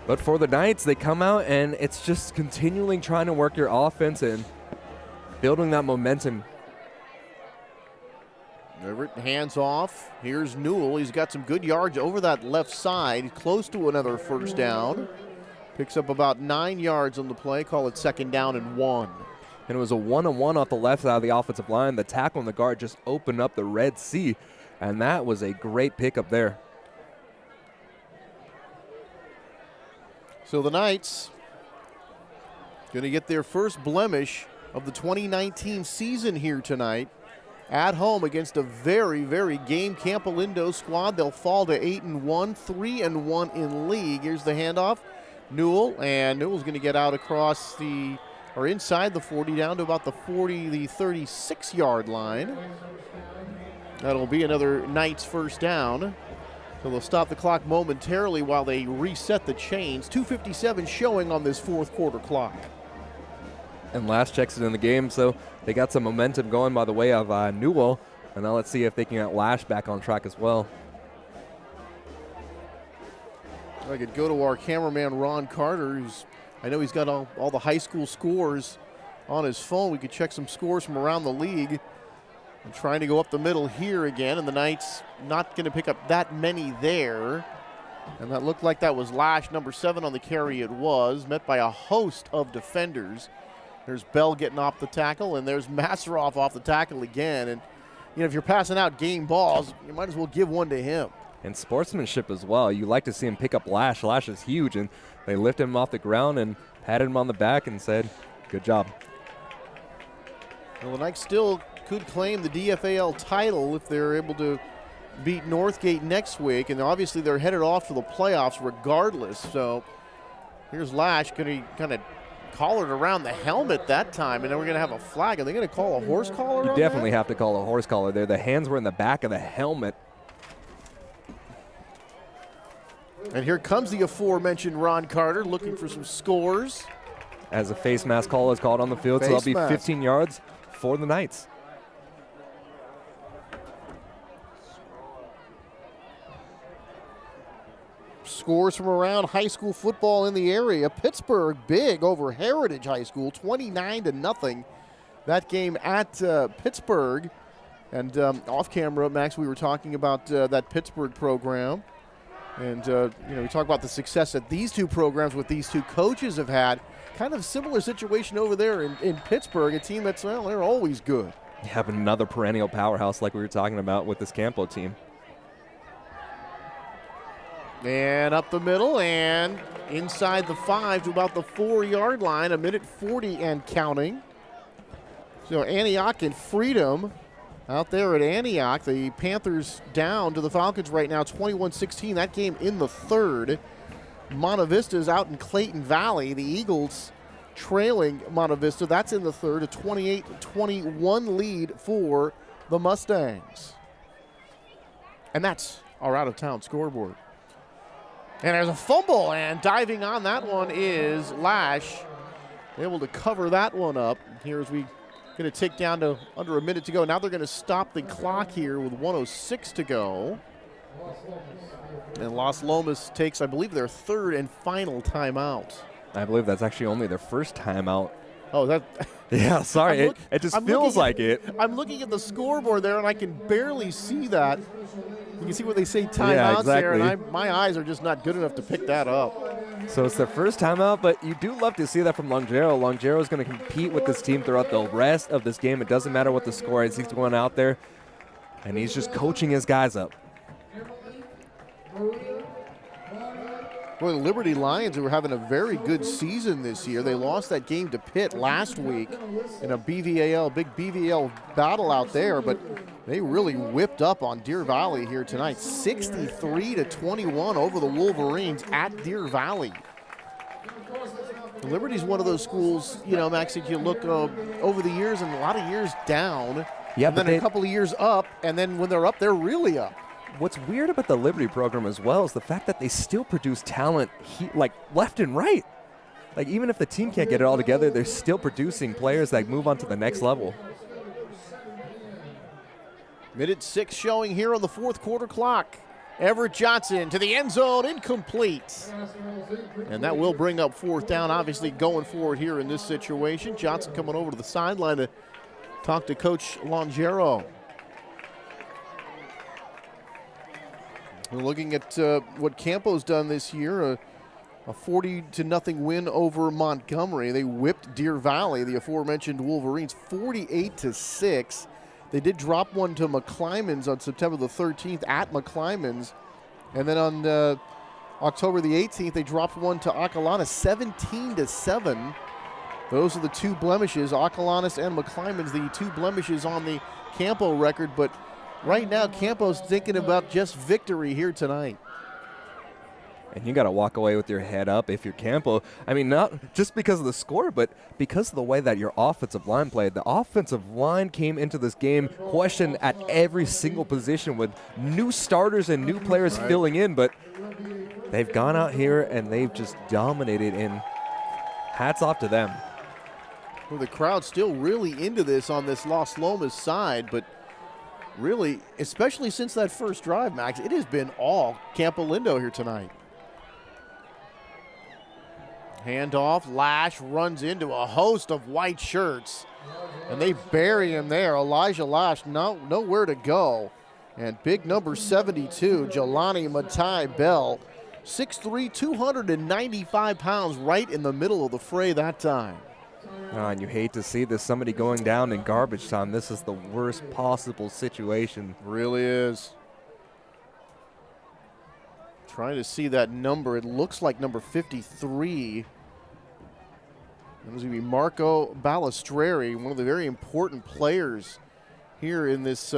But for the Knights, they come out, and it's just continuing trying to work your offense and building that momentum. Everett hands off. Here's Newell. He's got some good yards over that left side, close to another first down. Picks up about 9 yards on the play. Call it 2nd down and 1. And it was a 1-on-1 off the left side of the offensive line. The tackle and the guard just opened up the Red Sea, and that was a great pickup there. So the Knights going to get their first blemish of the 2019 season here tonight. At home against a very, very game Campolindo squad. They'll fall to 8-1, 3-1 in league. Here's the handoff. Newell, and Newell's going to get out inside the 40, down to about the 36-yard line. That'll be another Knights first down. So they'll stop the clock momentarily while they reset the chains. 2:57 showing on this fourth quarter clock. And last checks it in the game, so they got some momentum going by the way of Newell. And now let's see if they can get Lash back on track as well. I could go to our cameraman, Ron Carter, I know he's got all the high school scores on his phone. We could check some scores from around the league. I'm trying to go up the middle here again, and the Knights not going to pick up that many there. And that looked like that was Lash, number 7 on the carry. It was, met by a host of defenders. There's Bell getting off the tackle, and there's Massaroff off the tackle again. And, if you're passing out game balls, you might as well give one to him. And sportsmanship as well. You like to see him pick up Lash. Lash is huge, and they lifted him off the ground and patted him on the back and said, good job. Well, the Knights still could claim the DFAL title if they're able to beat Northgate next week, and obviously they're headed off to the playoffs regardless. So here's Lash going to kind of collar it around the helmet that time, and then we're going to have a flag. Are they going to call a horse collar? You definitely have to call a horse collar there. The hands were in the back of the helmet. And here comes the aforementioned Ron Carter looking for some scores. As a face mask call is called on the field, so that'll be 15 yards for the Knights. Scores from around high school football in the area. Pittsburgh big over Heritage High School, 29-0. That game at Pittsburgh. And off camera, Max, we were talking about that Pittsburgh program. And, we talk about the success that these two programs with these two coaches have had. Kind of similar situation over there in Pittsburgh, a team that's, well, they're always good. You have another perennial powerhouse like we were talking about with this Campo team. And up the middle and inside the 5 to about the 4-yard line, 1:40 and counting. So Antioch and Freedom out there at Antioch. The Panthers down to the Falcons right now, 21-16. That game in the 3rd. Monte Vista's out in Clayton Valley. The Eagles trailing Monte Vista. That's in the 3rd, a 28-21 lead for the Mustangs. And that's our out-of-town scoreboard. And there's a fumble, and diving on that one is Lash. Able to cover that one up. Here as we going to tick down to under a minute to go. Now they're going to stop the clock here with 1:06 to go. And Las Lomas takes, I believe, their 3rd and final timeout. I believe that's actually only their first timeout. Oh, that. Yeah, sorry. It just feels like it. I'm looking at the scoreboard there, and I can barely see that. You can see where they say timeouts Yeah, exactly. there, and my eyes are just not good enough to pick that up. So it's their first timeout, but you do love to see that from Longero. Longero is going to compete with this team throughout the rest of this game. It doesn't matter what the score is. He's going out there, and he's just coaching his guys up. Well, the Liberty Lions, who were having a very good season this year, they lost that game to Pitt last week in a big BVL battle out there, but they really whipped up on Deer Valley here tonight, 63-21 over the Wolverines at Deer Valley. Liberty's one of those schools, Max, if you look over the years, and a lot of years down, Yeah, and then a couple of years up, and then when they're up, they're really up. What's weird about the Liberty program as well is the fact that they still produce talent like left and right. Like even if the team can't get it all together, they're still producing players that move on to the next level. Minute 6 showing here on the 4th quarter clock. Everett Johnson to the end zone, incomplete. And that will bring up 4th down, obviously going forward here in this situation. Johnson coming over to the sideline to talk to Coach Longero. We're looking at what Campo's done this year, a 40-0 win over Montgomery. They whipped Deer Valley, the aforementioned Wolverines, 48-6. They did drop one to McClymonds on September the 13th at McClymonds. And then on October the 18th, they dropped one to Acalanes, 17-7. Those are the two blemishes, Acalanes and McClymonds, the two blemishes on the Campo record. But right now, Campo's thinking about just victory here tonight. And you got to walk away with your head up if you're Campo. I mean, not just because of the score, but because of the way that your offensive line played. The offensive line came into this game questioned at every single position with new starters and new players filling in. But they've gone out here and they've just dominated, and hats off to them. Well, the crowd's still really into this on this Las Lomas side, but really, especially since that first drive, Max, it has been all Campolindo here tonight. Handoff, Lash runs into a host of white shirts, and they bury him there. Elijah Lash, nowhere to go. And big number 72, Jelani Matai Bell, 6'3", 295 pounds, right in the middle of the fray that time. And you hate to see this, somebody going down in garbage time. This is the worst possible situation. Really is. Trying to see that number. It looks like number 53. It was going to be Marco Balistreri, one of the very important players here in this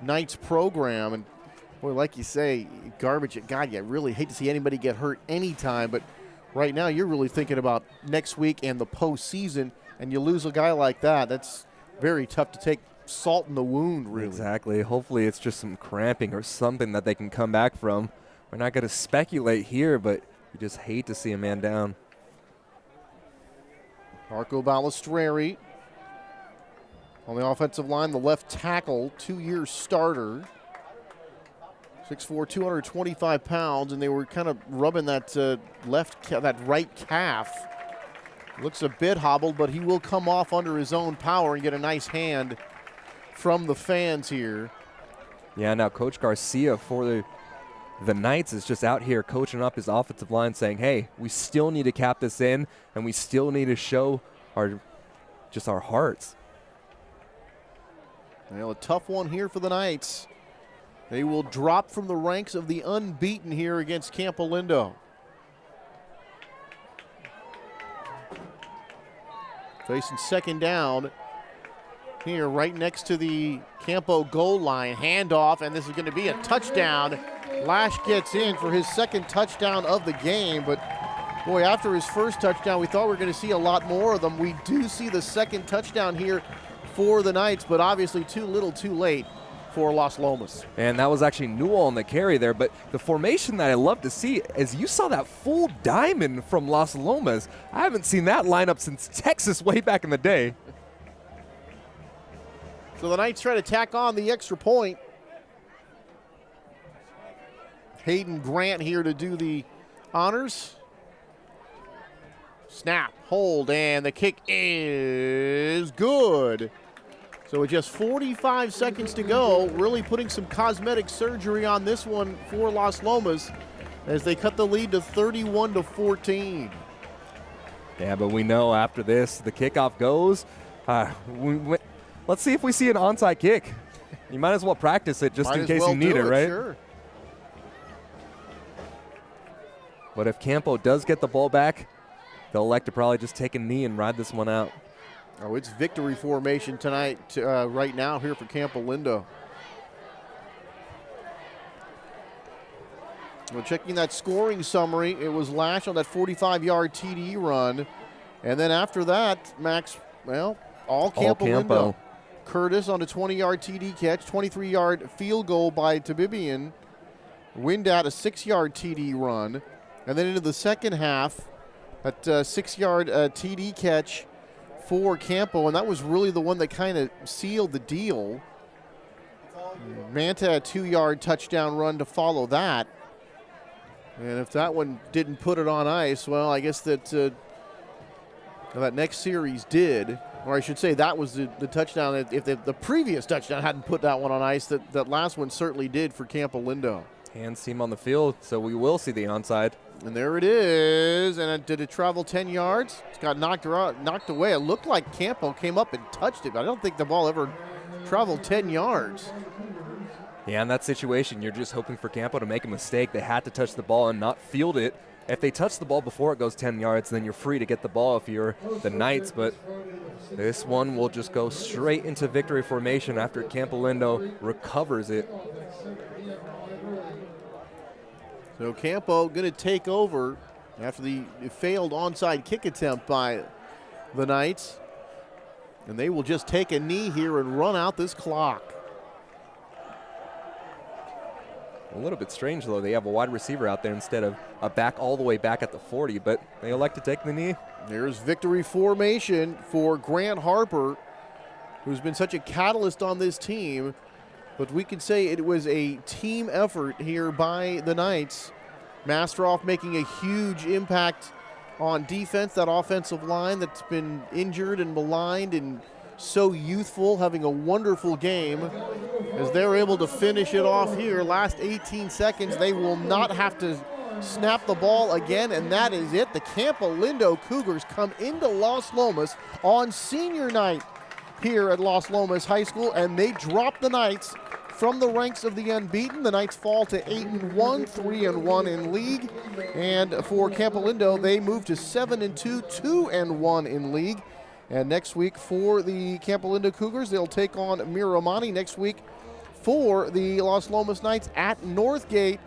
night's program. And boy, like you say, garbage. God, you really hate to see anybody get hurt anytime, but right now you're really thinking about next week and the postseason, and you lose a guy like that. That's very tough to take salt in the wound, really. Exactly. Hopefully it's just some cramping or something that they can come back from. We're not going to speculate here, but you just hate to see a man down. Marco Balistreri on the offensive line, the left tackle, 2-year starter. 6'4", 225 pounds, and they were kind of rubbing that that right calf. Looks a bit hobbled, but he will come off under his own power and get a nice hand from the fans here. Yeah, now Coach Garcia for the the Knights is just out here coaching up his offensive line saying, hey, we still need to cap this in, and we still need to show our hearts. Well, a tough one here for the Knights. They will drop from the ranks of the unbeaten here against Campolindo. Facing second down here right next to the Campo goal line. Handoff, and this is going to be a touchdown. Lash gets in for his second touchdown of the game, but boy, after his first touchdown, we thought we were going to see a lot more of them. We do see the second touchdown here for the Knights, but obviously too little too late for Las Lomas. And that was actually Newell on the carry there, but the formation that I love to see is you saw that full diamond from Las Lomas. I haven't seen that lineup since Texas way back in the day. So the Knights try to tack on the extra point. Hayden Grant here to do the honors. Snap, hold, and the kick is good. So with just 45 seconds to go, really putting some cosmetic surgery on this one for Las Lomas as they cut the lead to 31-14. Yeah, but we know after this, the kickoff goes. Let's see if we see an onside kick. You might as well practice it just in case you need it, right? Sure. But if Campo does get the ball back, they'll elect to probably just take a knee and ride this one out. Oh, it's victory formation tonight, right now here for Campolindo. Well, checking that scoring summary, it was Lash on that 45-yard TD run. And then after that, Max, well, all Campolindo. Curtis on a 20-yard TD catch, 23-yard field goal by Tabibian. Windat, a 6-yard TD run. And then into the second half, that 6-yard TD catch for Campo, and that was really the one that kind of sealed the deal. Manta, a 2-yard touchdown run to follow that. And if that one didn't put it on ice, well, I guess that that next series did. Or I should say that was the touchdown. If the previous touchdown hadn't put that one on ice, that last one certainly did for Campolindo. Hands team on the field, so we will see the onside. And there it is. And did it travel 10 yards? It's got knocked away. It looked like Campo came up and touched it, but I don't think the ball ever traveled 10 yards. Yeah, in that situation, you're just hoping for Campo to make a mistake. They had to touch the ball and not field it. If they touch the ball before it goes 10 yards, then you're free to get the ball if you're the Knights. But this one will just go straight into victory formation after Campolindo recovers it. So Campo going to take over after the failed onside kick attempt by the Knights. And they will just take a knee here and run out this clock. A little bit strange, though. They have a wide receiver out there instead of a back all the way back at the 40, but they elect to take the knee. There's victory formation for Grant Harper, who's been such a catalyst on this team. But we can say it was a team effort here by the Knights. Masteroff making a huge impact on defense, that offensive line that's been injured and maligned and so youthful, having a wonderful game. As they're able to finish it off here, last 18 seconds, they will not have to snap the ball again, and that is it. The Campolindo Cougars come into Las Lomas on senior night here at Las Lomas High School, and they drop the Knights from the ranks of the unbeaten. The Knights fall to 8-1, 3-1 in league. And for Campolindo, they move to 7-2, 2-1 in league. And next week for the Campolindo Cougars, they'll take on Miramani next week for the Las Lomas Knights at Northgate.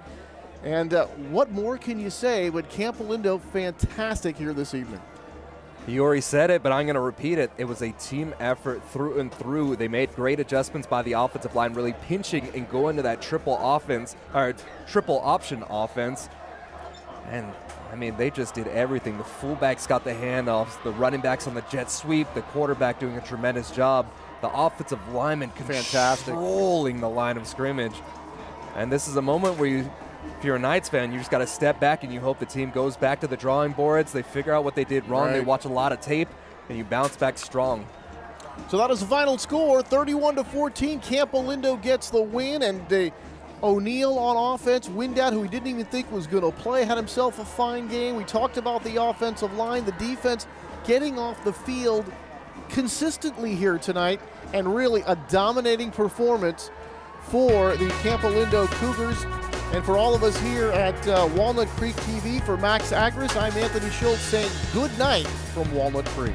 And what more can you say? But Campolindo, fantastic here this evening. You already said it, but I'm going to repeat it. It was a team effort through and through. They made great adjustments by the offensive line, really pinching and going to that triple option offense. And, I mean, they just did everything. The fullbacks got the handoffs, the running backs on the jet sweep, the quarterback doing a tremendous job, the offensive lineman controlling the line of scrimmage. And this is a moment where if you're a Knights fan, you just got to step back and you hope the team goes back to the drawing boards. They figure out what they did wrong. Right. They watch a lot of tape, and you bounce back strong. So that is the final score, 31-14. Campolindo gets the win, and O'Neal on offense. Windat, who we didn't even think was going to play, had himself a fine game. We talked about the offensive line, the defense getting off the field consistently here tonight, and really a dominating performance for the Campo Lindo Cougars. And for all of us here at Walnut Creek TV, for Max Agris, I'm Anthony Schultz saying good night from Walnut Creek.